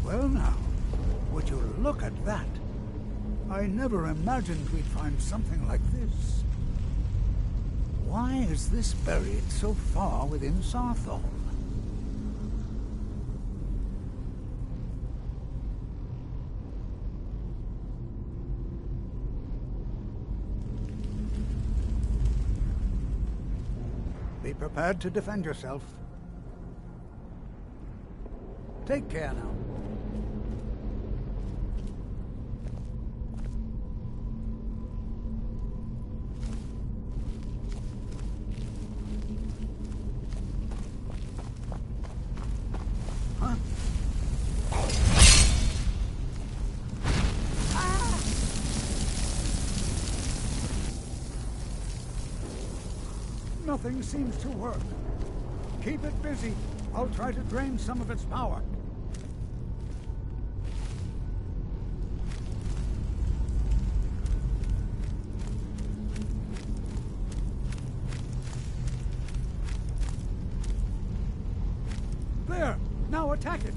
Well now, would you look at that? I never imagined we'd find something like this. Why is this buried so far within Sarthol? Be prepared to defend yourself. Take care now. Nothing seems to work. Keep it busy. I'll try to drain some of its power. There! Now attack it!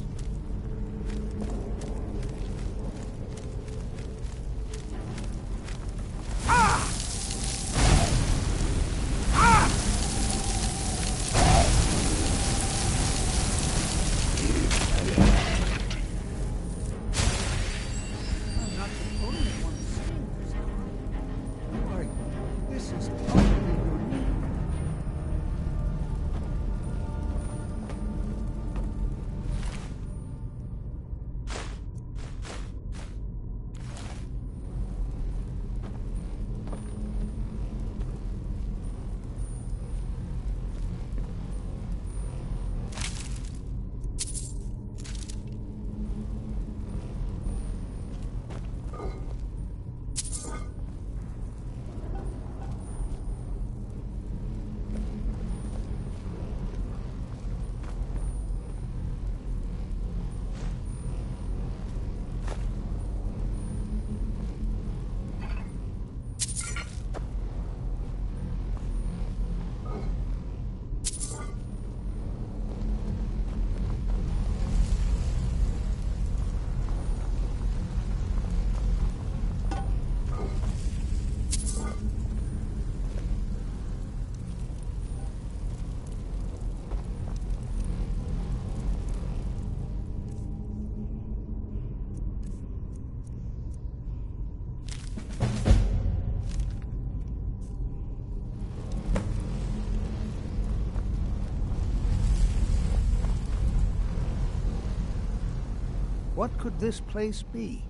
What could this place be?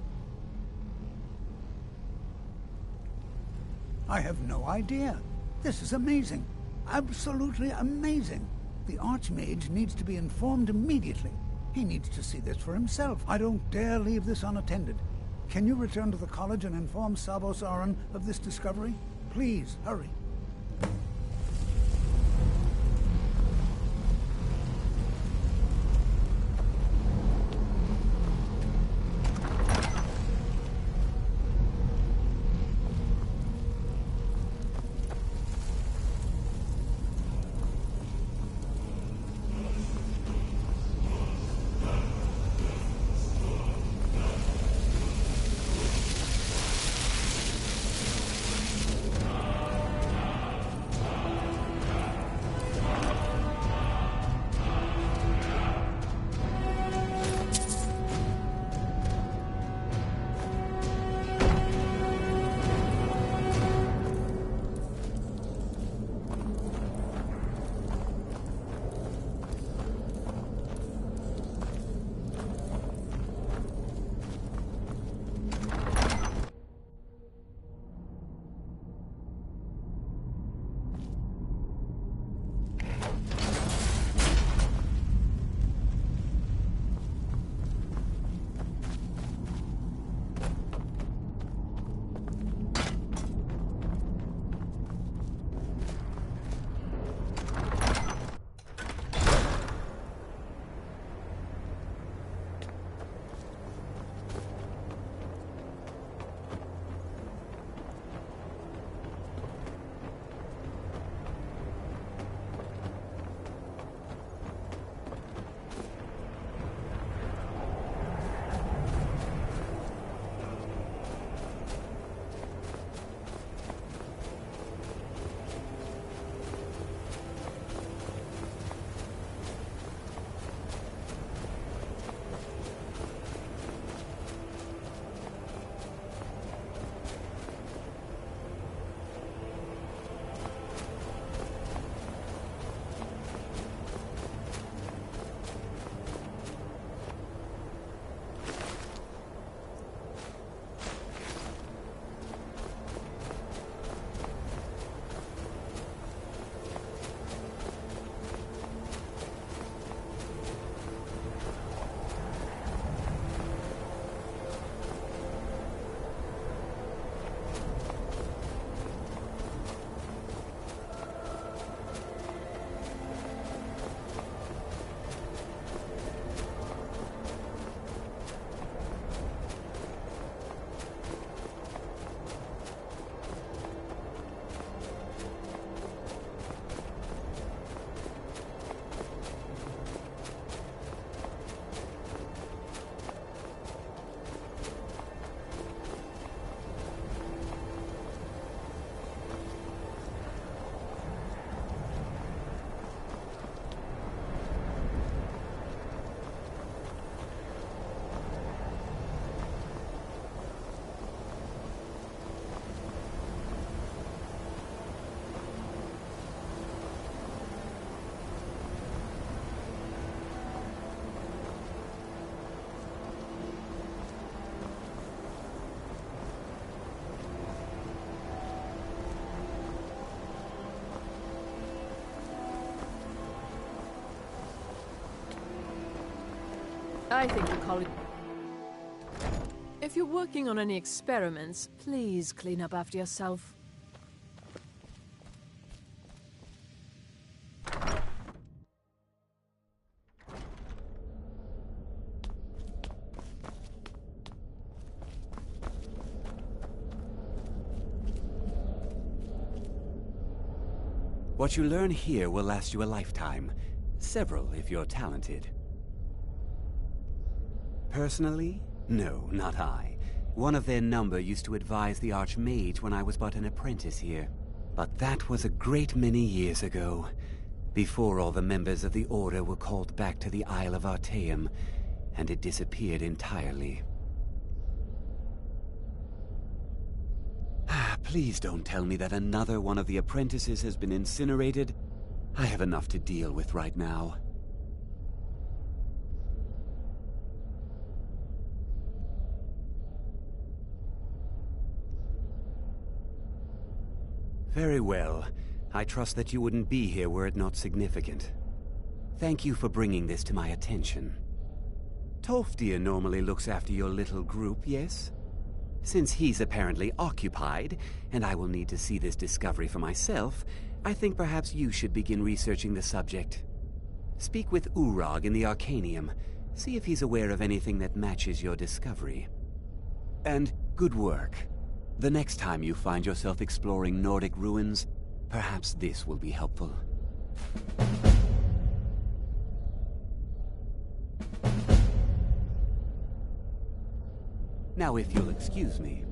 I have no idea. This is amazing. Absolutely amazing. The Archmage needs to be informed immediately. He needs to see this for himself. I don't dare leave this unattended. Can you return to the college and inform Sabos Aran of this discovery? Please, hurry. I think the college... If you're working on any experiments, please clean up after yourself. What you learn here will last you a lifetime. Several, if you're talented. Personally? No, not I. One of their number used to advise the Archmage when I was but an apprentice here. But that was a great many years ago, before all the members of the Order were called back to the Isle of Artaeum, and it disappeared entirely. Please don't tell me that another one of the apprentices has been incinerated. I have enough to deal with right now. Very well. I trust that you wouldn't be here were it not significant. Thank you for bringing this to my attention. Tolfdir normally looks after your little group, yes? Since he's apparently occupied, and I will need to see this discovery for myself, I think perhaps you should begin researching the subject. Speak with Urag in the Arcanium. See if he's aware of anything that matches your discovery. And good work. The next time you find yourself exploring Nordic ruins, perhaps this will be helpful. Now, if you'll excuse me.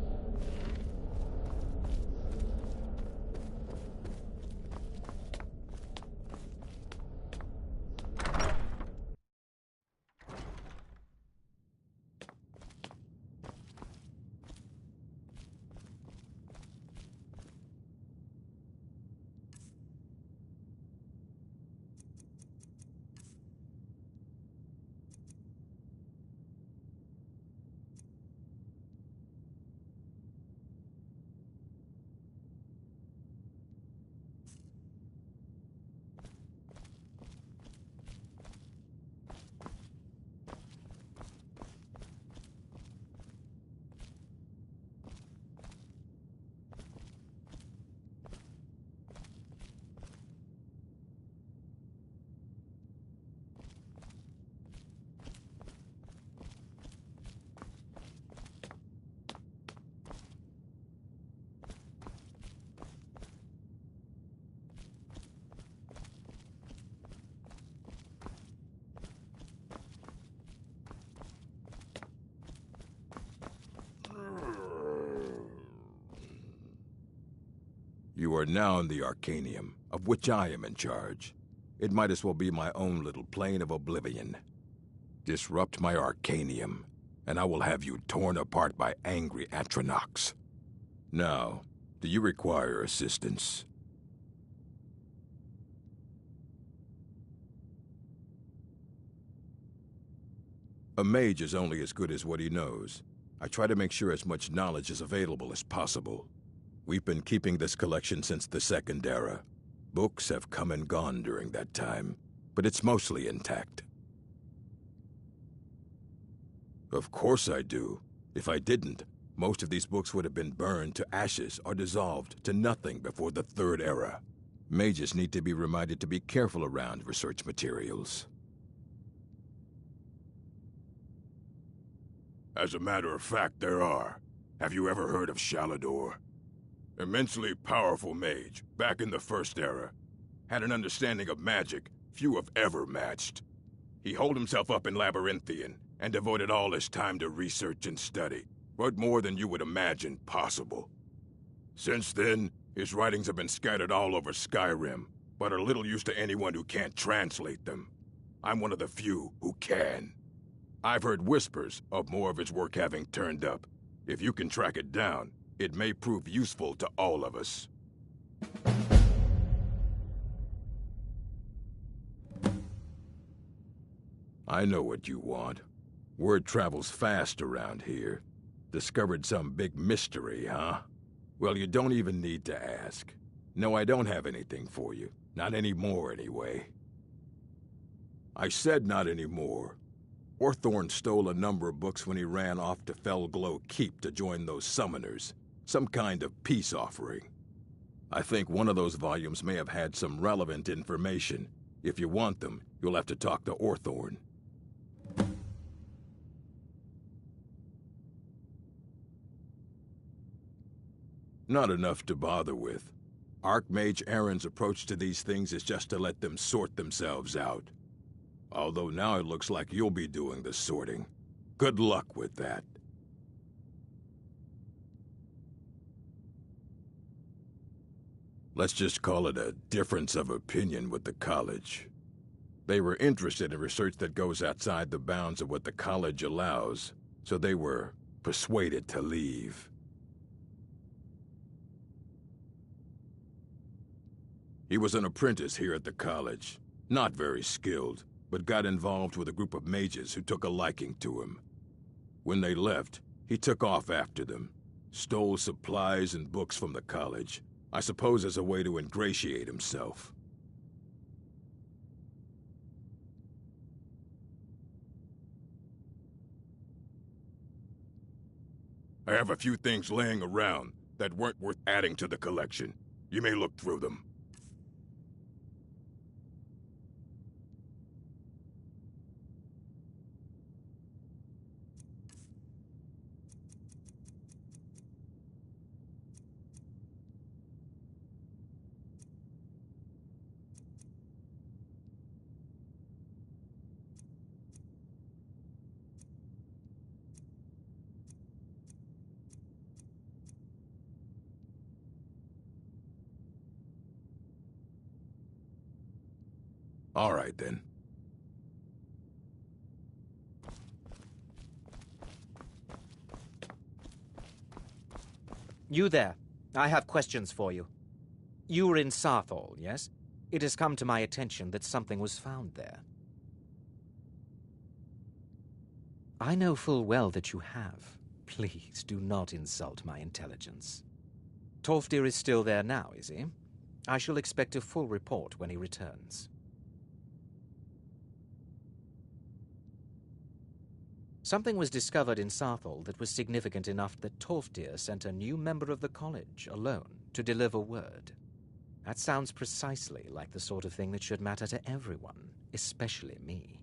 You are now in the Arcanium, of which I am in charge. It might as well be my own little plane of oblivion. Disrupt my Arcanium, and I will have you torn apart by angry Atronachs. Now, do you require assistance? A mage is only as good as what he knows. I try to make sure as much knowledge is available as possible. We've been keeping this collection since the Second Era. Books have come and gone during that time, but it's mostly intact. Of course I do. If I didn't, most of these books would have been burned to ashes or dissolved to nothing before the Third Era. Mages need to be reminded to be careful around research materials. As a matter of fact, there are. Have you ever heard of Shalador? Immensely powerful mage, back in the First Era. Had an understanding of magic few have ever matched. He holed himself up in Labyrinthian, and devoted all his time to research and study, but more than you would imagine possible. Since then, his writings have been scattered all over Skyrim, but are little use to anyone who can't translate them. I'm one of the few who can. I've heard whispers of more of his work having turned up. If you can track it down, it may prove useful to all of us. I know what you want. Word travels fast around here. Discovered some big mystery, huh? Well, you don't even need to ask. No, I don't have anything for you. Not anymore, anyway. I said not anymore. Orthorn stole a number of books when he ran off to Felglow Keep to join those summoners. Some kind of peace offering. I think one of those volumes may have had some relevant information. If you want them, you'll have to talk to Orthorn. Not enough to bother with. Archmage Aaron's approach to these things is just to let them sort themselves out. Although now it looks like you'll be doing the sorting. Good luck with that. Let's just call it a difference of opinion with the college. They were interested in research that goes outside the bounds of what the college allows, so they were persuaded to leave. He was an apprentice here at the college. Not very skilled, but got involved with a group of mages who took a liking to him. When they left, he took off after them, stole supplies and books from the college, I suppose as a way to ingratiate himself. I have a few things laying around that weren't worth adding to the collection. You may look through them. All right, then. You there. I have questions for you. You were in Sarthal, yes? It has come to my attention that something was found there. I know full well that you have. Please do not insult my intelligence. Tolfdir is still there now, is he? I shall expect a full report when he returns. Something was discovered in Sarthal that was significant enough that Tolfdir sent a new member of the college, alone, to deliver word. That sounds precisely like the sort of thing that should matter to everyone, especially me.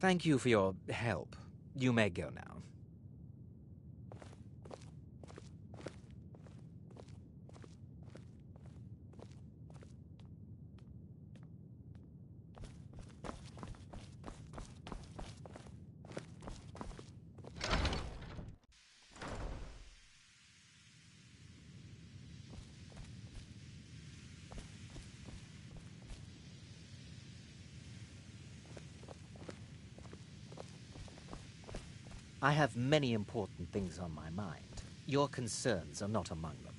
Thank you for your help. You may go now. I have many important things on my mind. Your concerns are not among them.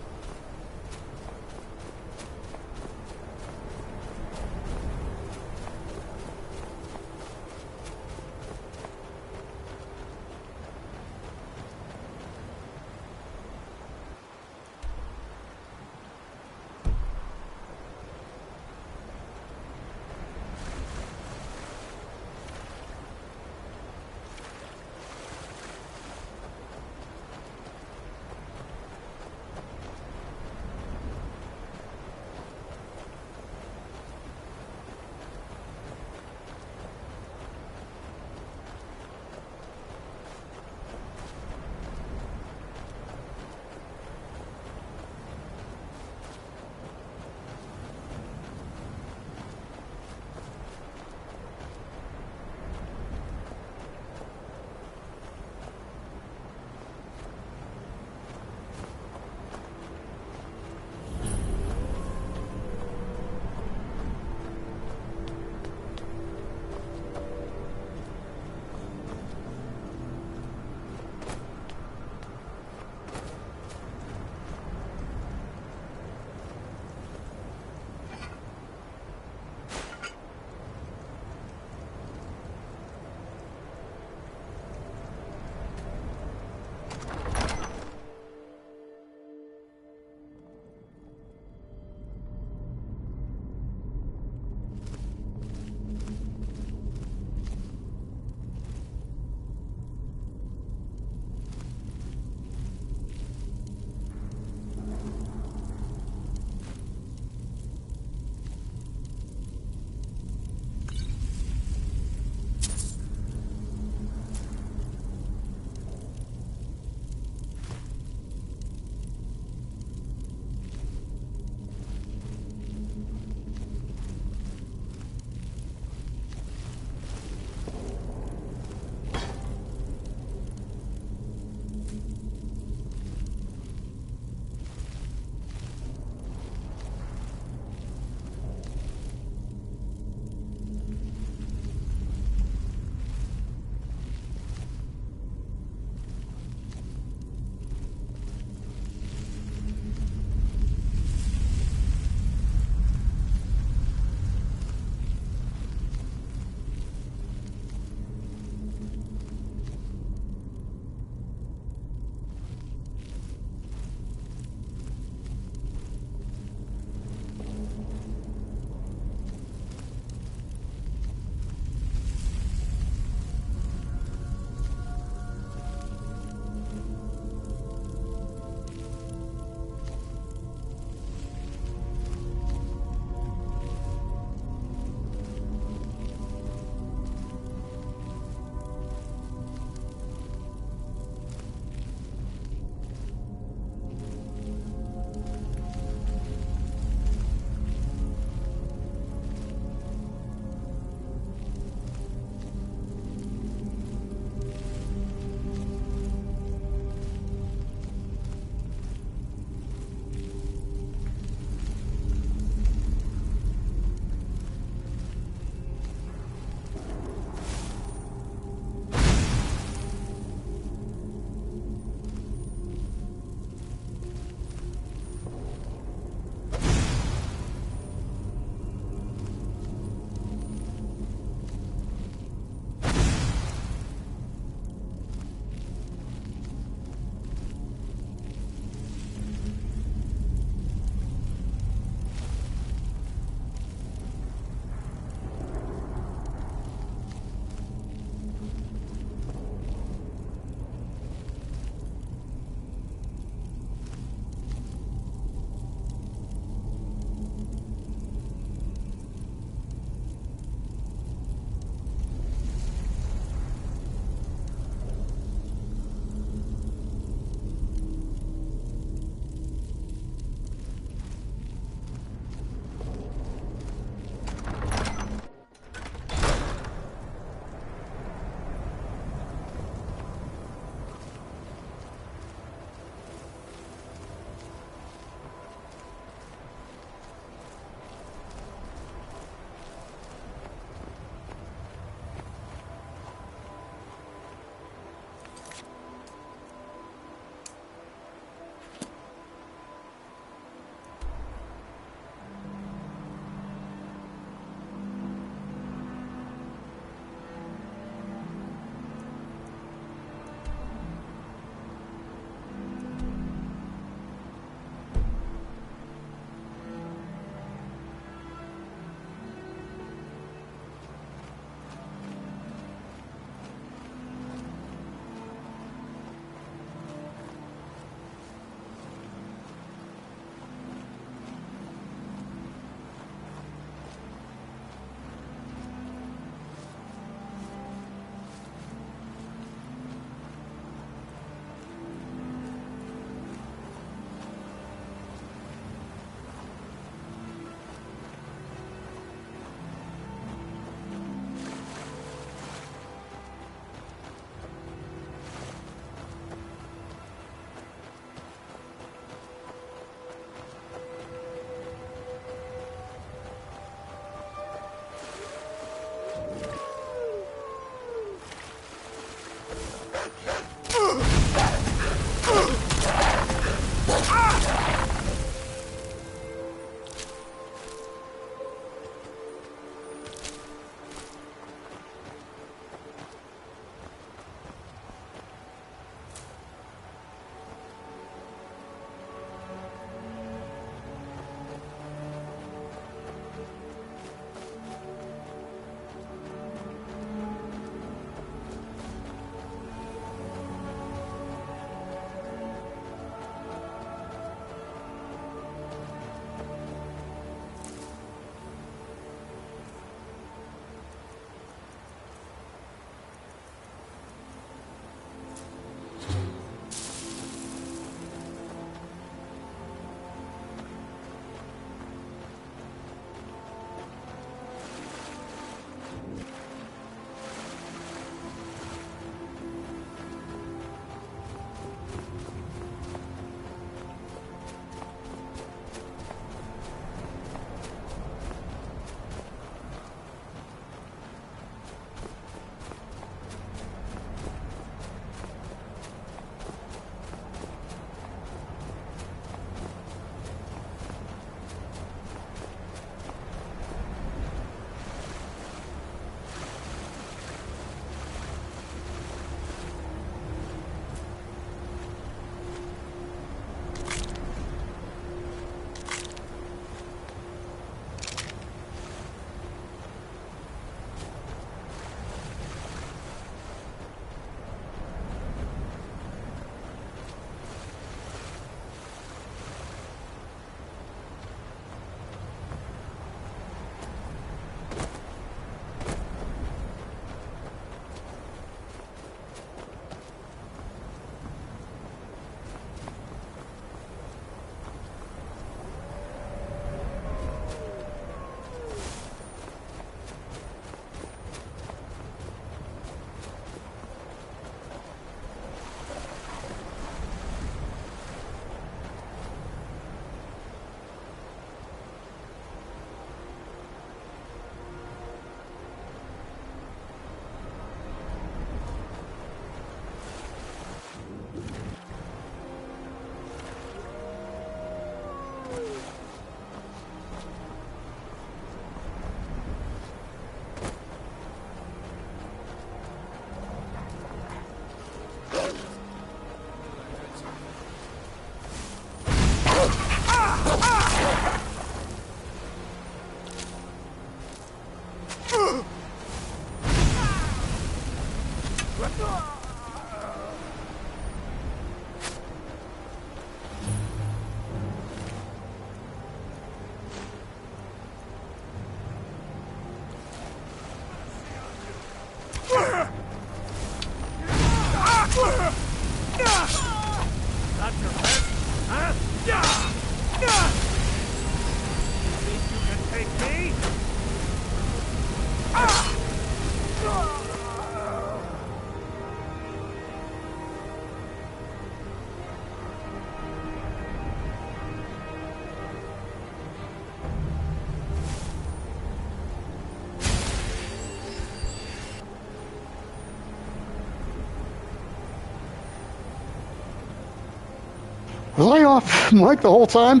off mic the whole time.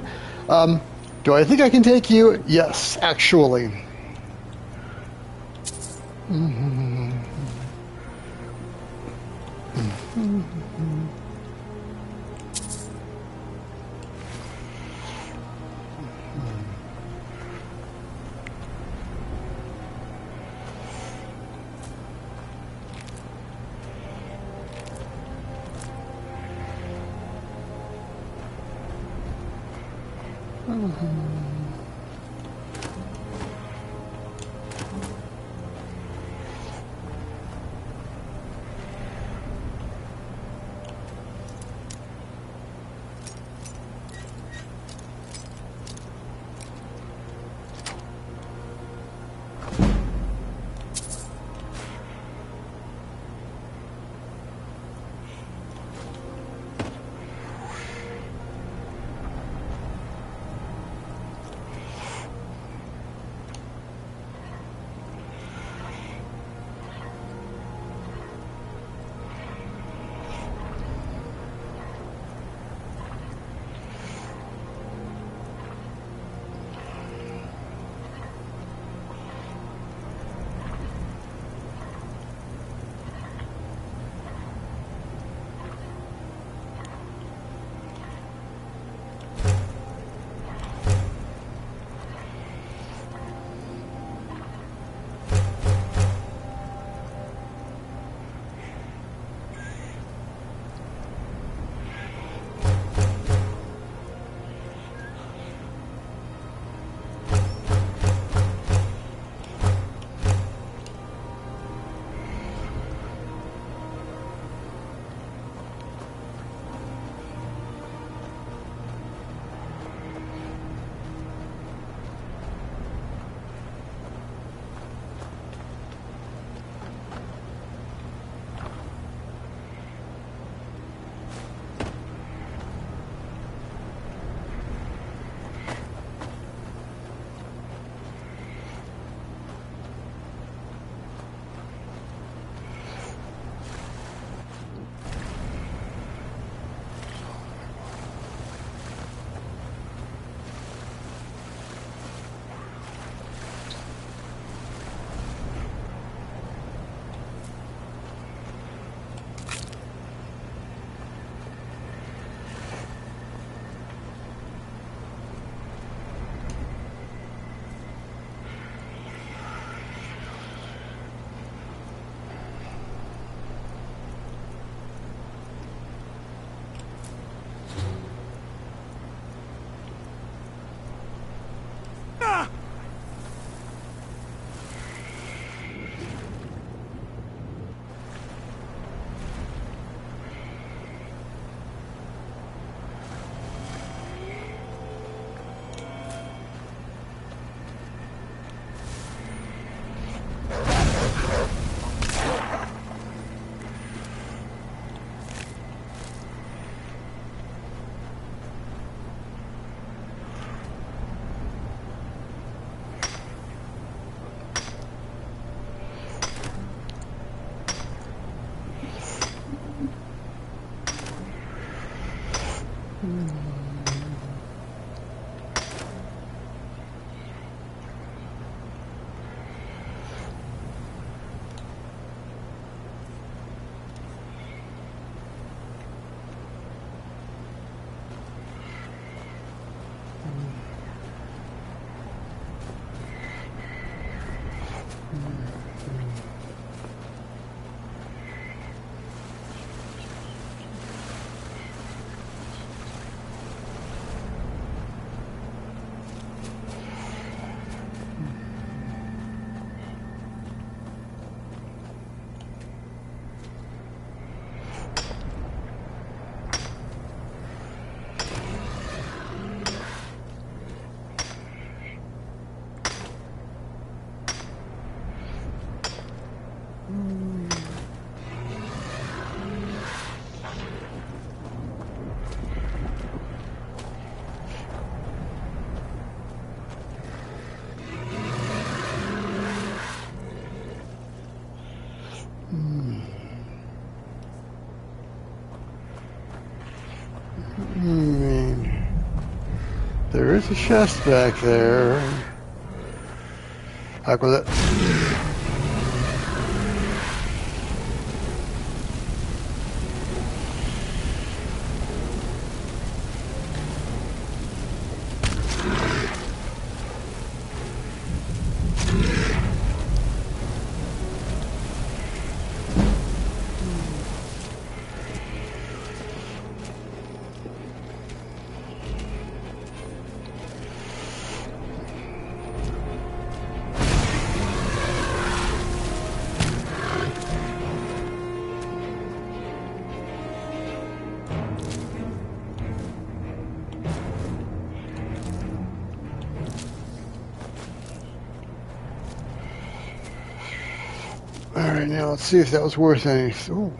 Do I think I can take you? Yes, actually. There is a chest back there. Back with it. Alright, now let's see if that was worth any. Ooh.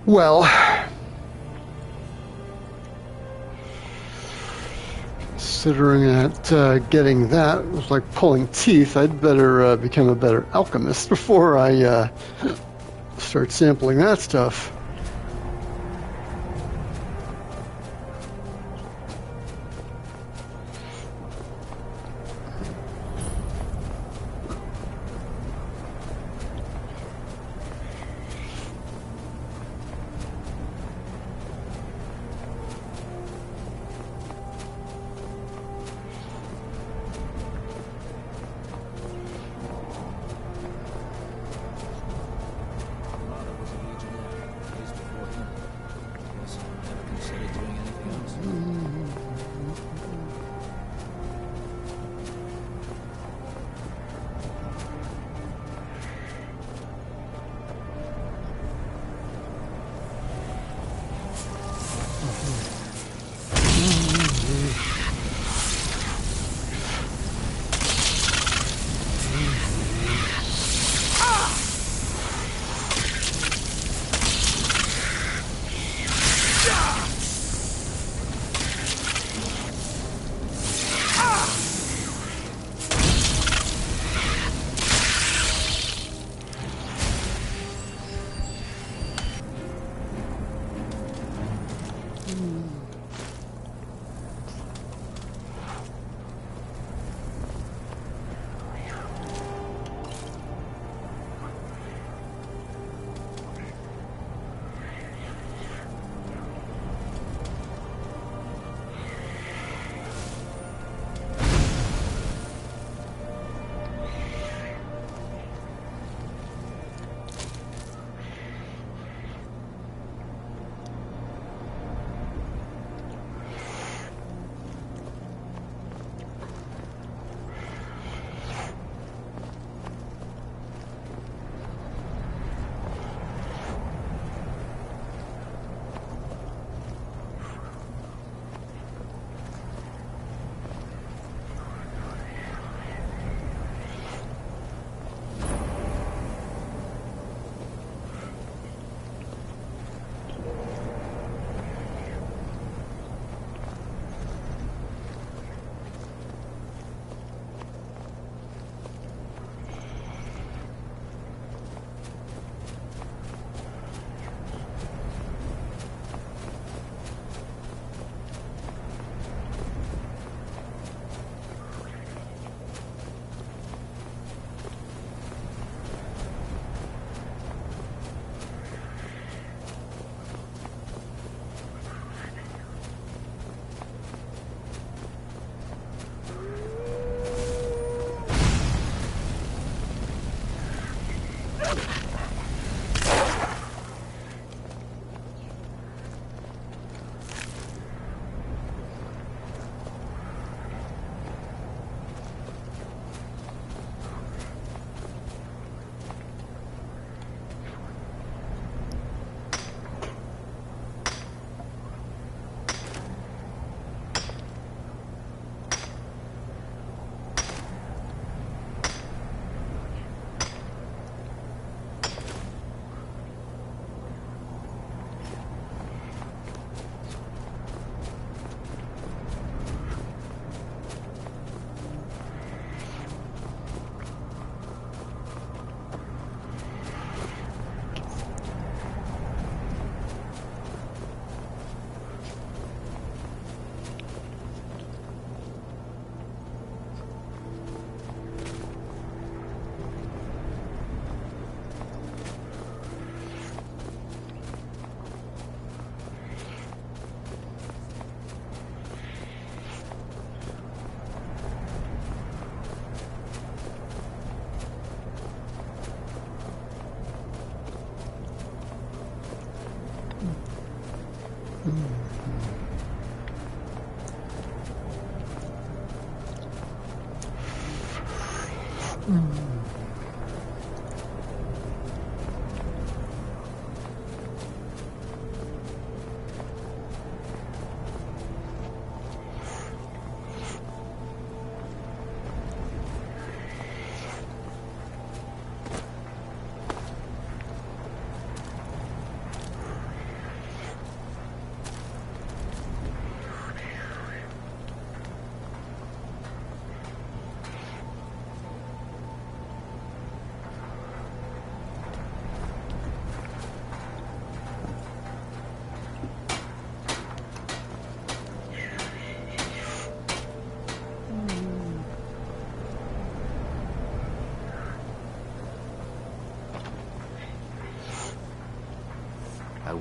Well, considering that getting that was like pulling teeth, I'd better become a better alchemist before I start sampling that stuff.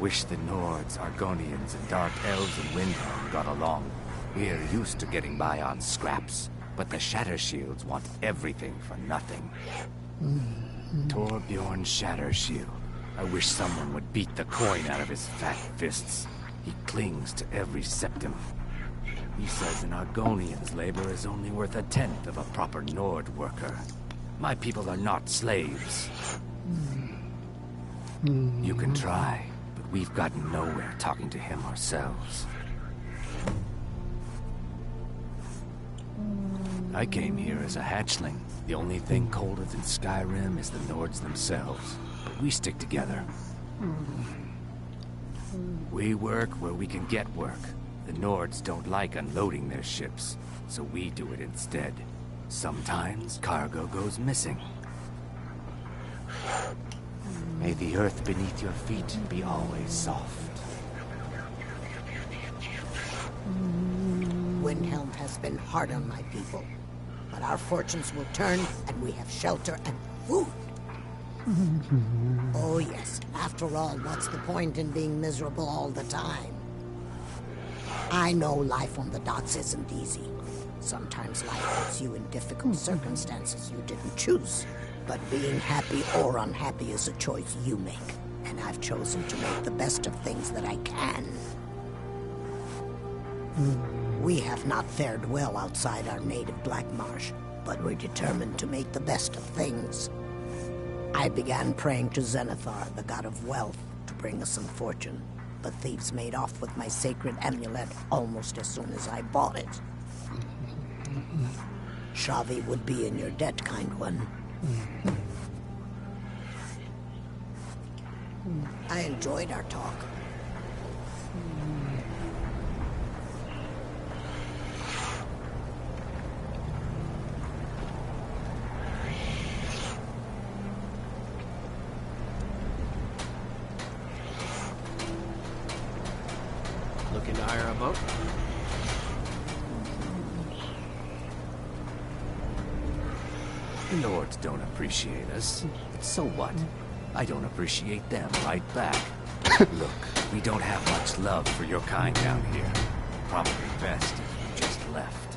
wish the Nords, Argonians, and Dark Elves in Windhelm got along. We're used to getting by on scraps, but the Shatter Shields want everything for nothing. Torbjorn Shatter Shield. I wish someone would beat the coin out of his fat fists. He clings to every septim. He says an Argonian's labor is only worth 1/10 of a proper Nord worker. My people are not slaves. You can try, but we've gotten nowhere talking to him ourselves. I came here as a hatchling. The only thing colder than Skyrim is the Nords themselves. But we stick together. We work where we can get work. The Nords don't like unloading their ships, so we do it instead. Sometimes cargo goes missing. May the earth beneath your feet be always soft. Windhelm has been hard on my people, but our fortunes will turn, and we have shelter and food. Oh yes, after all, what's the point in being miserable all the time? I know life on the docks isn't easy. Sometimes life puts you in difficult circumstances you didn't choose. But being happy or unhappy is a choice you make. And I've chosen to make the best of things that I can. We have not fared well outside our native Black Marsh, but we're determined to make the best of things. I began praying to Zenithar, the god of wealth, to bring us some fortune. But thieves made off with my sacred amulet almost as soon as I bought it. Shavi would be in your debt, kind one. I enjoyed our talk. Looking to hire a boat? The Nords don't appreciate us. But so what? I don't appreciate them right back. Look, we don't have much love for your kind down here. Probably best if you just left.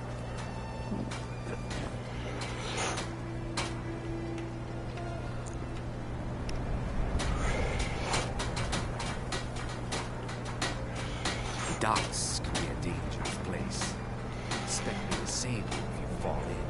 The docks can be a dangerous place. Expect me to save you if you fall in.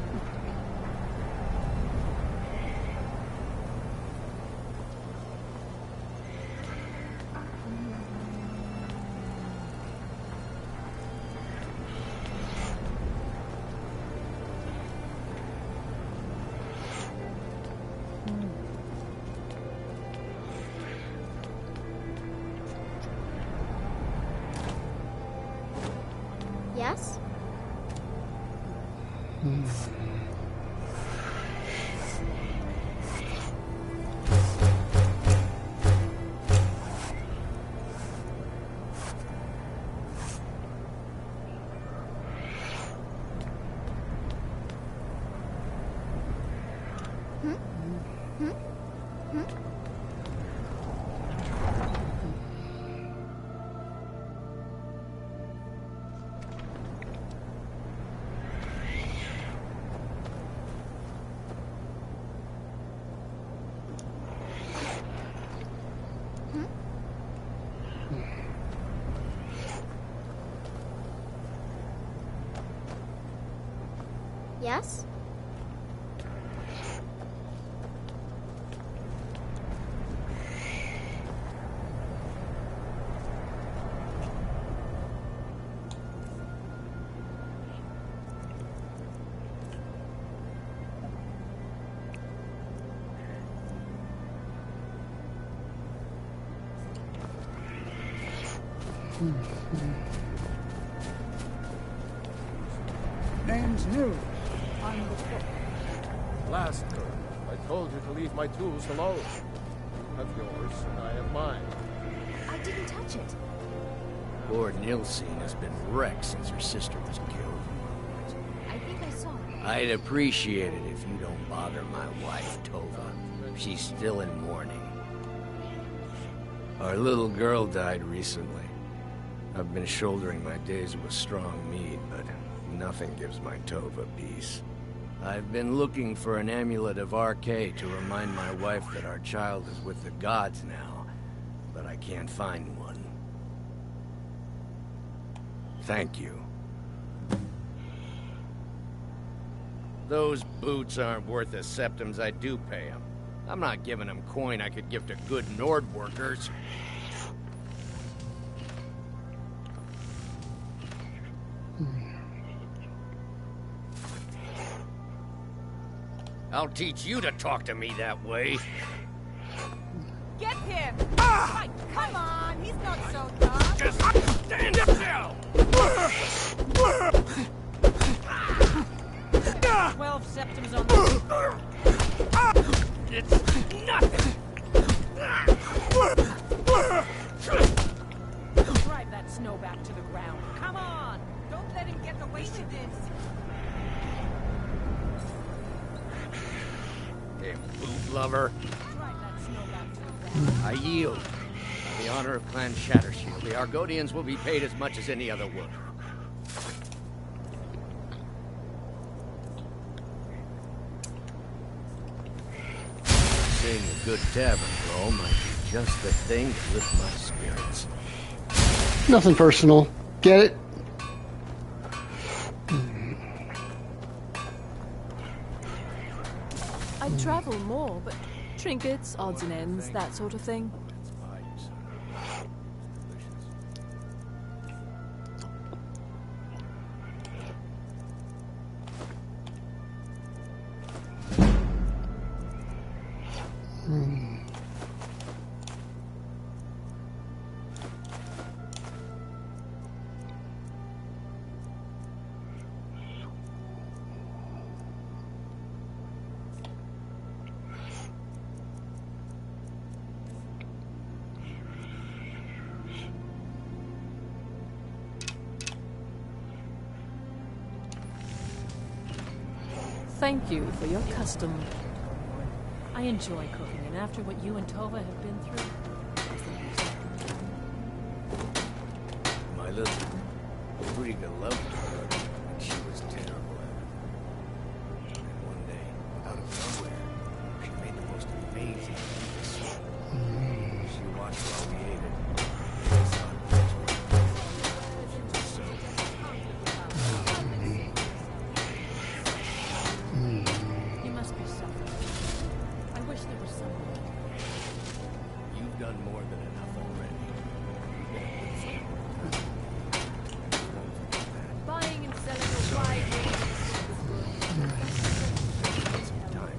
Yes? Yes? Name's Nils. I'm the cook. Last girl, I told you to leave my tools alone. You have yours, and I have mine. I didn't touch it. Lord Nilsine has been wrecked since her sister was killed. I think I saw it. I'd appreciate it if you don't bother my wife, Tova. She's still in mourning. Our little girl died recently. I've been shouldering my days with strong mead, but nothing gives my Tova peace. I've been looking for an amulet of RK to remind my wife that our child is with the gods now, but I can't find one. Thank you. Those boots aren't worth the septims I do pay them. I'm not giving them coin I could give to good Nord workers. I'll teach you to talk to me that way. Get him! Right, come on, he's not so tough. Just stand up now! 12 septims on the... It's nothing! Drive that snow back to the ground. Come on! Don't let him get away with this. Damn boot lover. Drive that snow back to the ground. I yield. In the honor of Clan Shattershield, the Argonians will be paid as much as any other worker. Seeing a good tavern crawl might be just the thing to lift my spirits. Nothing personal. Get it? I'd travel more, but trinkets, odds and ends, that sort of thing. Thank you for your custom. I enjoy cooking, and after what you and Tova have been through, My little Frigga loved her, and she was terrible at it. And one day, out of nowhere, she made the most amazing soup. She watched while we ate it. I saw it touch my face. So You must be suffering. I wish there was someone. you've done more than enough already. Buying and selling a wide range. Time to get out.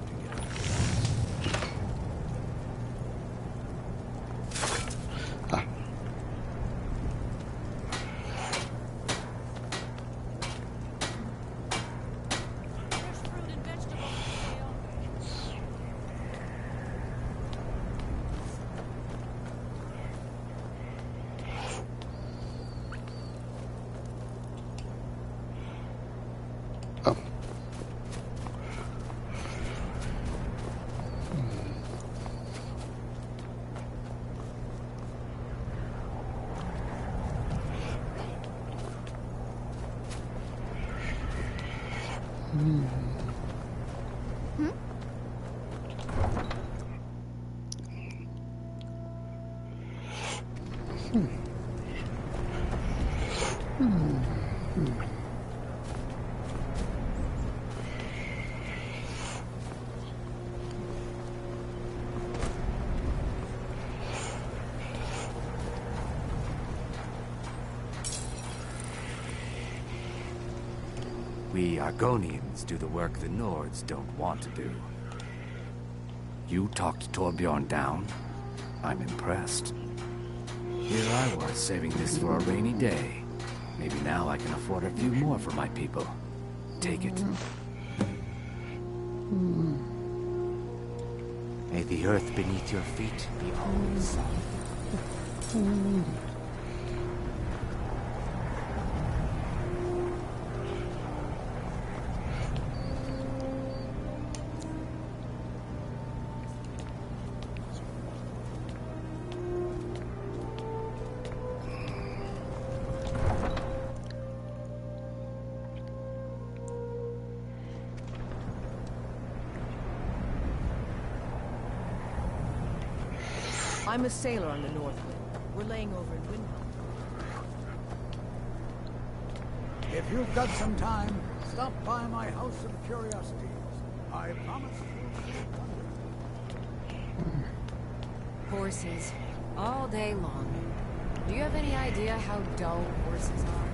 We Argonians do the work the Nords don't want to do. You talked Torbjorn down? I'm impressed. Here I was saving this for a rainy day. Maybe now I can afford a few more for my people. Take it. May the earth beneath your feet be always soft. I'm a sailor on the Northwind. We're laying over in Windhelm. If you've got some time, stop by my House of Curiosities. I promise you'll. Horses. All day long. Do you have any idea how dull horses are?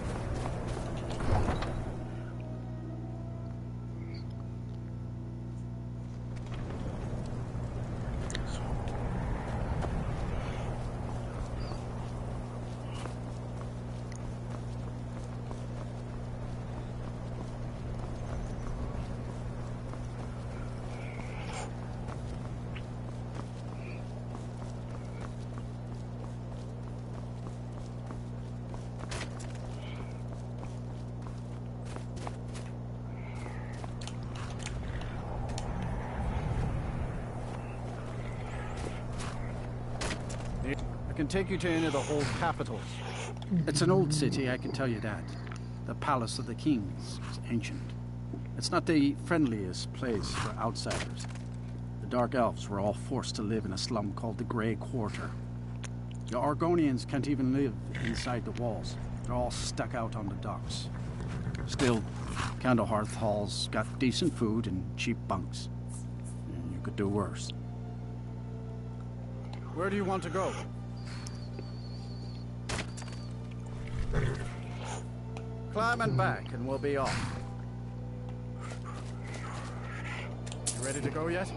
I can take you to any of the old capitals. It's an old city, I can tell you that. The Palace of the Kings is ancient. It's not the friendliest place for outsiders. The Dark Elves were all forced to live in a slum called the Grey Quarter. The Argonians can't even live inside the walls. They're all stuck out on the docks. Still, Candlehearth Hall's got decent food and cheap bunks. You could do worse. Where do you want to go? Climb and back, and we'll be off. You ready to go yet?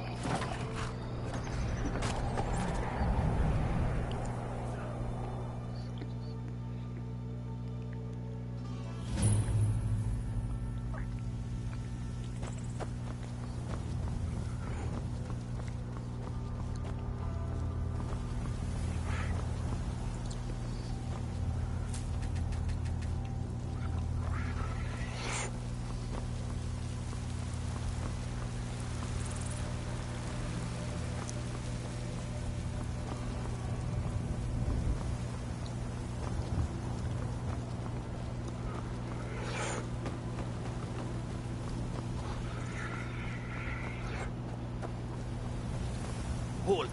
Halt!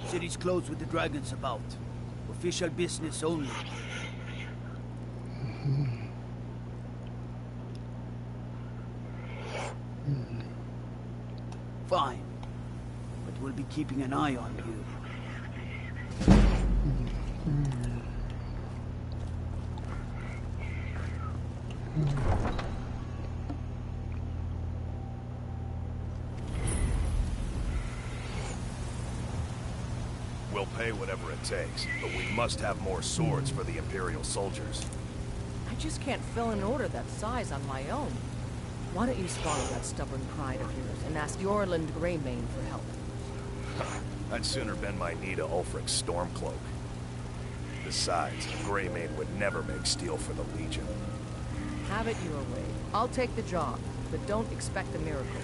City's closed with the dragons about. Official business only. Fine. But we'll be keeping an eye on you. We'll pay whatever it takes, but we must have more swords for the Imperial soldiers. I just can't fill an order that size on my own. Why don't you swallow that stubborn pride of yours and ask Yorland Greymane for help? I'd sooner bend my knee to Ulfric's Stormcloak. Besides, Greymane would never make steel for the Legion. Have it your way. I'll take the job, but don't expect a miracle.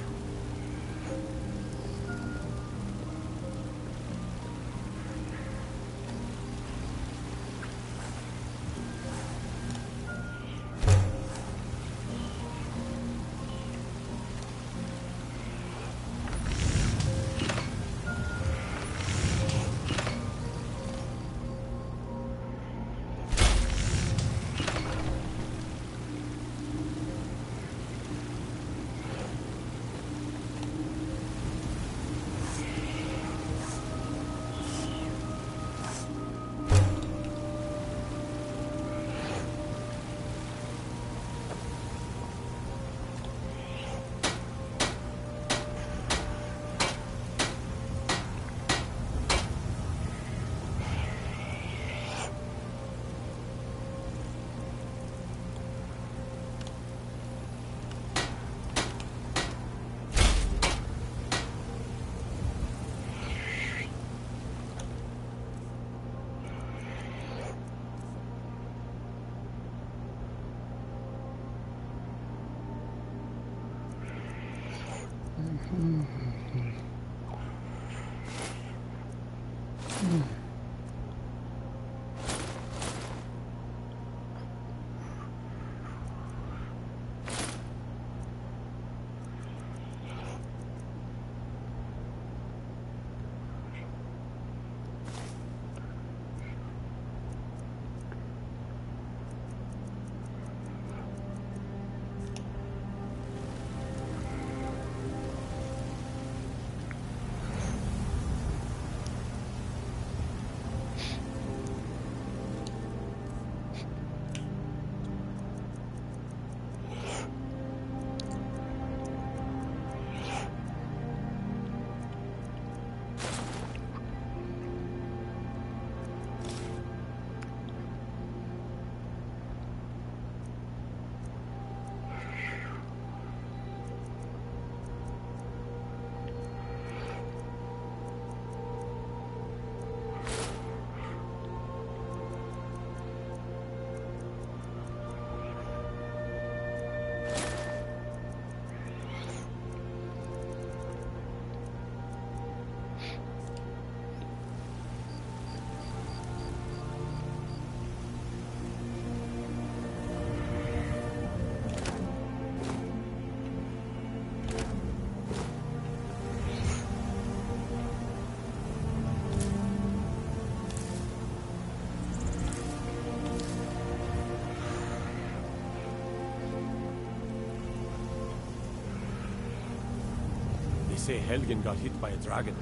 say Helgen got hit by a dragon.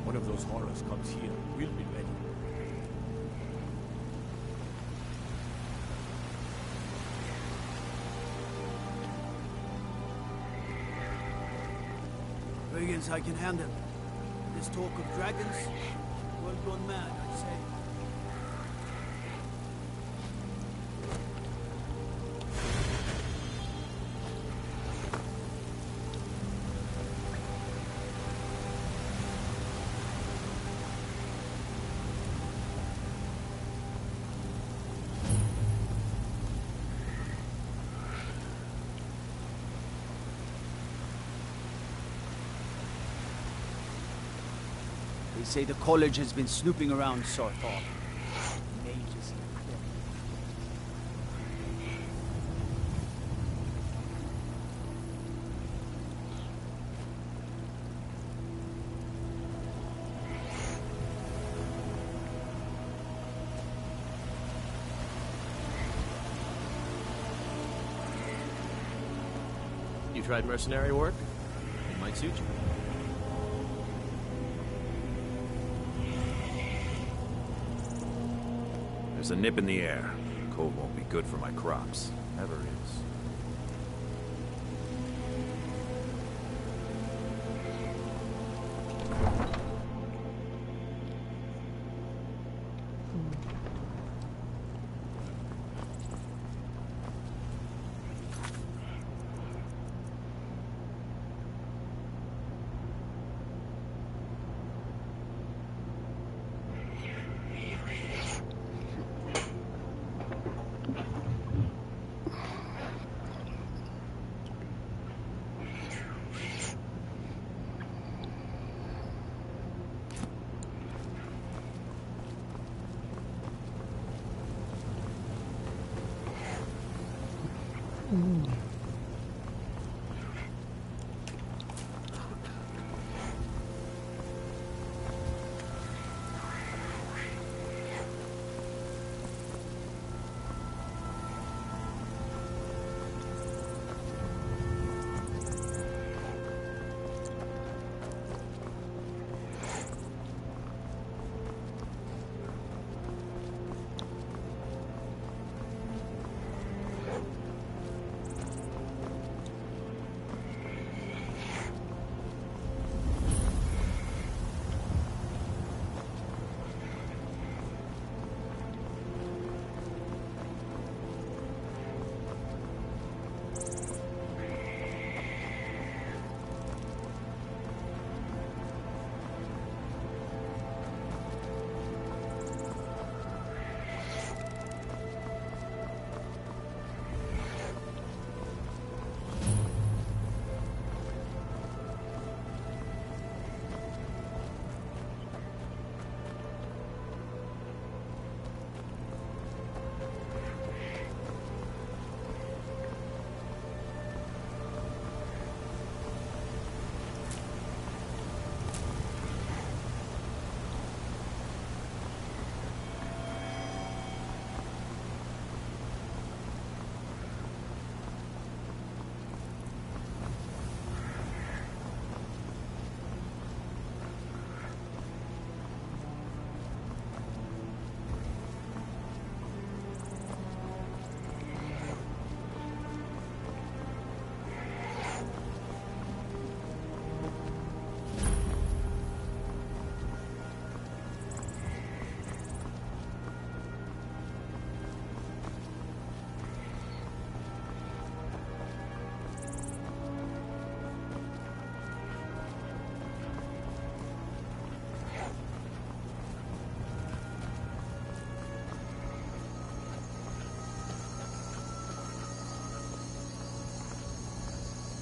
One of those horrors comes here. We'll be ready. Brigands I can handle. This talk of dragons, world gone mad, I'd say. They say the college has been snooping around Sarthal. Mages. You tried mercenary work? It might suit you. There's a nip in the air. Cold won't be good for my crops. Never is.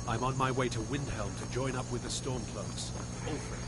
I'm on my way to Windhelm to join up with the Stormcloaks. Ulfric.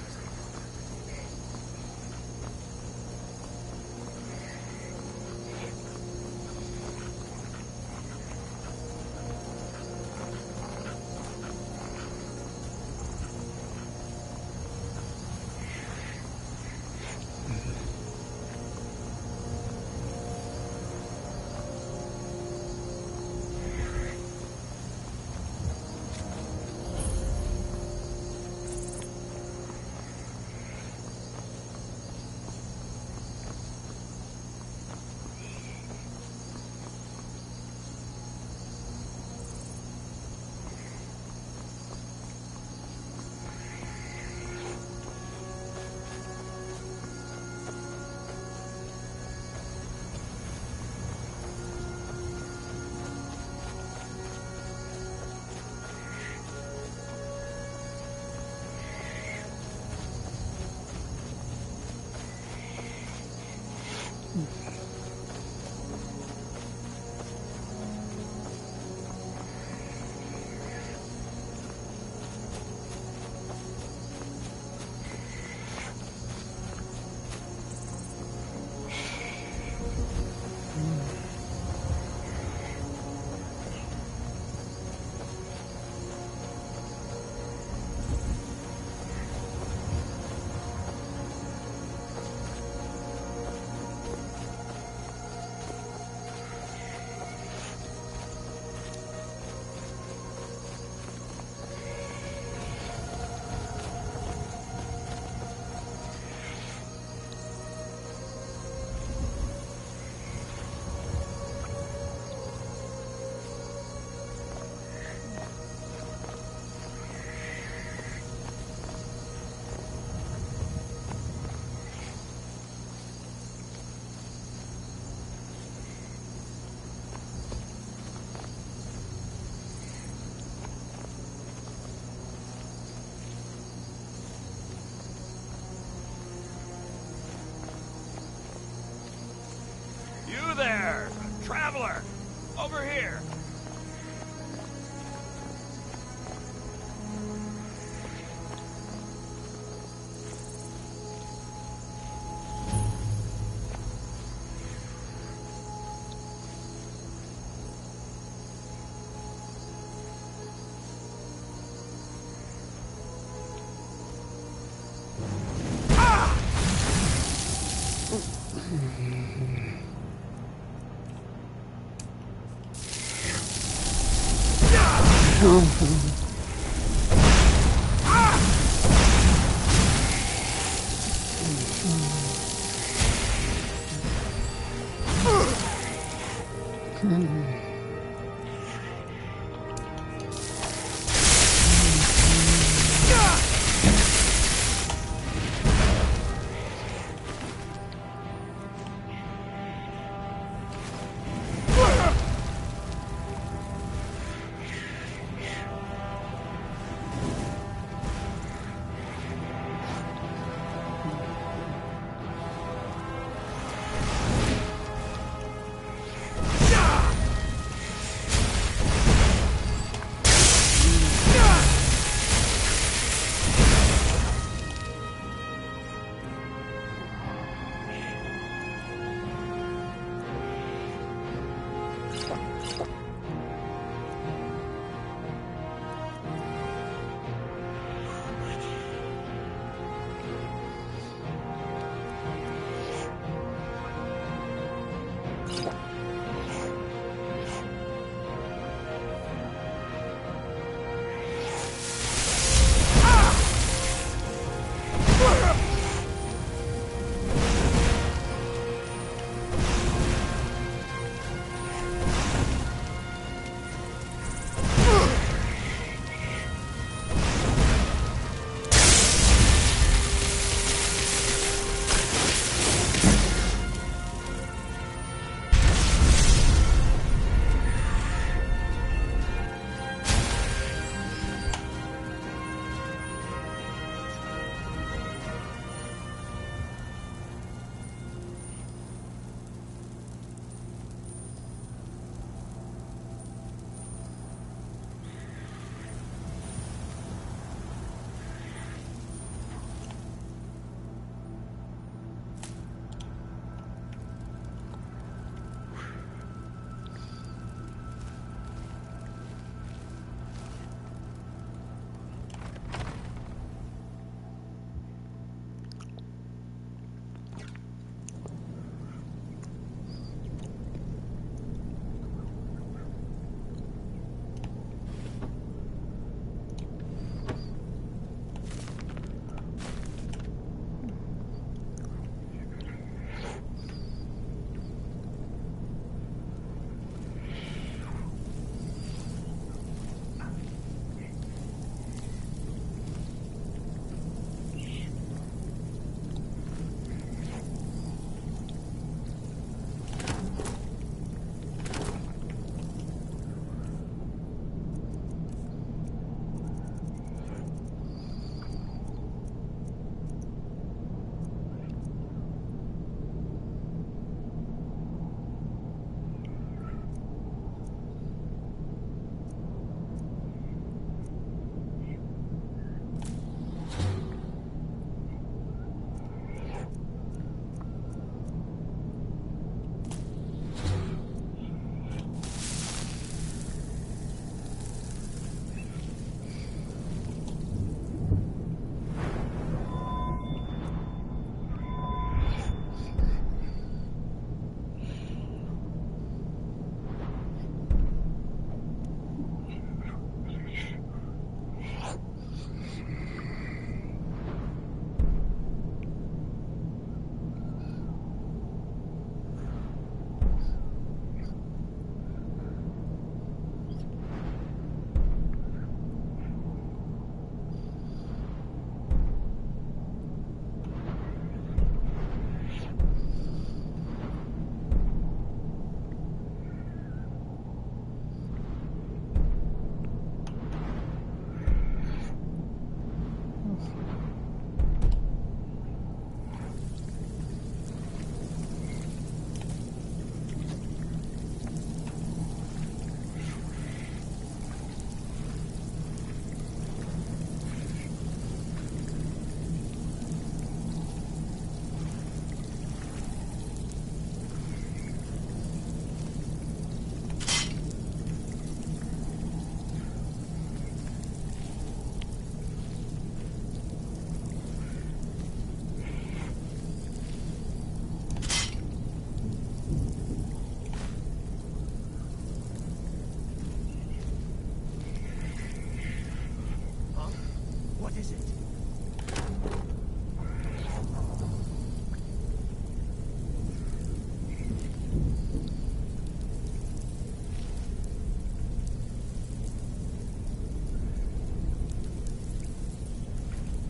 is it?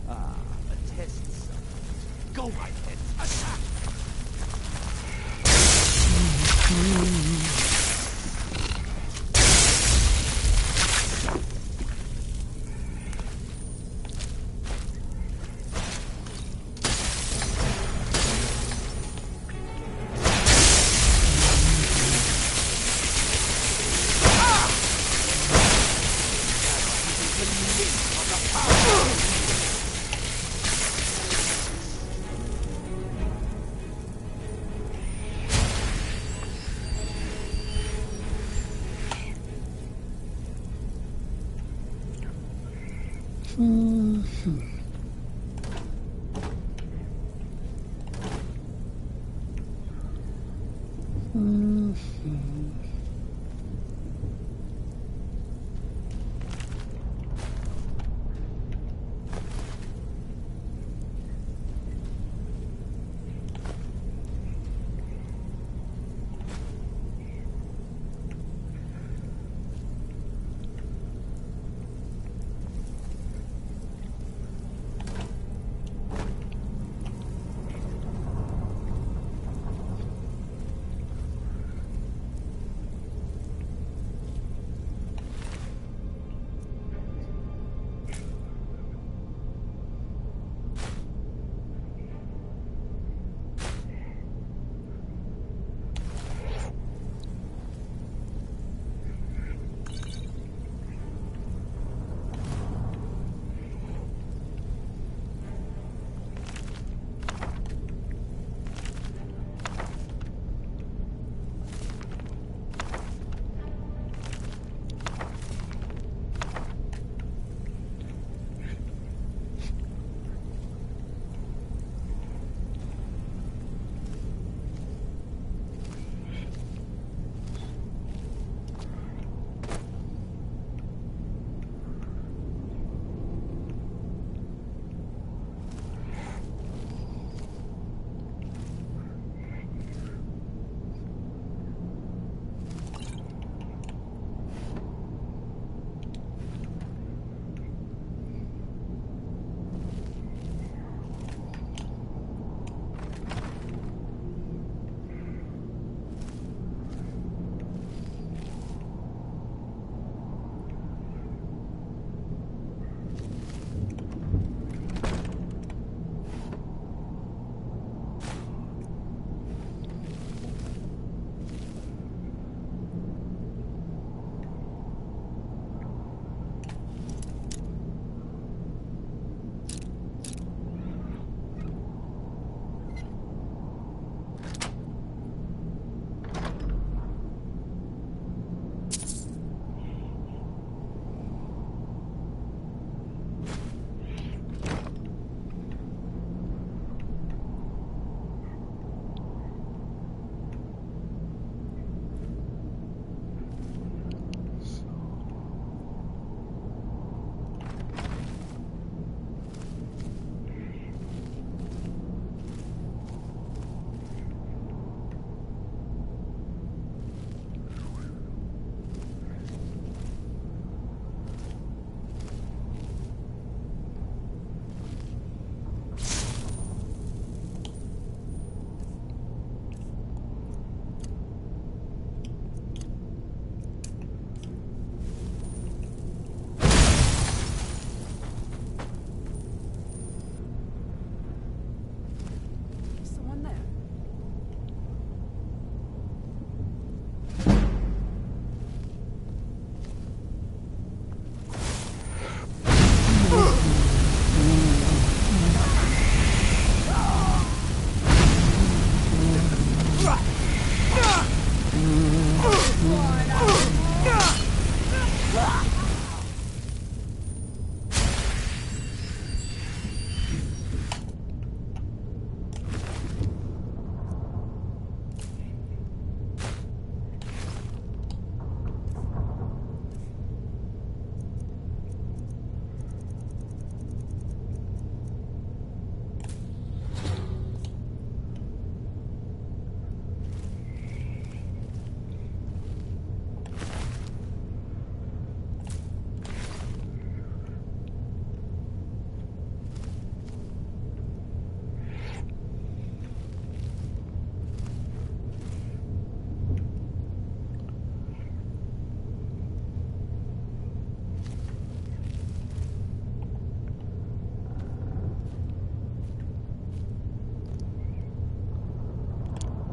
Ah, a test site. Go right ahead. Attack!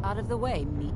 Out of the way, meat.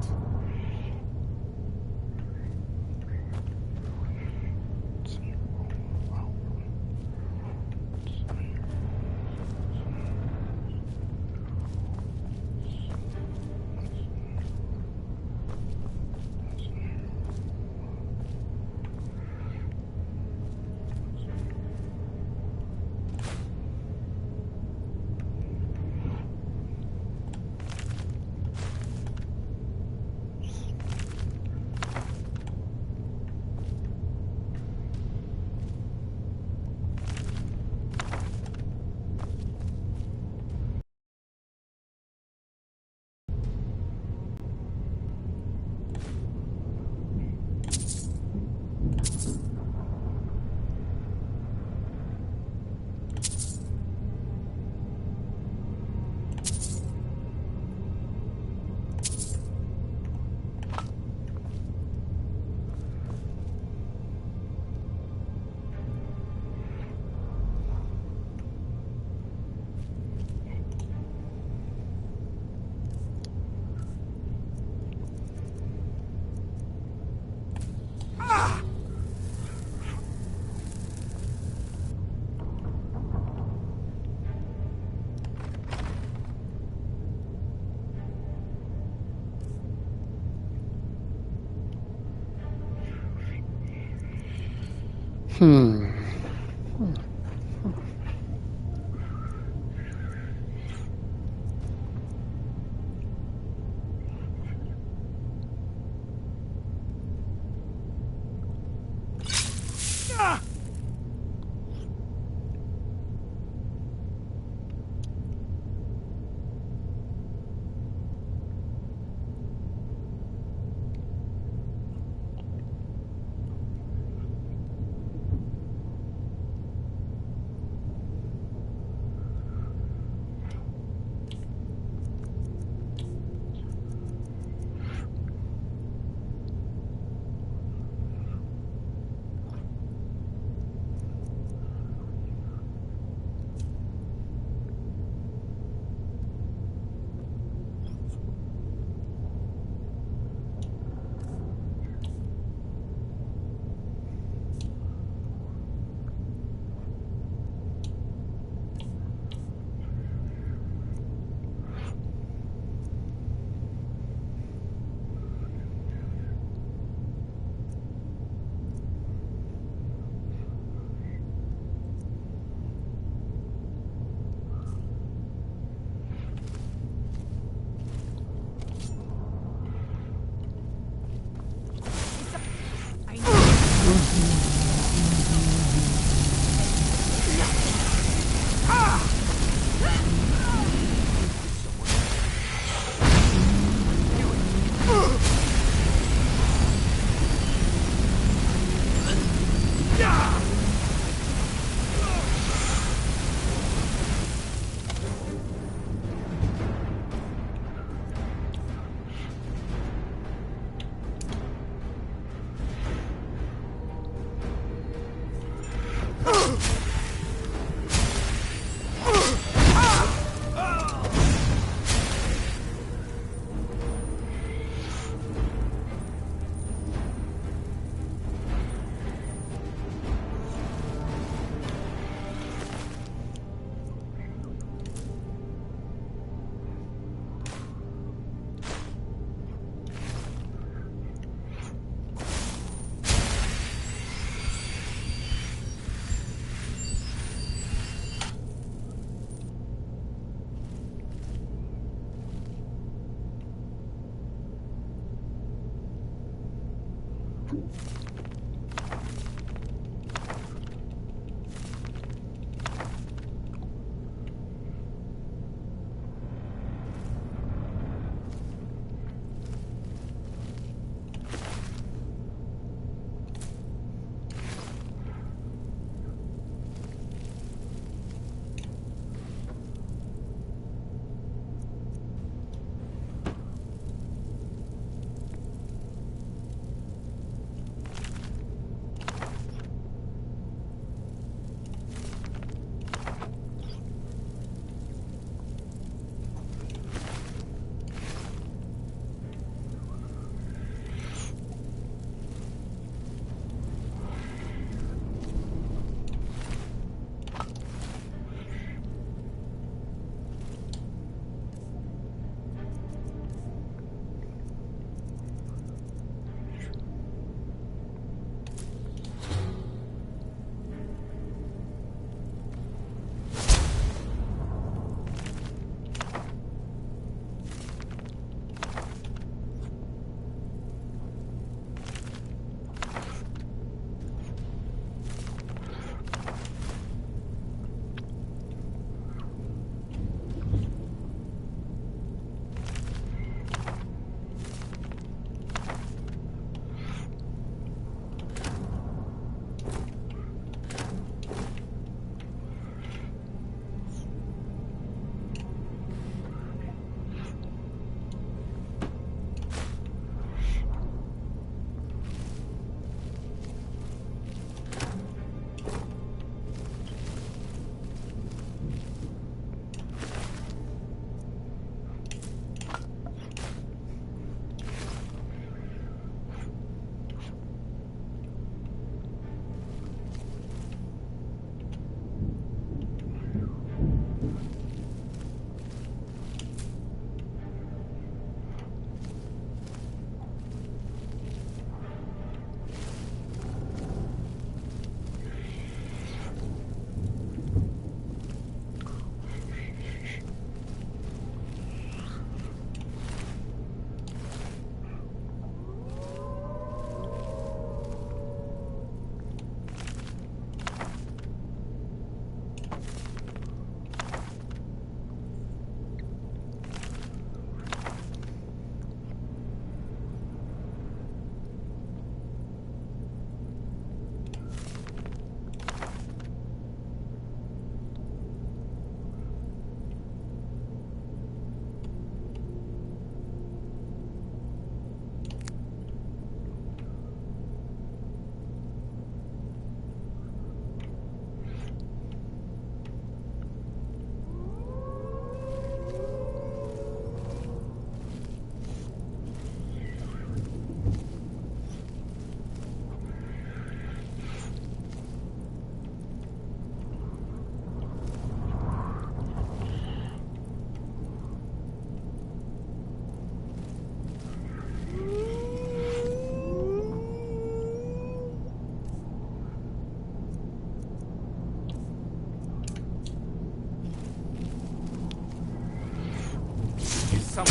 Please,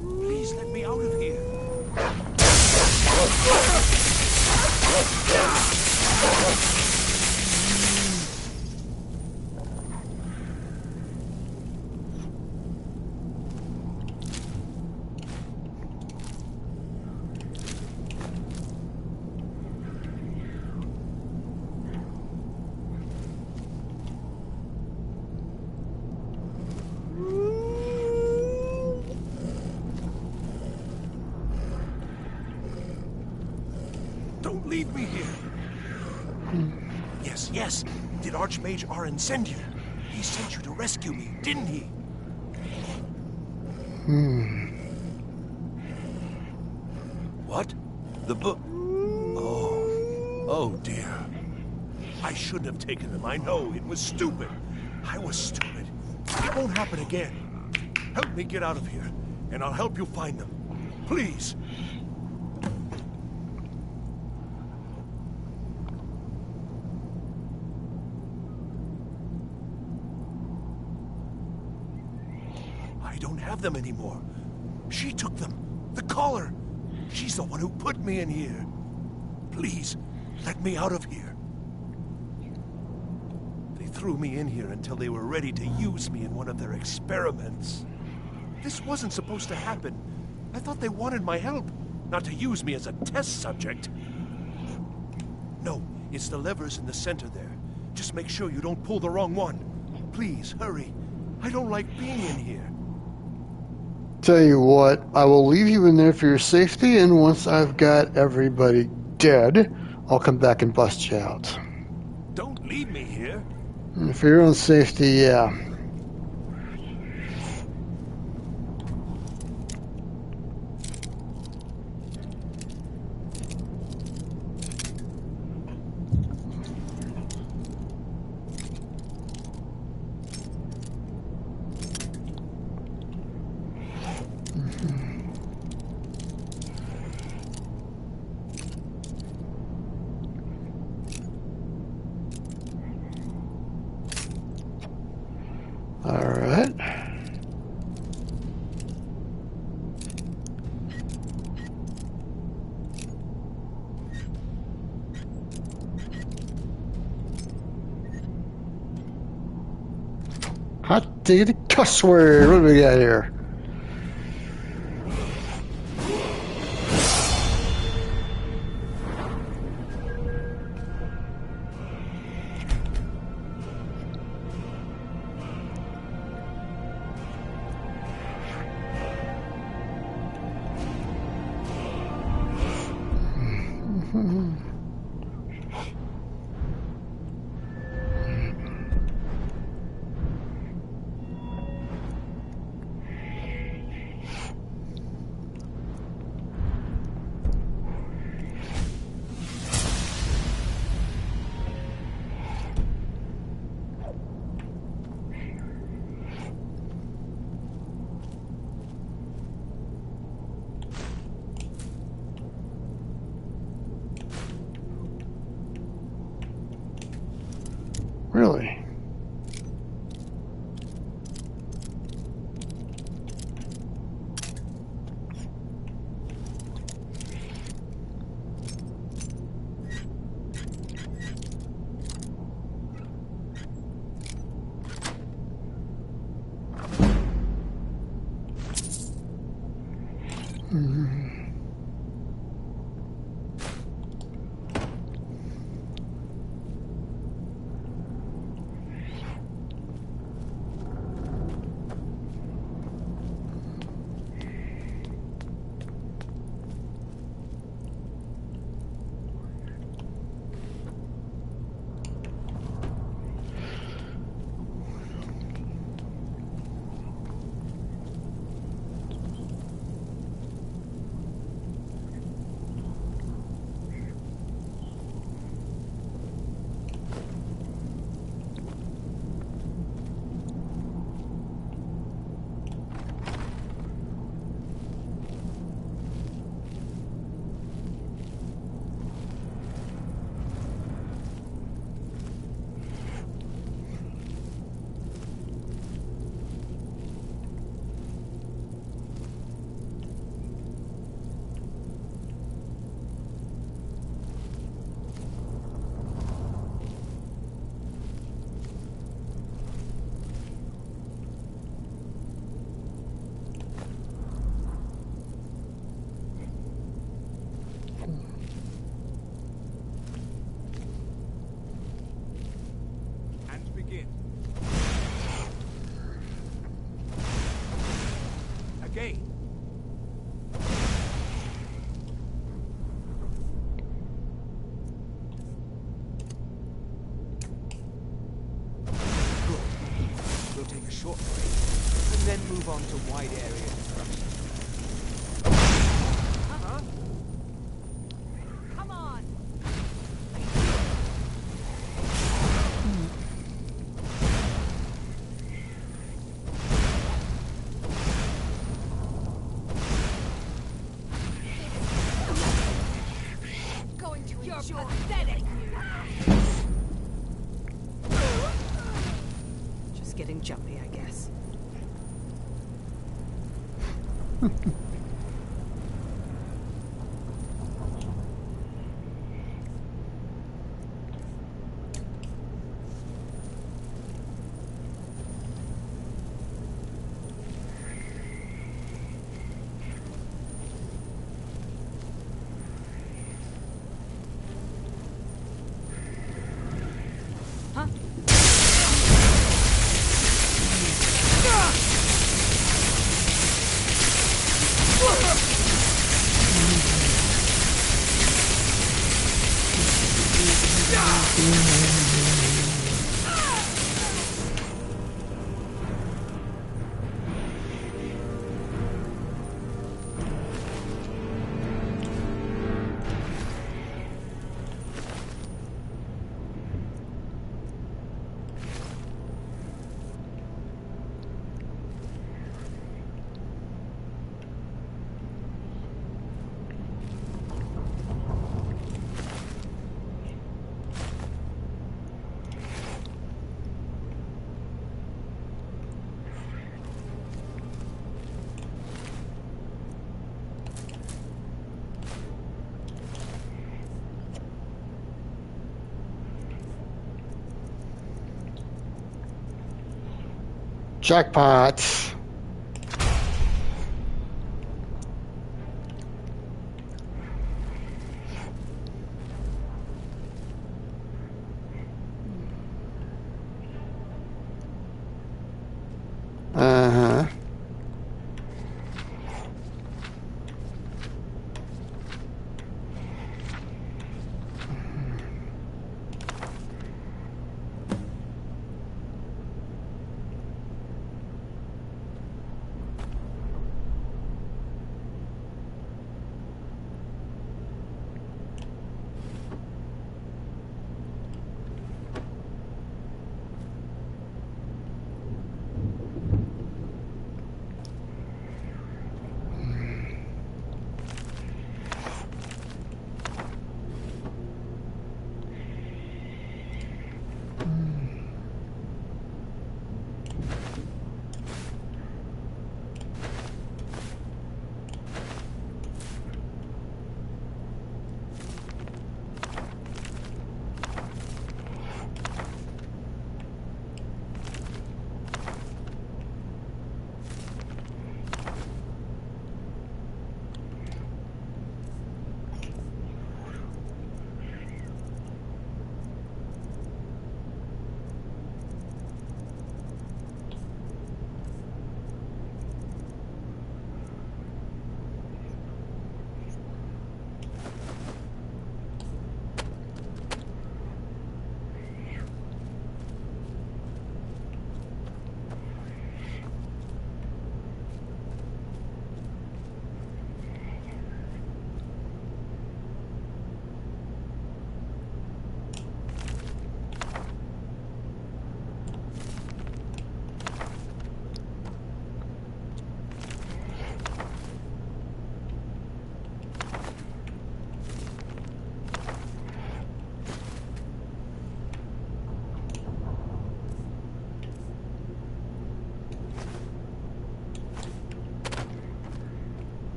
please let me out of here. Don't leave me here. Yes, yes. Did Archmage Arin send you? He sent you to rescue me, didn't he? What? The book? Oh dear. I shouldn't have taken them. I know, it was stupid. I was stupid. It won't happen again. Help me get out of here, and I'll help you find them. Please. I don't have them anymore. She took them. The collar. She's the one who put me in here. Please, let me out of here. They threw me in here until they were ready to use me in one of their experiments. This wasn't supposed to happen. I thought they wanted my help, not to use me as a test subject. No, it's the levers in the center there. Just make sure you don't pull the wrong one. Please, hurry. I don't like being in here. Tell you what, I will leave you in there for your safety, and once I've got everybody dead, I'll come back and bust you out. Don't leave me here. And for your own safety, yeah. Alright. Hot diggity cuss word. What do we got here? Really? wide area destruction. Huh? Come on! Going to You're enjoy. pathetic! Just getting jumpy, I guess. Jackpot. Uh-huh.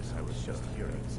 guess I was just curious.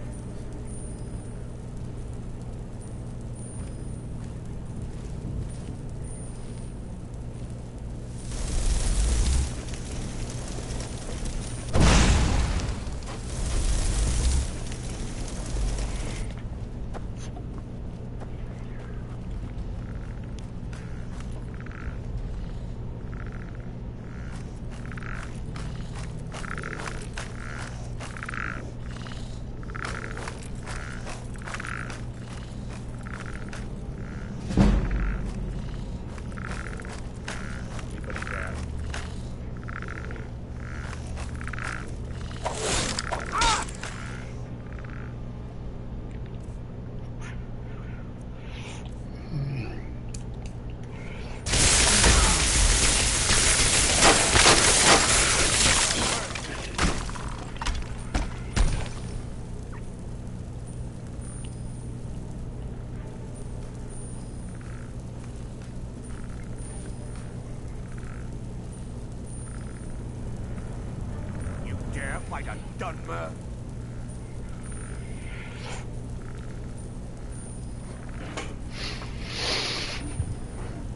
Fight a Dunmer.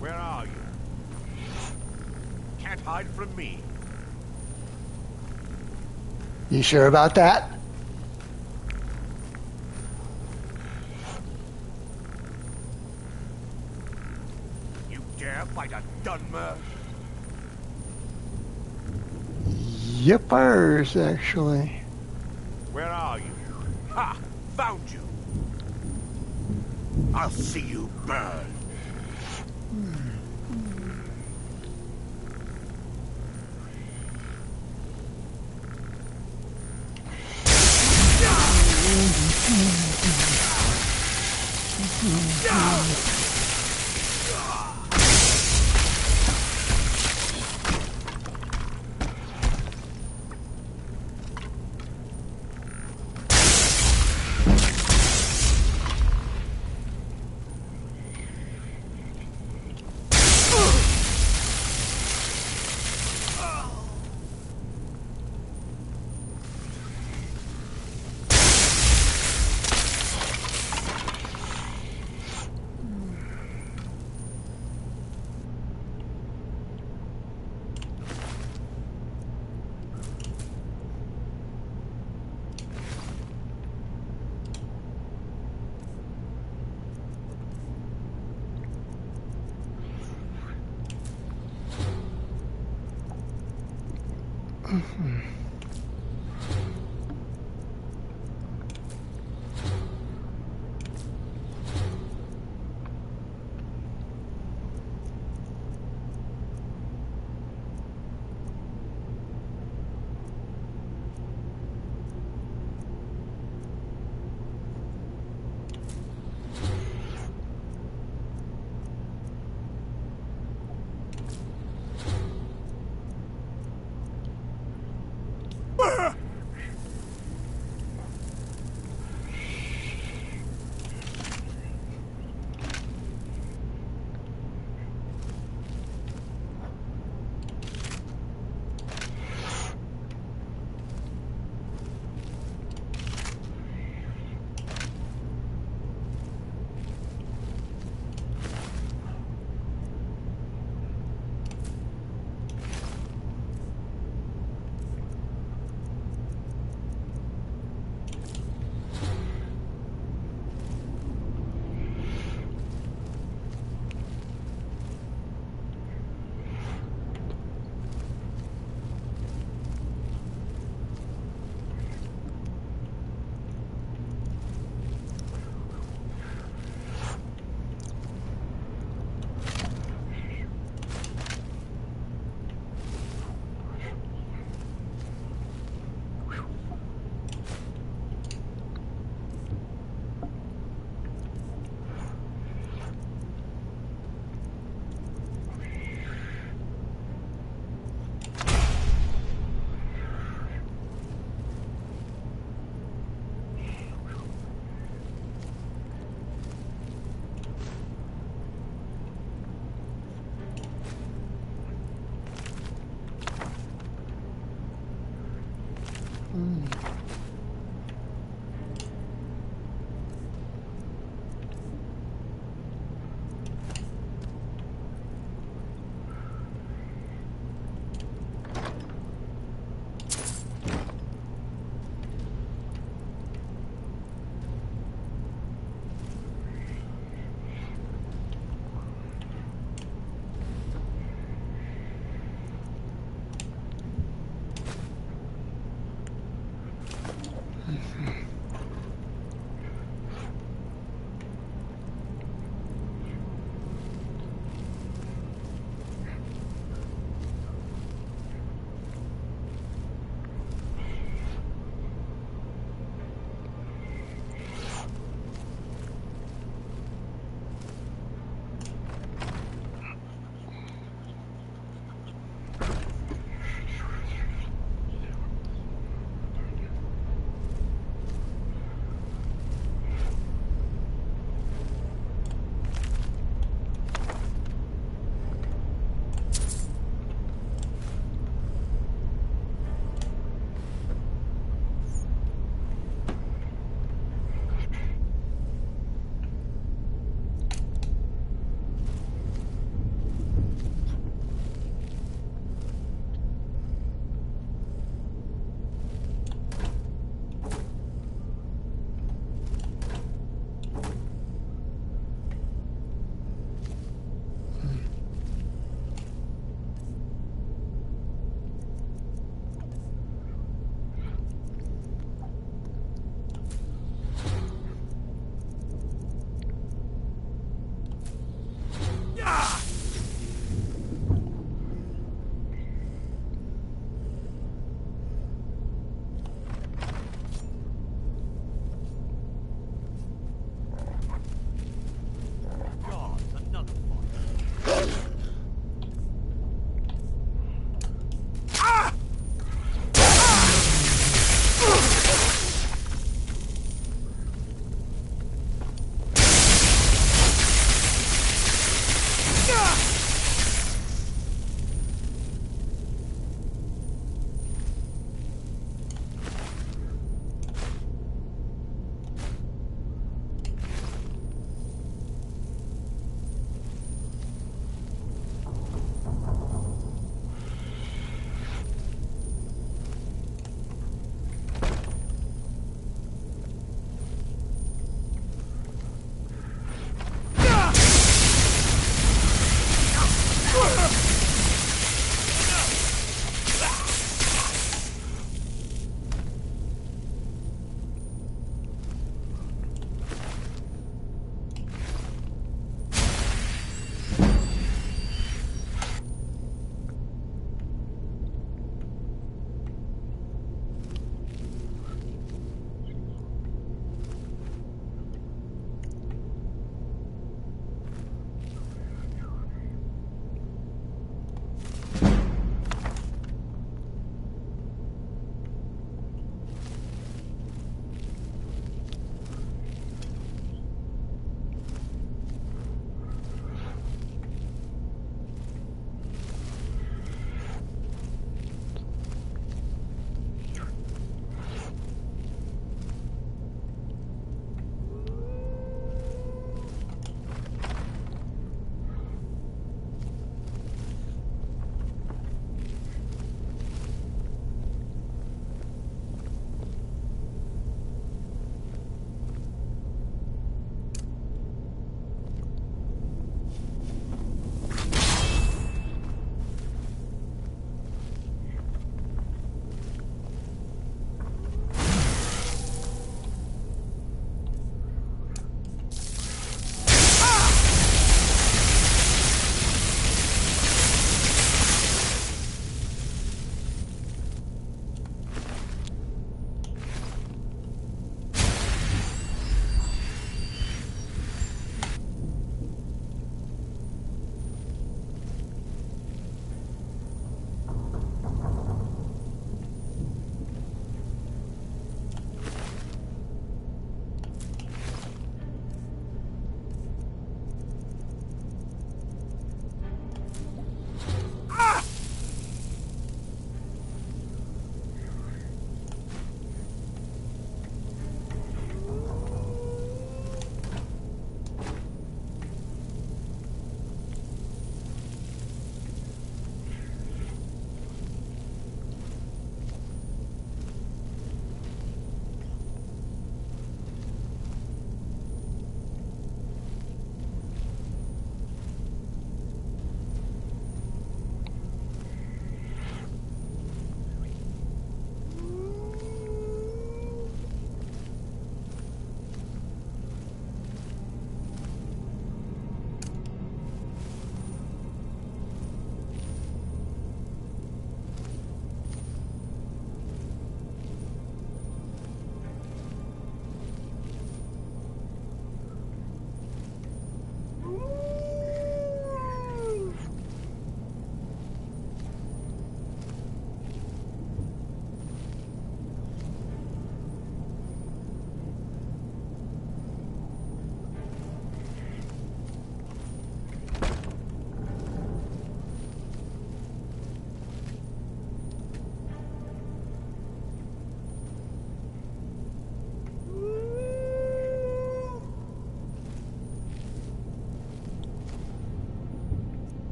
Where are you? Can't hide from me. You sure about that? You dare fight a Dunmer? Yippers, actually. Where are you? Ha! Found you! I'll see you burn!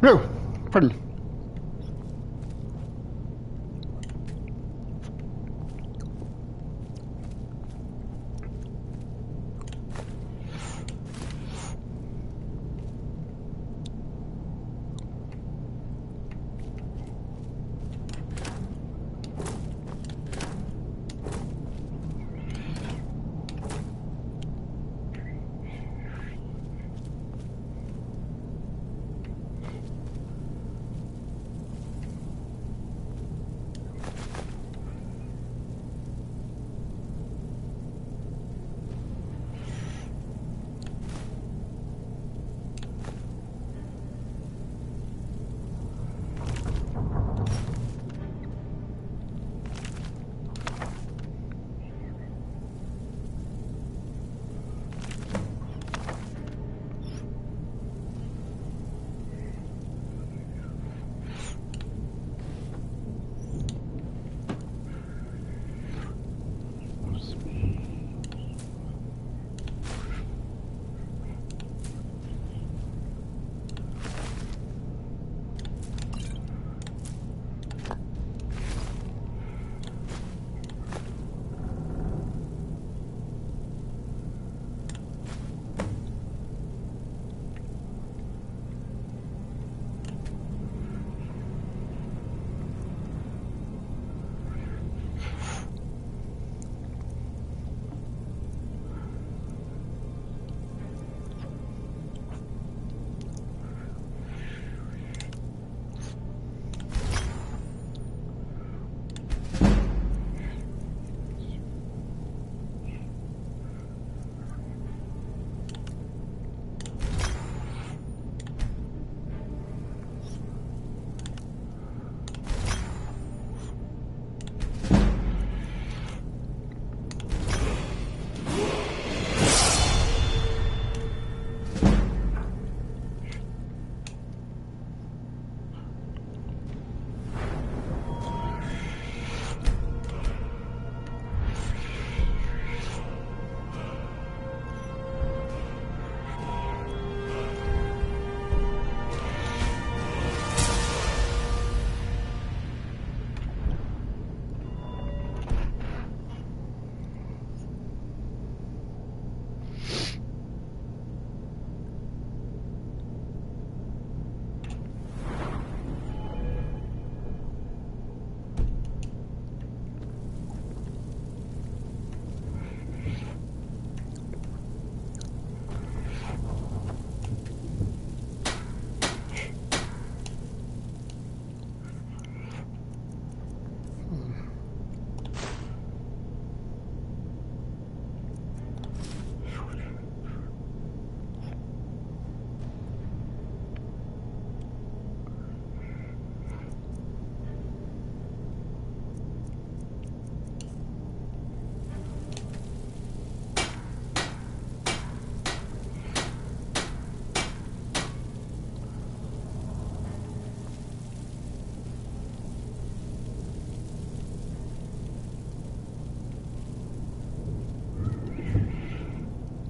No, pardon.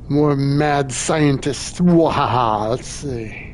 More mad scientists. Wahaha. Let's see.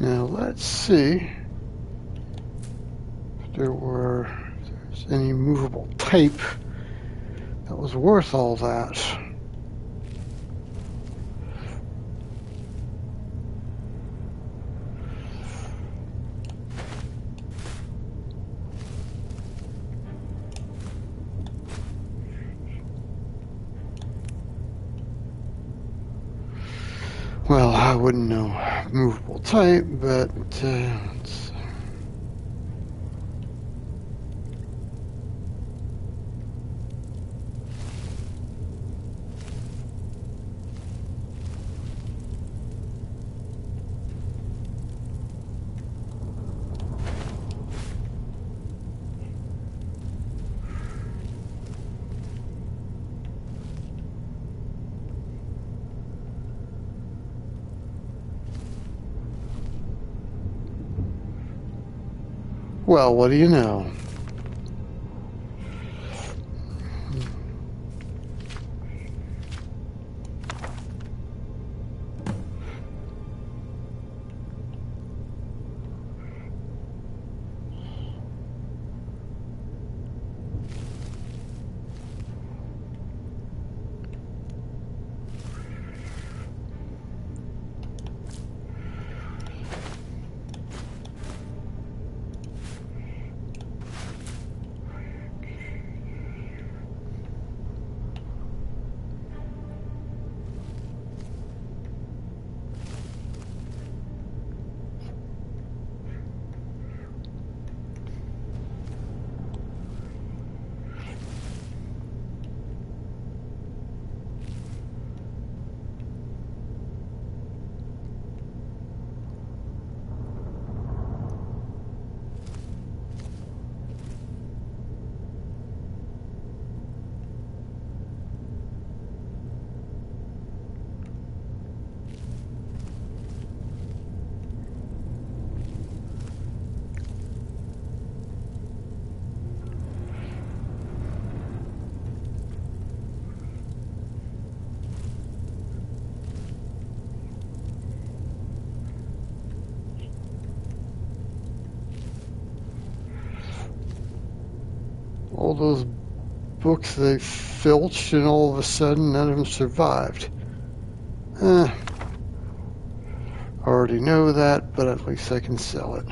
Now let's see if there's any movable tape that was worth all that. Well, I wouldn't know movable type, but let's... Well, what do you know? All those books they filched, and all of a sudden none of them survived. I already know that, but at least I can sell it.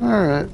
All right.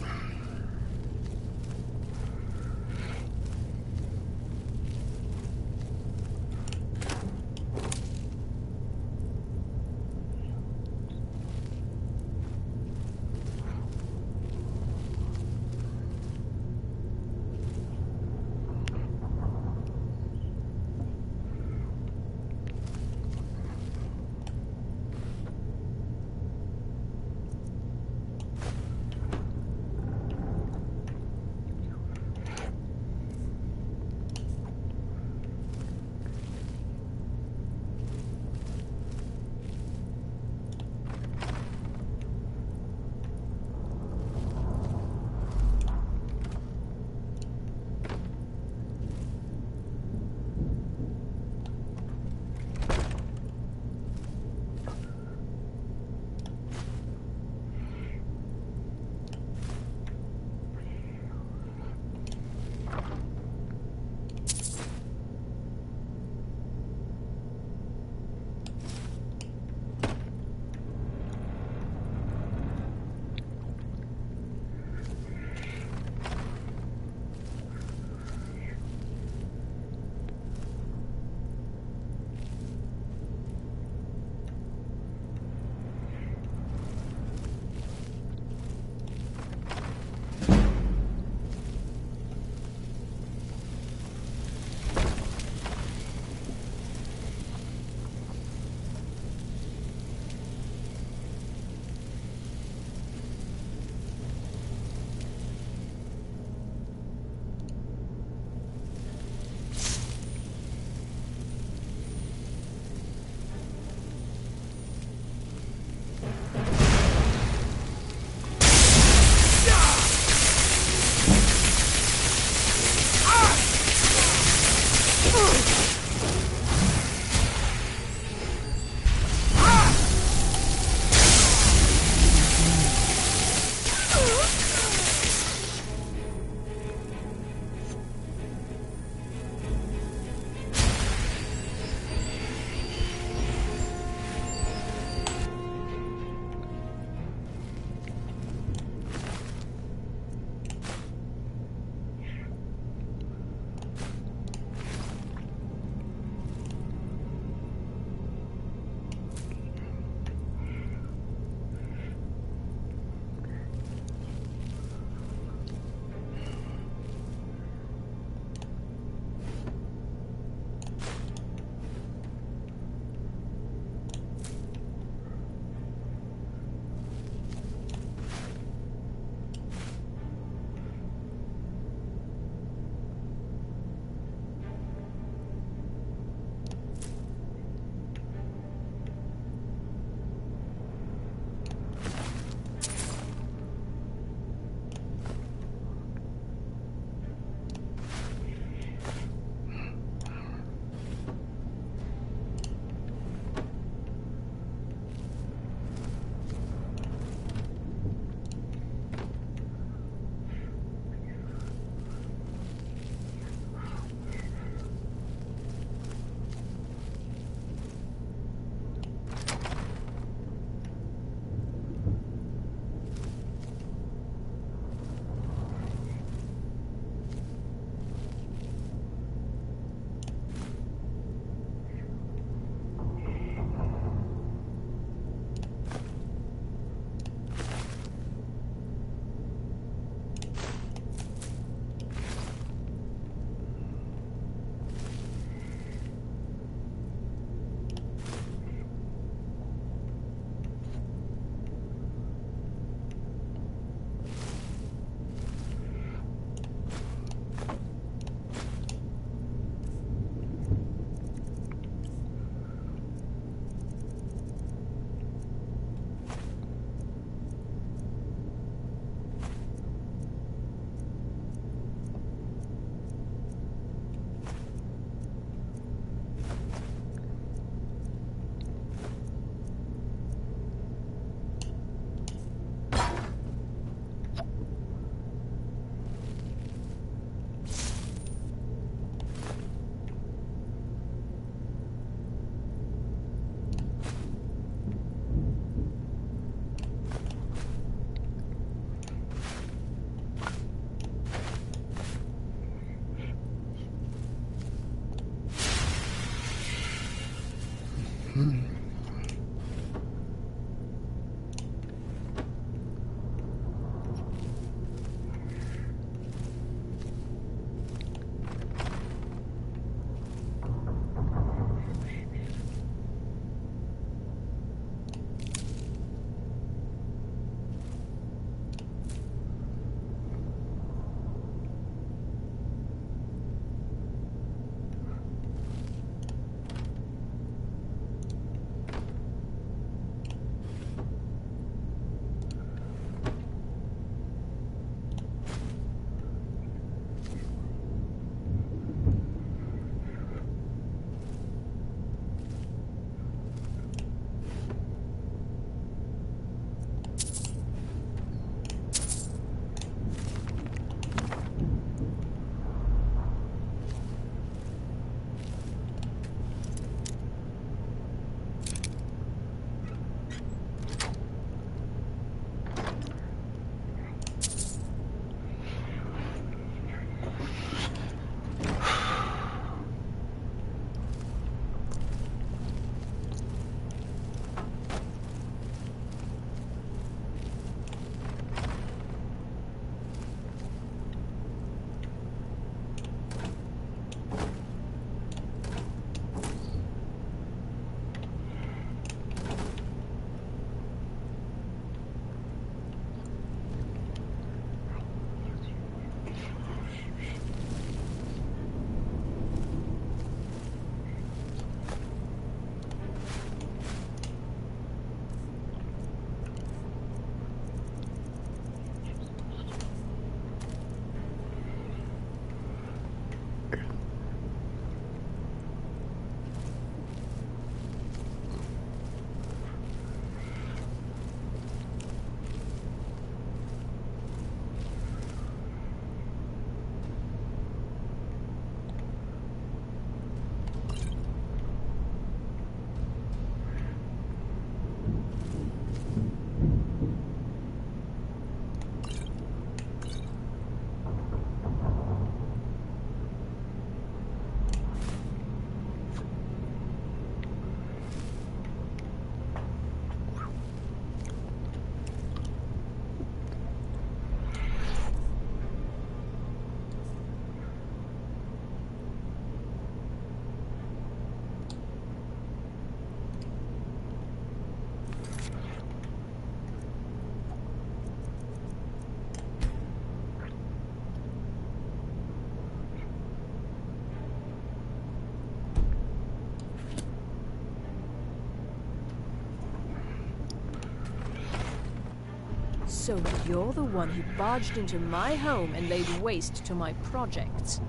So you're the one who barged into my home and laid waste to my projects.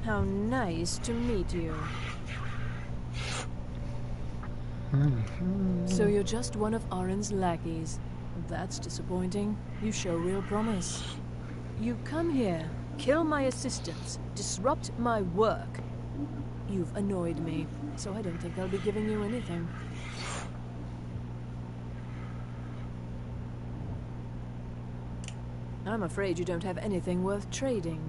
How nice to meet you. So you're just one of Arin's lackeys. That's disappointing. You show real promise. You come here, kill my assistants, disrupt my work. You've annoyed me, so I don't think I'll be giving you anything. I'm afraid you don't have anything worth trading.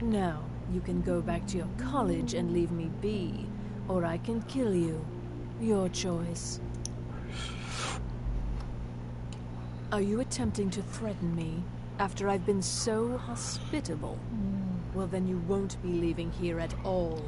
Now, you can go back to your college and leave me be, or I can kill you. Your choice. Are you attempting to threaten me after I've been so hospitable? Well, then you won't be leaving here at all.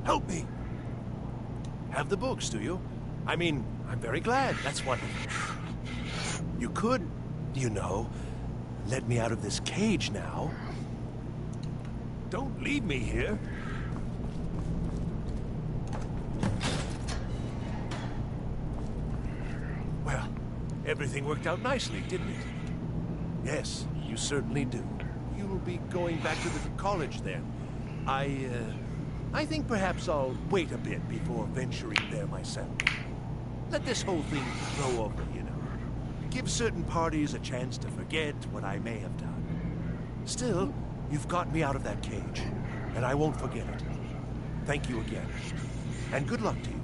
Help me! Have the books, do you? I mean, I'm very glad. That's wonderful. You could, you know, let me out of this cage now. Don't leave me here. Well, everything worked out nicely, didn't it? Yes, you certainly do. You'll be going back to the college then. I think perhaps I'll wait a bit before venturing there myself. Let this whole thing blow over, you know. Give certain parties a chance to forget what I may have done. Still, you've got me out of that cage, and I won't forget it. Thank you again, and good luck to you.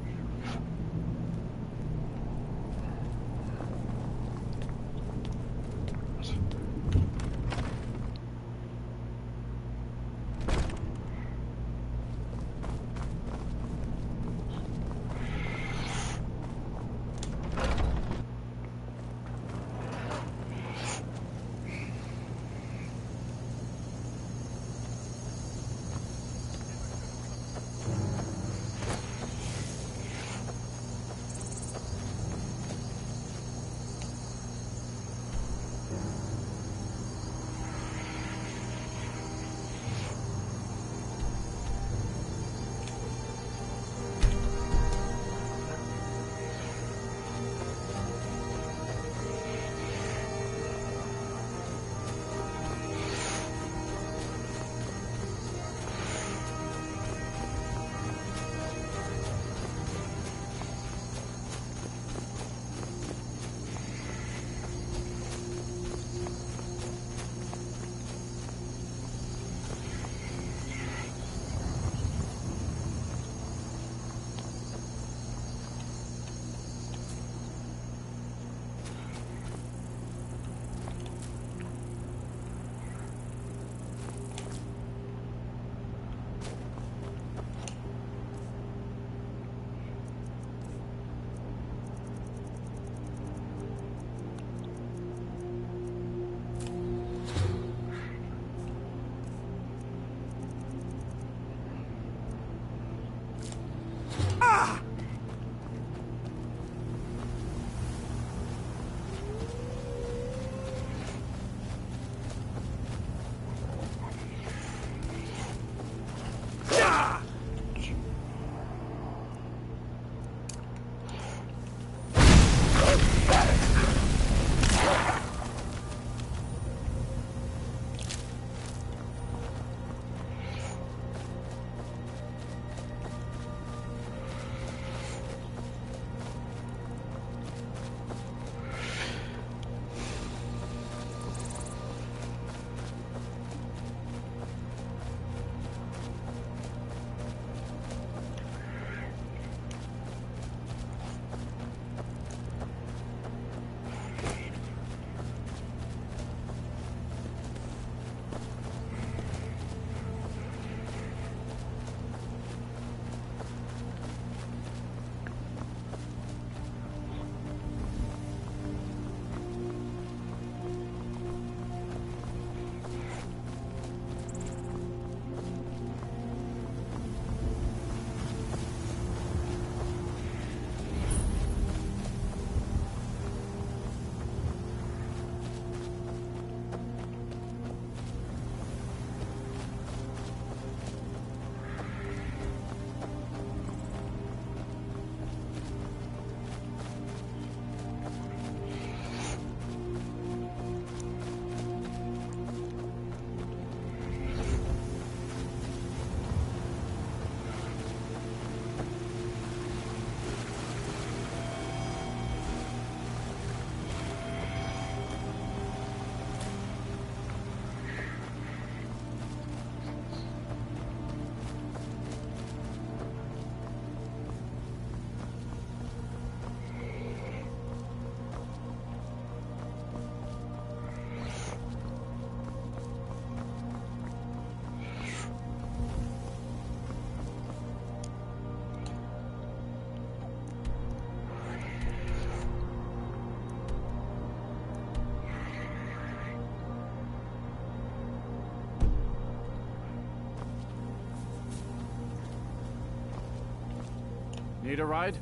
Need a ride?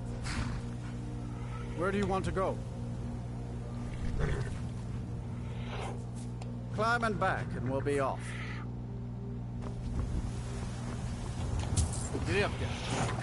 Where do you want to go? Climb and back, and we'll be off. Giddy up, guys.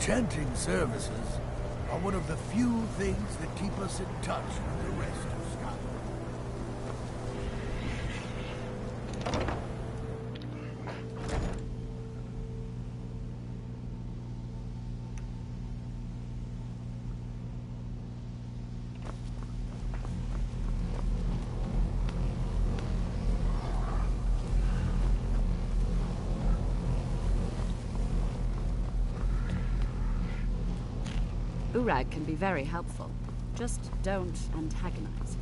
Chanting services are one of the few things that keep us in touch with the rest of Skyrim. Urag can be very helpful. Just don't antagonize.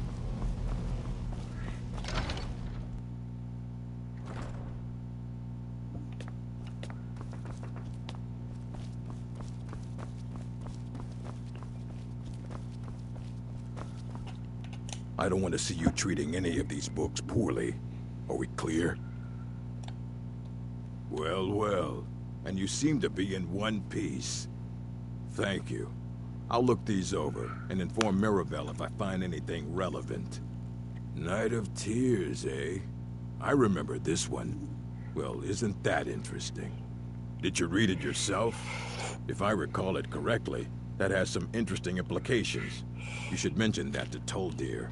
I don't want to see you treating any of these books poorly. Are we clear? Well, well. And you seem to be in one piece. Thank you. I'll look these over and inform Mirabelle if I find anything relevant. Night of Tears, eh? I remember this one. Well, isn't that interesting? Did you read it yourself? If I recall it correctly, that has some interesting implications. You should mention that to Toldir.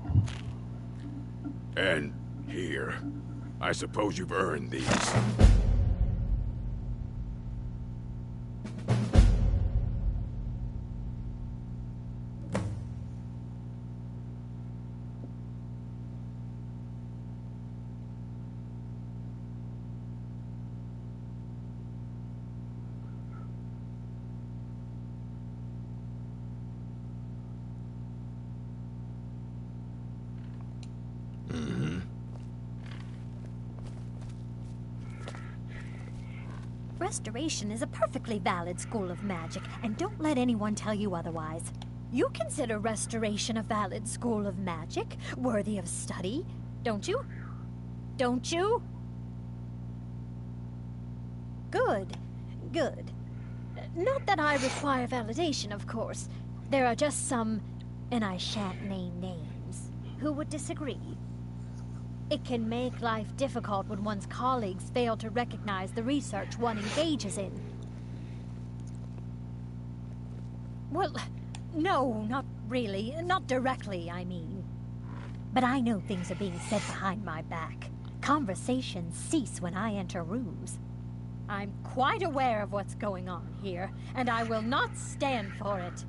And here. I suppose you've earned these. Restoration is a perfectly valid school of magic, and don't let anyone tell you otherwise. You consider Restoration a valid school of magic, worthy of study, don't you? Don't you? Good. Good. Not that I require validation, of course. There are just some, and I shan't name names, who would disagree. It can make life difficult when one's colleagues fail to recognize the research one engages in. Well, no, not really. Not directly, I mean. But I know things are being said behind my back. Conversations cease when I enter rooms. I'm quite aware of what's going on here, and I will not stand for it.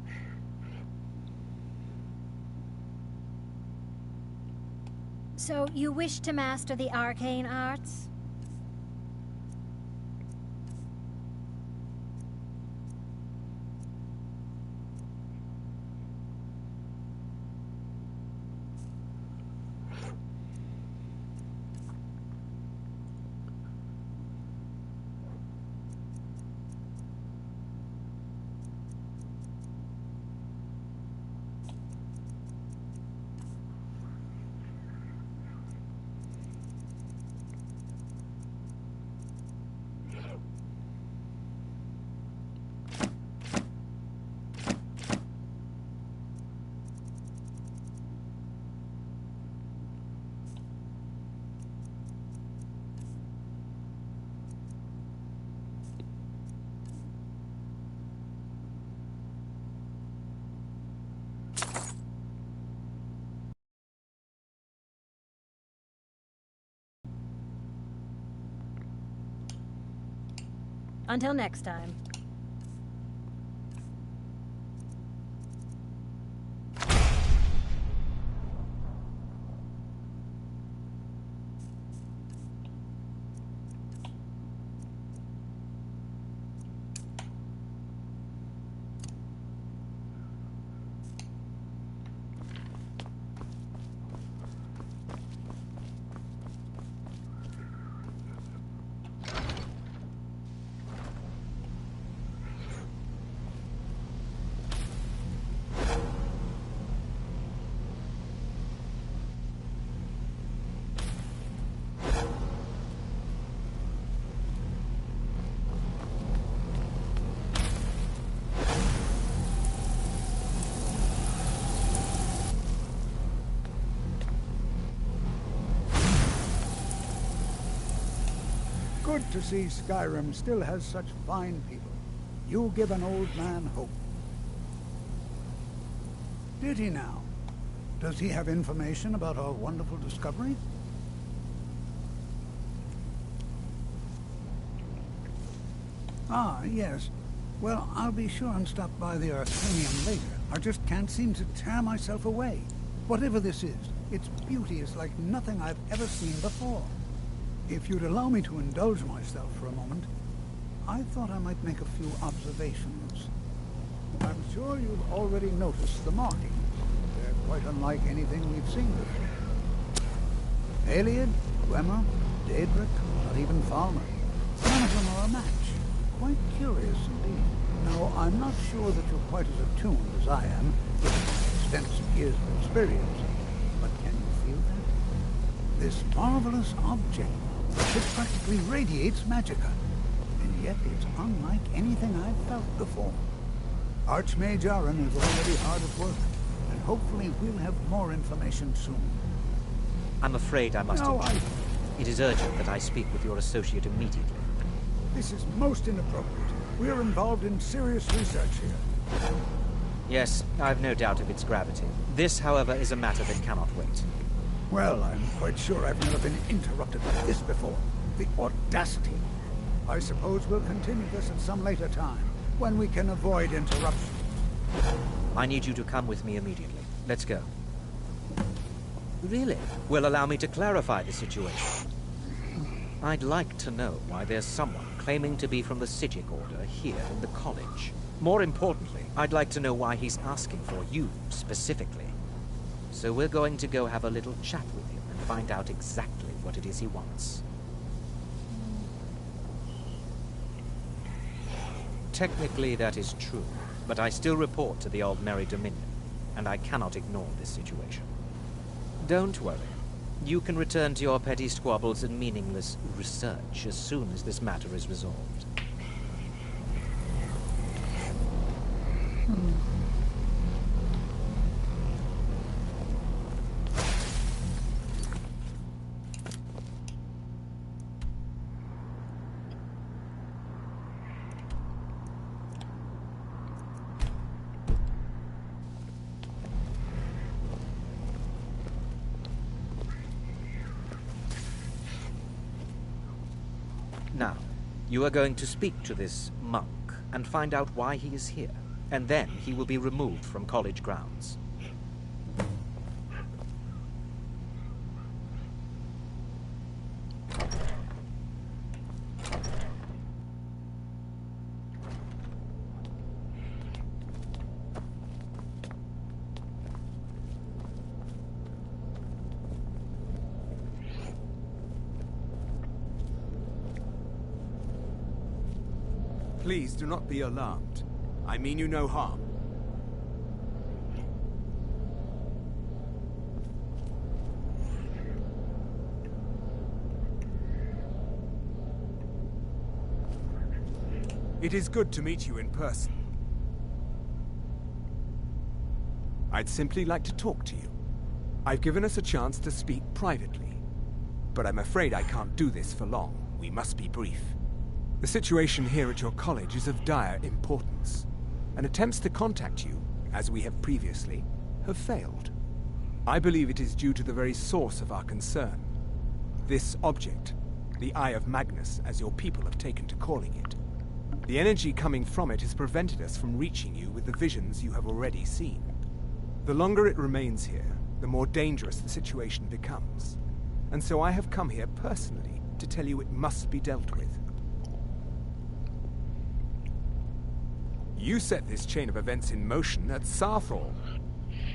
So, you wish to master the arcane arts? Until next time. Good to see Skyrim still has such fine people. You give an old man hope. Did he now? Does he have information about our wonderful discovery? Ah, yes. Well, I'll be sure and stop by the Arcanium later. I just can't seem to tear myself away. Whatever this is, its beauty is like nothing I've ever seen before. If you'd allow me to indulge myself for a moment, I thought I might make a few observations. I'm sure you've already noticed the markings. They're quite unlike anything we've seen before. Aliad, Dwemer, Daedric, not even Falmer. None of them are a match. Quite curious indeed. No, I'm not sure that you're quite as attuned as I am, given my extensive years of experience. But can you feel that? This marvelous object, it practically radiates magicka. And yet it's unlike anything I've felt before. Archmage Aaron is already hard at work, and hopefully we'll have more information soon. I'm afraid I must intrude. It is urgent that I speak with your associate immediately. This is most inappropriate. We're involved in serious research here. Yes, I've no doubt of its gravity. This, however, is a matter that cannot wait. Well, I'm quite sure I've never been interrupted like this before. The audacity. I suppose we'll continue this at some later time, when we can avoid interruption. I need you to come with me immediately. Let's go. Really? Will allow me to clarify the situation. I'd like to know why there's someone claiming to be from the Psijic Order here in the college. More importantly, I'd like to know why he's asking for you, specifically. So we're going to go have a little chat with him and find out exactly what it is he wants. Technically, that is true, but I still report to the Aldmeri Dominion, and I cannot ignore this situation. Don't worry. You can return to your petty squabbles and meaningless research as soon as this matter is resolved. Now, you are going to speak to this monk and find out why he is here, and then he will be removed from college grounds. Please do not be alarmed. I mean you no harm. It is good to meet you in person. I'd simply like to talk to you. I've given us a chance to speak privately, but I'm afraid I can't do this for long. We must be brief. The situation here at your college is of dire importance, and attempts to contact you, as we have previously, have failed. I believe it is due to the very source of our concern. This object, the Eye of Magnus, as your people have taken to calling it. The energy coming from it has prevented us from reaching you with the visions you have already seen. The longer it remains here, the more dangerous the situation becomes. And so I have come here personally to tell you it must be dealt with. You set this chain of events in motion at Sarthal.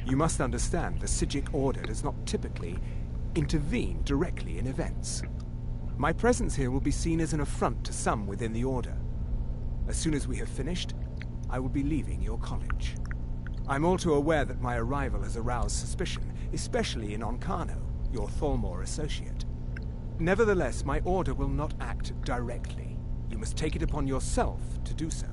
You must understand the Psijic Order does not typically intervene directly in events. My presence here will be seen as an affront to some within the Order. As soon as we have finished, I will be leaving your college. I'm all too aware that my arrival has aroused suspicion, especially in Onkano, your Thalmor associate. Nevertheless, my Order will not act directly. You must take it upon yourself to do so.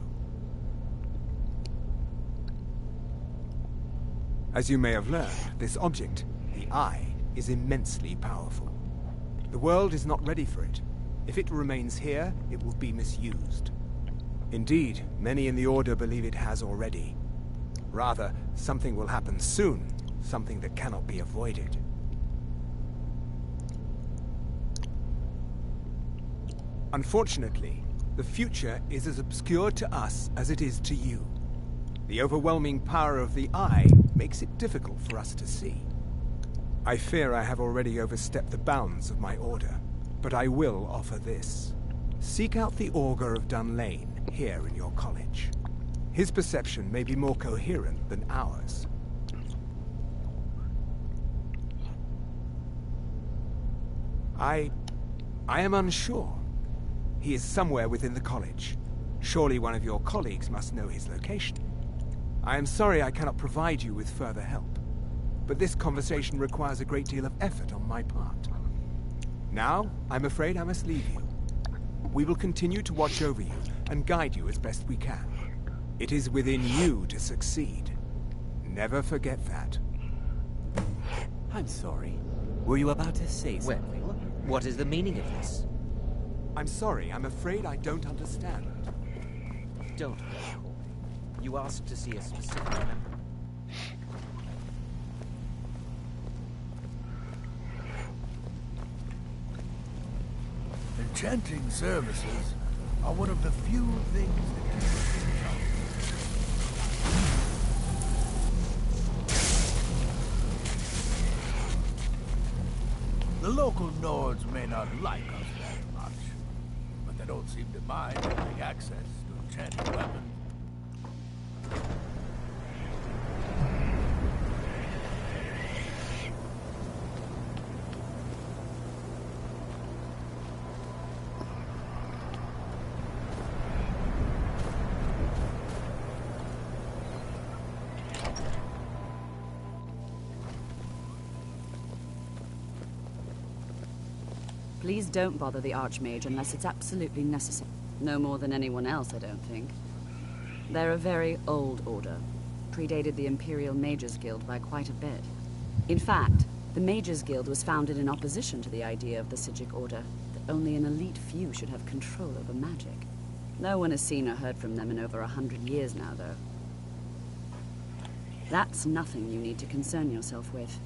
As you may have learned, this object, the Eye, is immensely powerful. The world is not ready for it. If it remains here, it will be misused. Indeed, many in the Order believe it has already. Rather, something will happen soon, something that cannot be avoided. Unfortunately, the future is as obscure to us as it is to you. The overwhelming power of the Eye makes it difficult for us to see. I fear I have already overstepped the bounds of my order, but I will offer this. Seek out the Augur of Dunlane here in your college. His perception may be more coherent than ours. I am unsure. He is somewhere within the college. Surely one of your colleagues must know his location. I am sorry I cannot provide you with further help, but this conversation requires a great deal of effort on my part. Now, I'm afraid I must leave you. We will continue to watch over you and guide you as best we can. It is within you to succeed. Never forget that. I'm sorry. Were you about to say something? Well, what is the meaning of this? I'm sorry, I'm afraid I don't understand. Don't worry. You asked to see a specific member. Enchanting services are one of the few things that can be The local Nords may not like us that much, but they don't seem to mind having access to enchanted weapons. Please don't bother the Archmage unless it's absolutely necessary. No more than anyone else, I don't think. They're a very old order. Predated the Imperial Mages Guild by quite a bit. In fact, the Mages Guild was founded in opposition to the idea of the Psijic Order, that only an elite few should have control over magic. No one has seen or heard from them in over 100 years now, though. That's nothing you need to concern yourself with.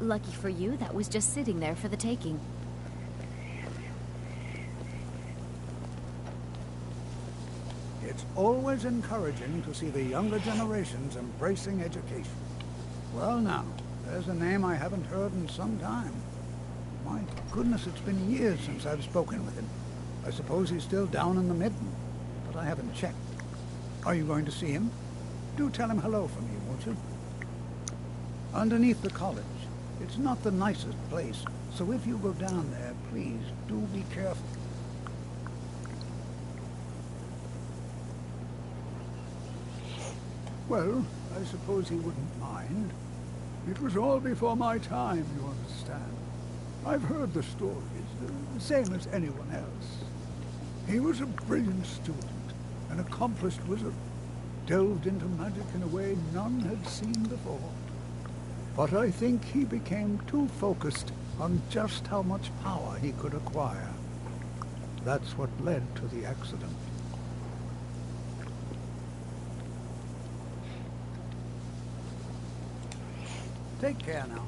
Lucky for you, that was just sitting there for the taking. It's always encouraging to see the younger generations embracing education. Well now, there's a name I haven't heard in some time. My goodness, it's been years since I've spoken with him. I suppose he's still down in the Mitten, but I haven't checked. Are you going to see him? Do tell him hello for me, won't you? Underneath the college. It's not the nicest place, so if you go down there, please do be careful. Well, I suppose he wouldn't mind. It was all before my time, you understand. I've heard the stories, the same as anyone else. He was a brilliant student, an accomplished wizard, delved into magic in a way none had seen before. But I think he became too focused on just how much power he could acquire. That's what led to the accident. Take care now.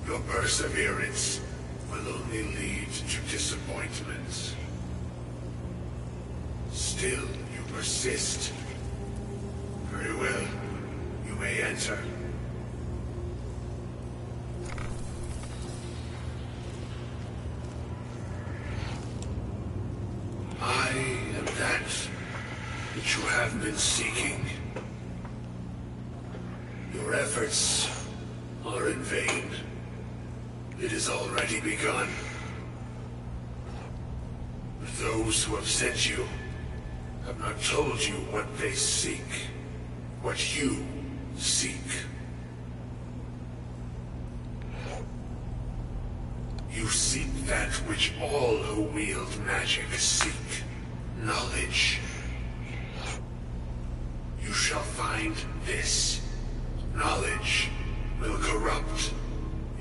Your perseverance will only lead to disappointment. Still, you persist. Very well. You may enter. I am that which you have been seeking. Your efforts are in vain. It has already begun. But those who have sent you have not told you what they seek, what you seek. You seek that which all who wield magic seek, knowledge. You shall find this. Knowledge will corrupt.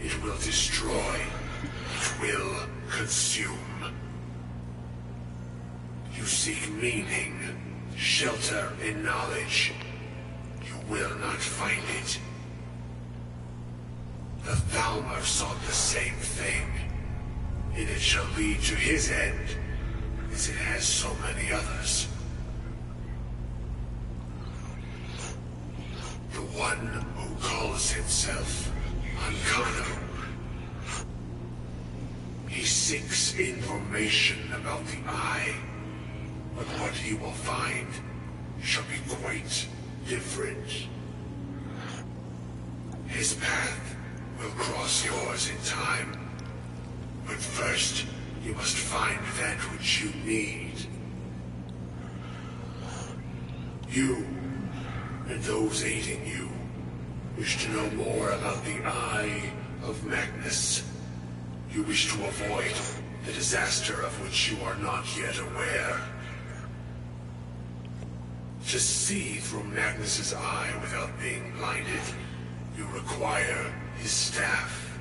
It will destroy. It will consume. You seek meaning, shelter in knowledge. You will not find it. The Thalmor sought the same thing, and it shall lead to his end, as it has so many others. The one who calls himself Ankano. He seeks information about the Eye, but what he will find shall be quite different. His path will cross yours in time, but first you must find that which you need. You and those aiding you wish to know more about the Eye of Magnus. You wish to avoid the disaster of which you are not yet aware. To see through Magnus's eye without being blinded, you require his staff.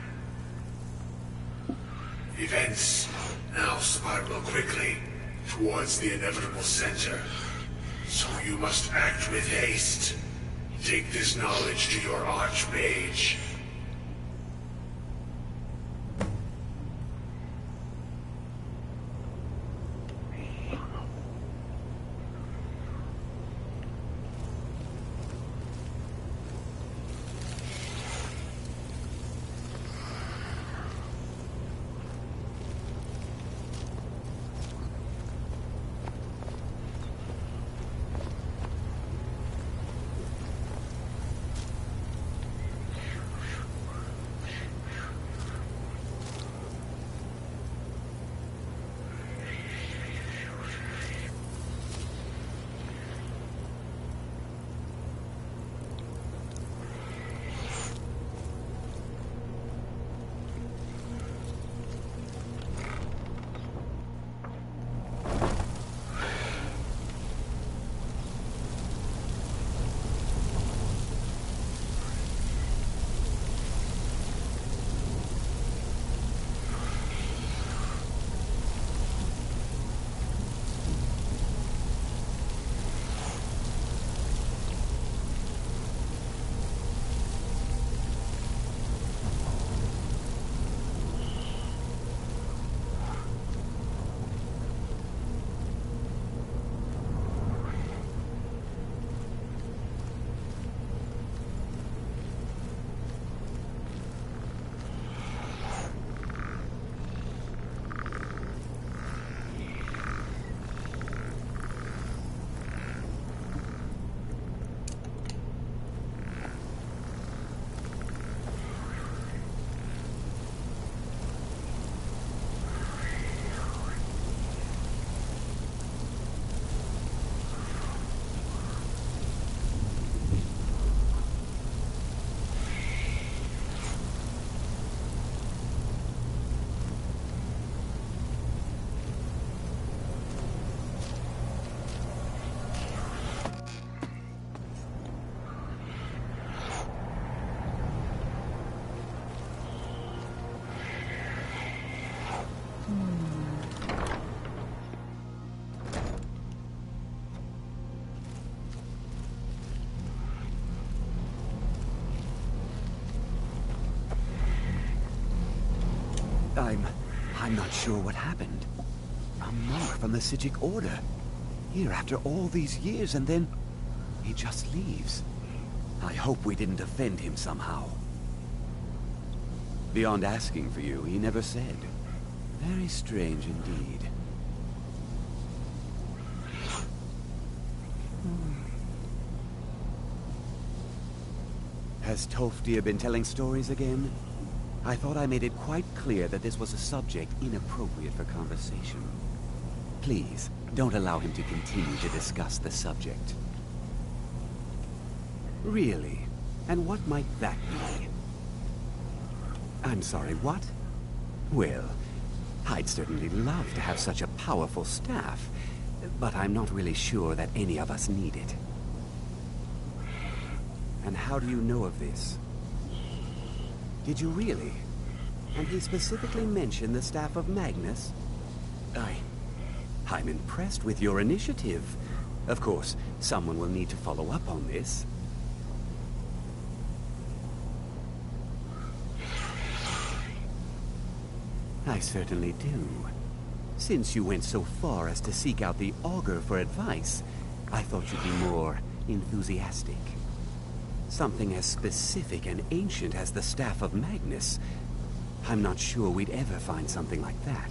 Events now spiral quickly towards the inevitable center, so you must act with haste. Take this knowledge to your archmage. I'm I'm not sure what happened. A monk from the Sijic Order. Here after all these years, and then he just leaves. I hope we didn't offend him somehow. Beyond asking for you, he never said. Very strange indeed. Has Tolfdir been telling stories again? I thought I made it quite clear that this was a subject inappropriate for conversation. Please, don't allow him to continue to discuss the subject. Really? And what might that be? I'm sorry, what? Well, I'd certainly love to have such a powerful staff, but I'm not really sure that any of us need it. And how do you know of this? Did you really? And he specifically mentioned the staff of Magnus? I'm impressed with your initiative. Of course, someone will need to follow up on this. I certainly do. Since you went so far as to seek out the Augur for advice, I thought you'd be more enthusiastic. Something as specific and ancient as the Staff of Magnus. I'm not sure we'd ever find something like that.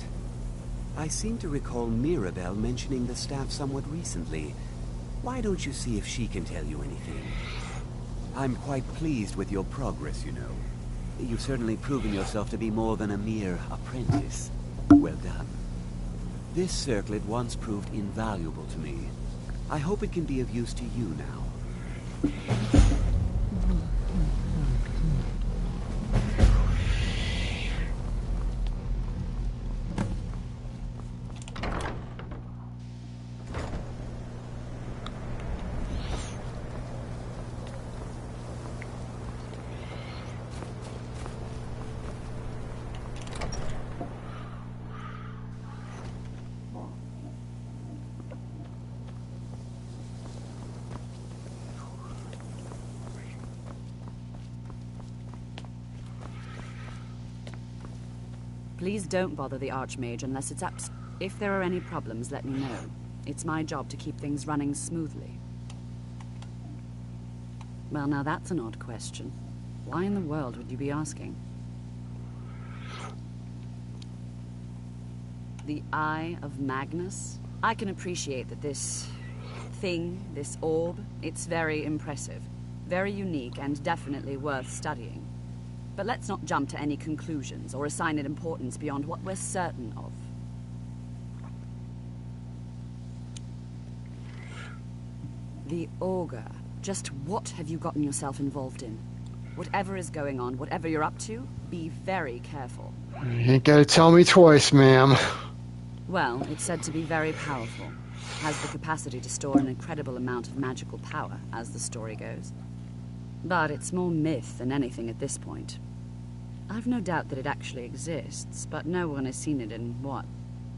I seem to recall Mirabelle mentioning the staff somewhat recently. Why don't you see if she can tell you anything? I'm quite pleased with your progress, you know. You've certainly proven yourself to be more than a mere apprentice. Well done. This circlet once proved invaluable to me. I hope it can be of use to you now. Please don't bother the Archmage unless it's If there are any problems, let me know. It's my job to keep things running smoothly. Well, now that's an odd question. Why in the world would you be asking? The Eye of Magnus? I can appreciate that this thing, this orb, it's very impressive. Very unique and definitely worth studying. But let's not jump to any conclusions or assign it importance beyond what we're certain of. The Augur. Just what have you gotten yourself involved in? Whatever is going on, whatever you're up to, be very careful. You ain't gotta tell me twice, ma'am. Well, it's said to be very powerful. Has the capacity to store an incredible amount of magical power, as the story goes. But it's more myth than anything at this point. I've no doubt that it actually exists, but no one has seen it in, what,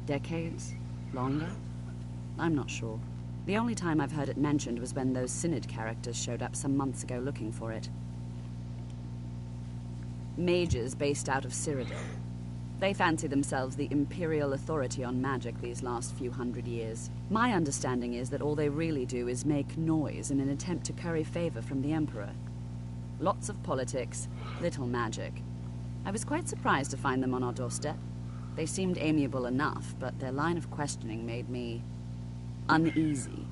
decades? Longer? I'm not sure. The only time I've heard it mentioned was when those Synod characters showed up some months ago looking for it. Mages based out of Cyrodiil. They fancy themselves the imperial authority on magic these last few hundred years. My understanding is that all they really do is make noise in an attempt to curry favor from the Emperor. Lots of politics, little magic. I was quite surprised to find them on our doorstep. They seemed amiable enough, but their line of questioning made me uneasy.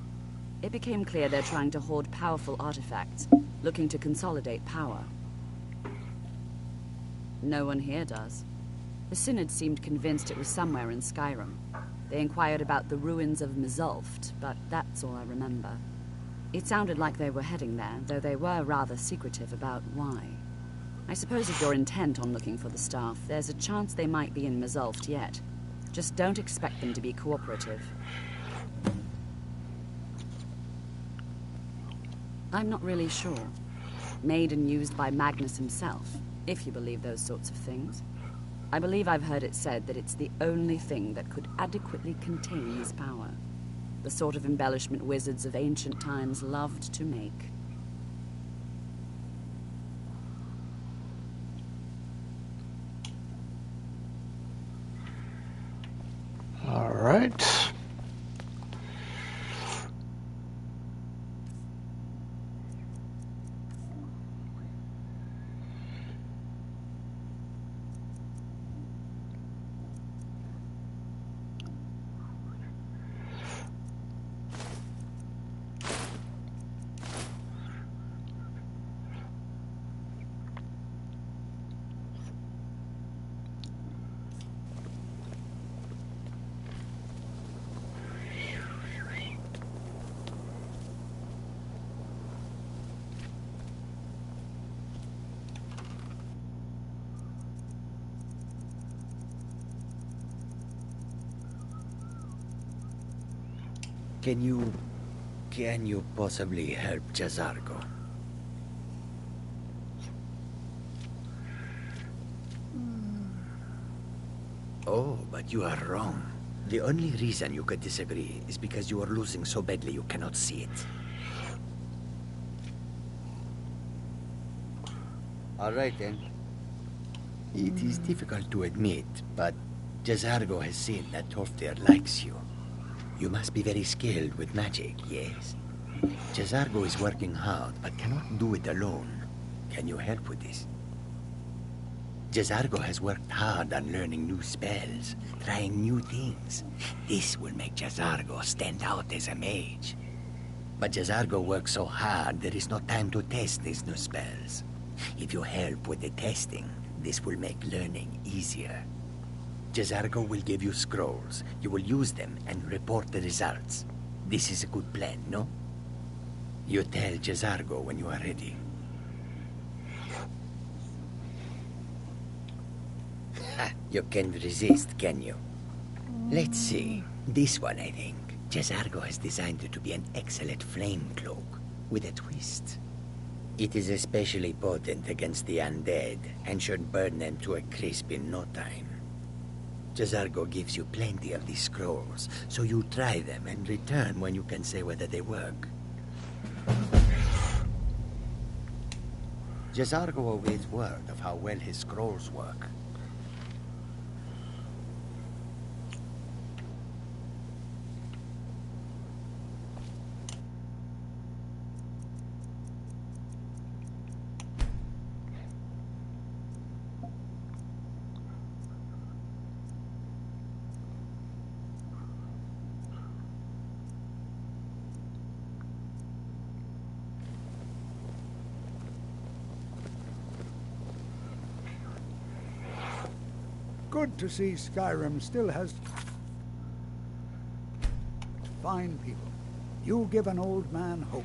It became clear they're trying to hoard powerful artifacts, looking to consolidate power. No one here does. The Synod seemed convinced it was somewhere in Skyrim. They inquired about the ruins of Mizulft, but that's all I remember. It sounded like they were heading there, though they were rather secretive about why. I suppose if you're intent on looking for the staff, there's a chance they might be in Mizulft yet. Just don't expect them to be cooperative. I'm not really sure. Made and used by Magnus himself, if you believe those sorts of things. I believe I've heard it said that it's the only thing that could adequately contain his power. The sort of embellishment wizards of ancient times loved to make. right. Can you possibly help Jazargo? Oh, but you are wrong. The only reason you could disagree is because you are losing so badly you cannot see it. All right, then. It is difficult to admit, but Jazargo has seen that Toftir likes you. You must be very skilled with magic, yes? Jazargo is working hard, but cannot do it alone. Can you help with this? Jazargo has worked hard on learning new spells, trying new things. This will make Jazargo stand out as a mage. But Jazargo works so hard, there is no time to test these new spells. If you help with the testing, this will make learning easier. Jazargo will give you scrolls. You will use them and report the results. This is a good plan, no? You tell Jazargo when you are ready. Ha, you can't resist, can you? Let's see. This one, I think. Jazargo has designed it to be an excellent flame cloak, with a twist. It is especially potent against the undead, and should burn them to a crisp in no time. Jazargo gives you plenty of these scrolls, so you try them and return when you can say whether they work. Jazargo awaits word of how well his scrolls work. Good to see Skyrim still has fine people. You give an old man hope.